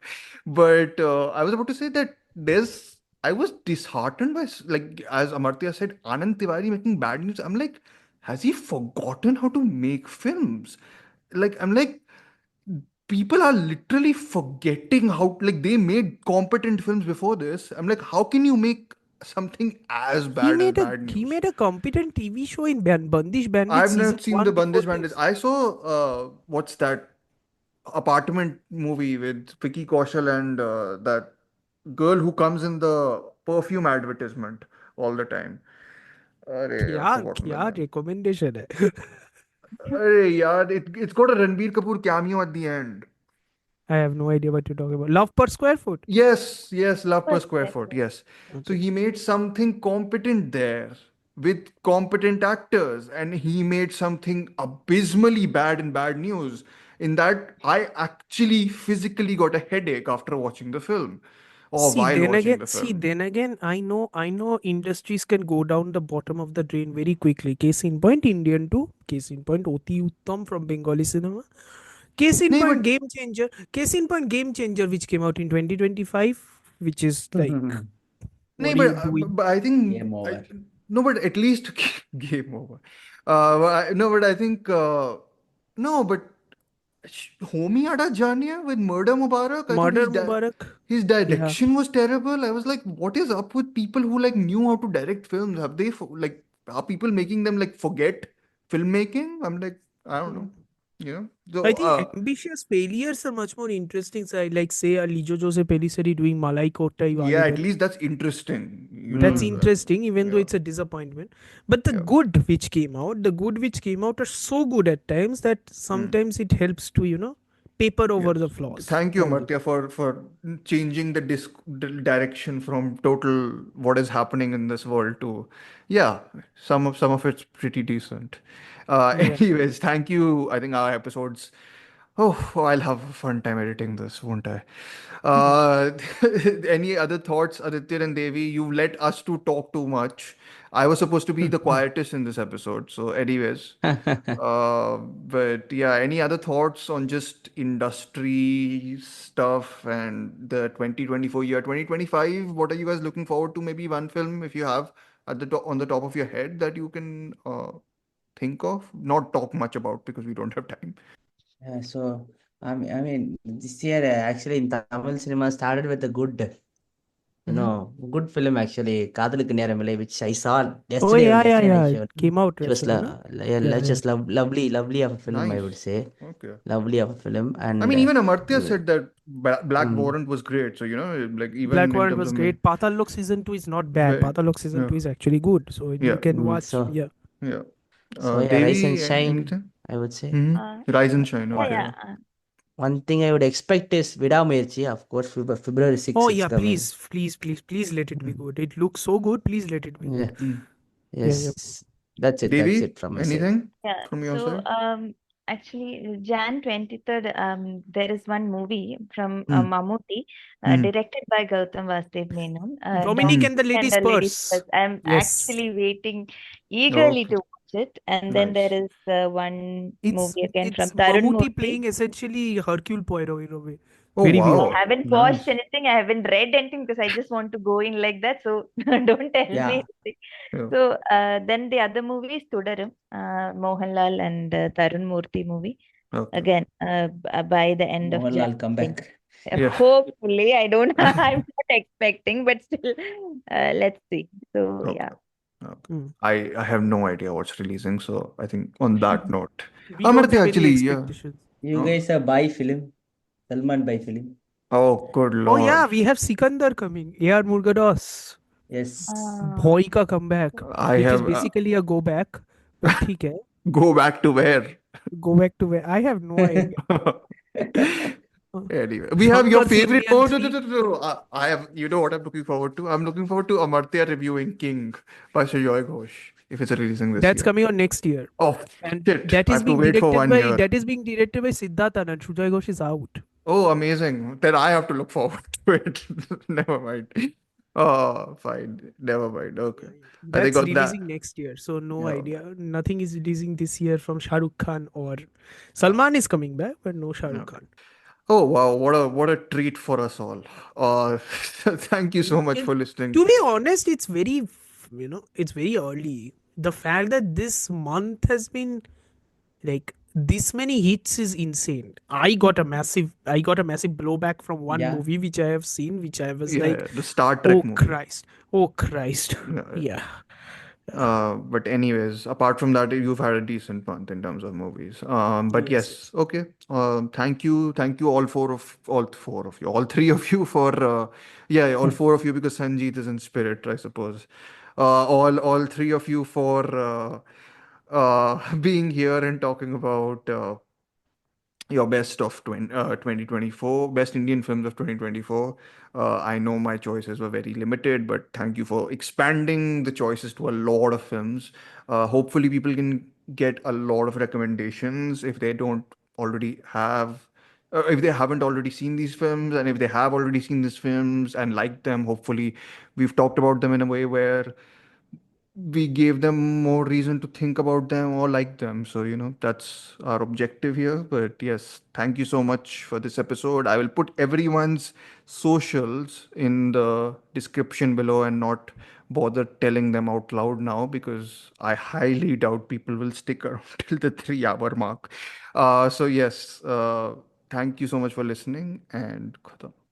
But I was about to say that I was disheartened by, like, as Amartya said, Anand Tiwari making bad news. I'm like, has he forgotten how to make films? I'm like, people are literally forgetting how, like, they made competent films before this. I'm like, how can you make something as He bad as made a bad he news? made a competent TV show in Bandish Bandit I've season not seen the 1 before Bandish Bandits. this. I saw what's that apartment movie with Vicky Kaushal and that girl who comes in the perfume advertisement all the time. Arey, I've क्या forgotten the क्या name. recommendation है? Arey, yaar, it's got a Ranbir Kapoor cameo at the end. I have no idea what you're talking about. Love per square foot. Yes, yes, love per But square foot. Yes. So Okay. he made something competent there with competent actors, and he made something abysmally bad in Bad News. In that, I actually physically got a headache after watching the film or while watching the film. Then again, I know industries can go down the bottom of the drain very quickly. Case in point, Indian 2. Case in point, Oti Uttam from Bengali cinema. Case in No, point, but Game Changer. Case in point, Game Changer, which came out in 2025, which is like, no, what are you doing? but I think Game over. no, but at least game over. No, but I think no, but Homi Ada Jania with Murder Mubarak. I thought Murder Mubarak. his Yeah. direction was terrible. I was like, what is up with people who like knew how to direct films? Have they like are people making them like forget filmmaking? I'm like, I don't know. You know. I So think ambitious failures are much more interesting side. Like say Alijo Jose Pellicer doing Malai Kottai yeah, at Validan. least that's interesting. That's interesting, even though Yeah, it's a disappointment. But the yeah. good which came out are so good at times that Hmm. sometimes it helps to, paper over Yes. the flaws. Thank you, Amartya, for changing the direction from total what is happening in this world to, yeah, some of it's pretty decent. Yeah. Anyways, thank you. I think our episodes. Oh, I'll have a fun time editing this, won't I? Uh, any other thoughts, Aditya and Devi? You let us to talk too much. I was supposed to be the quietest in this episode. So, anyways, but yeah, any other thoughts on just industry stuff and the 2024 year, 2025? What are you guys looking forward to? Maybe one film if you have at on the top of your head that you can think of. Not talk much about because we don't have time. Yeah, so I mean, this year actually in Tamil cinema started with a Mm-hmm. good film actually, Kaadhalukku Neramilai, which I saw Oh yesterday yeah, yeah, yesterday yeah. night It show. came out It was yesterday, no? Yeah, yeah. just lovely of a film, I Nice. would say. Okay. Lovely of a film, I and mean, even Amartya uh, said that Black mm, Warrant was great. So, like even Black in Warrant terms was of great. Patal Lok season 2 is not bad. very, Patal Lok season yeah, 2 is actually good. So you yeah, can watch. so Yeah. yeah. yeah, Rise and Devi, Shine, anything? I would say. Rise and Shine. Yeah, Okay. yeah. One thing I would expect is Vidamuyarchi, of course, February 6th Oh it's yeah, coming. please let it be good. It looks so good. Please let it be Yeah, good. Yeah, yeah. yes, that's it Devi, from my side. anything Yeah. from your So, side? actually, Jan 23rd, there is one movie from Hmm. Mammootty, Hmm. directed by Gautam Vasudev Menon, Dominic Hmm. Dominic and the and Ladies' the Ladies Purse. First. I'm Yes. actually waiting eagerly Okay. to watch it. And then there Nice. is one It's movie again from it's Tarun Mammootty Murthy. playing essentially Hercule Poirot in a way. Oh Very I weird. wow. haven't watched Nice. anything. I haven't read anything because I just want to go in like that. So don't tell me Yeah, anything. Yeah. So then the other movie is Tudarum, Mohanlal and Tarun Murthy movie. Okay. again by the end of Jan. Mohanlal I think. comeback. Yeah. Hopefully, I don't. I'm not expecting, but still, let's see. So yeah. Okay. Okay. Mm. I have no idea what's releasing, so I think on that note, We don't Amartya have any actually, yeah. expectations. You Oh, guys are buy film. Salman buy film. oh, good Oh yeah, lord. we have Sikandar coming. AR Murgados. Yes. Boy ka comeback, I which is have basically a go back, but ठीक है. go back to where? Go back to where I have no idea. Anyway, we have your Shankar favorite. Indian Oh, no, no, 3. no, no, no. I have. You know what I'm looking forward to? I'm looking forward to Amartya reviewing King by Joy Ghosh if it's releasing this That's year. coming on next year. Oh And shit! I have to wait for 1 year. that is being directed by Siddharth Anand. Shujoy Ghosh is out. Oh, amazing! Then I have to look forward to it. Never mind. Oh, fine. Never mind. Okay. I think That's on that. releasing next year, so no Yeah. idea. Nothing is releasing this year from Shah Rukh Khan or Uh, Salman is coming back, but no Shah Rukh okay. Khan. Oh wow! What a treat for us all. Thank you so much And for listening. to be honest, it's very, it's very early. The fact that this month has been like this many hits is insane. I got a massive blowback from one Yeah. movie which I have seen, which I was like, Yeah, the Star Trek oh movie. Christ, oh Christ. Yeah. Yeah. But anyways, apart from that, you've had a decent month in terms of movies. But Yes, yes, yes. okay. Thank you all four of you, all three of you for yeah, all four of you because Sanjeet is in spirit, I suppose. All three of you for being here and talking about your best of 2024, best Indian films of 2024. I know my choices were very limited, but thank you for expanding the choices to a lot of films. Hopefully, people can get a lot of recommendations if they don't already have. If they haven't already seen these films, and if they have already seen these films and liked them, hopefully we've talked about them in a way where we gave them more reason to think about them or like them. So, that's our objective here. But yes, thank you so much for this episode. I will put everyone's socials in the description below and not bother telling them out loud now because I highly doubt people will stick around till the 3 hour mark. So, yes, thank you so much for listening and khatam.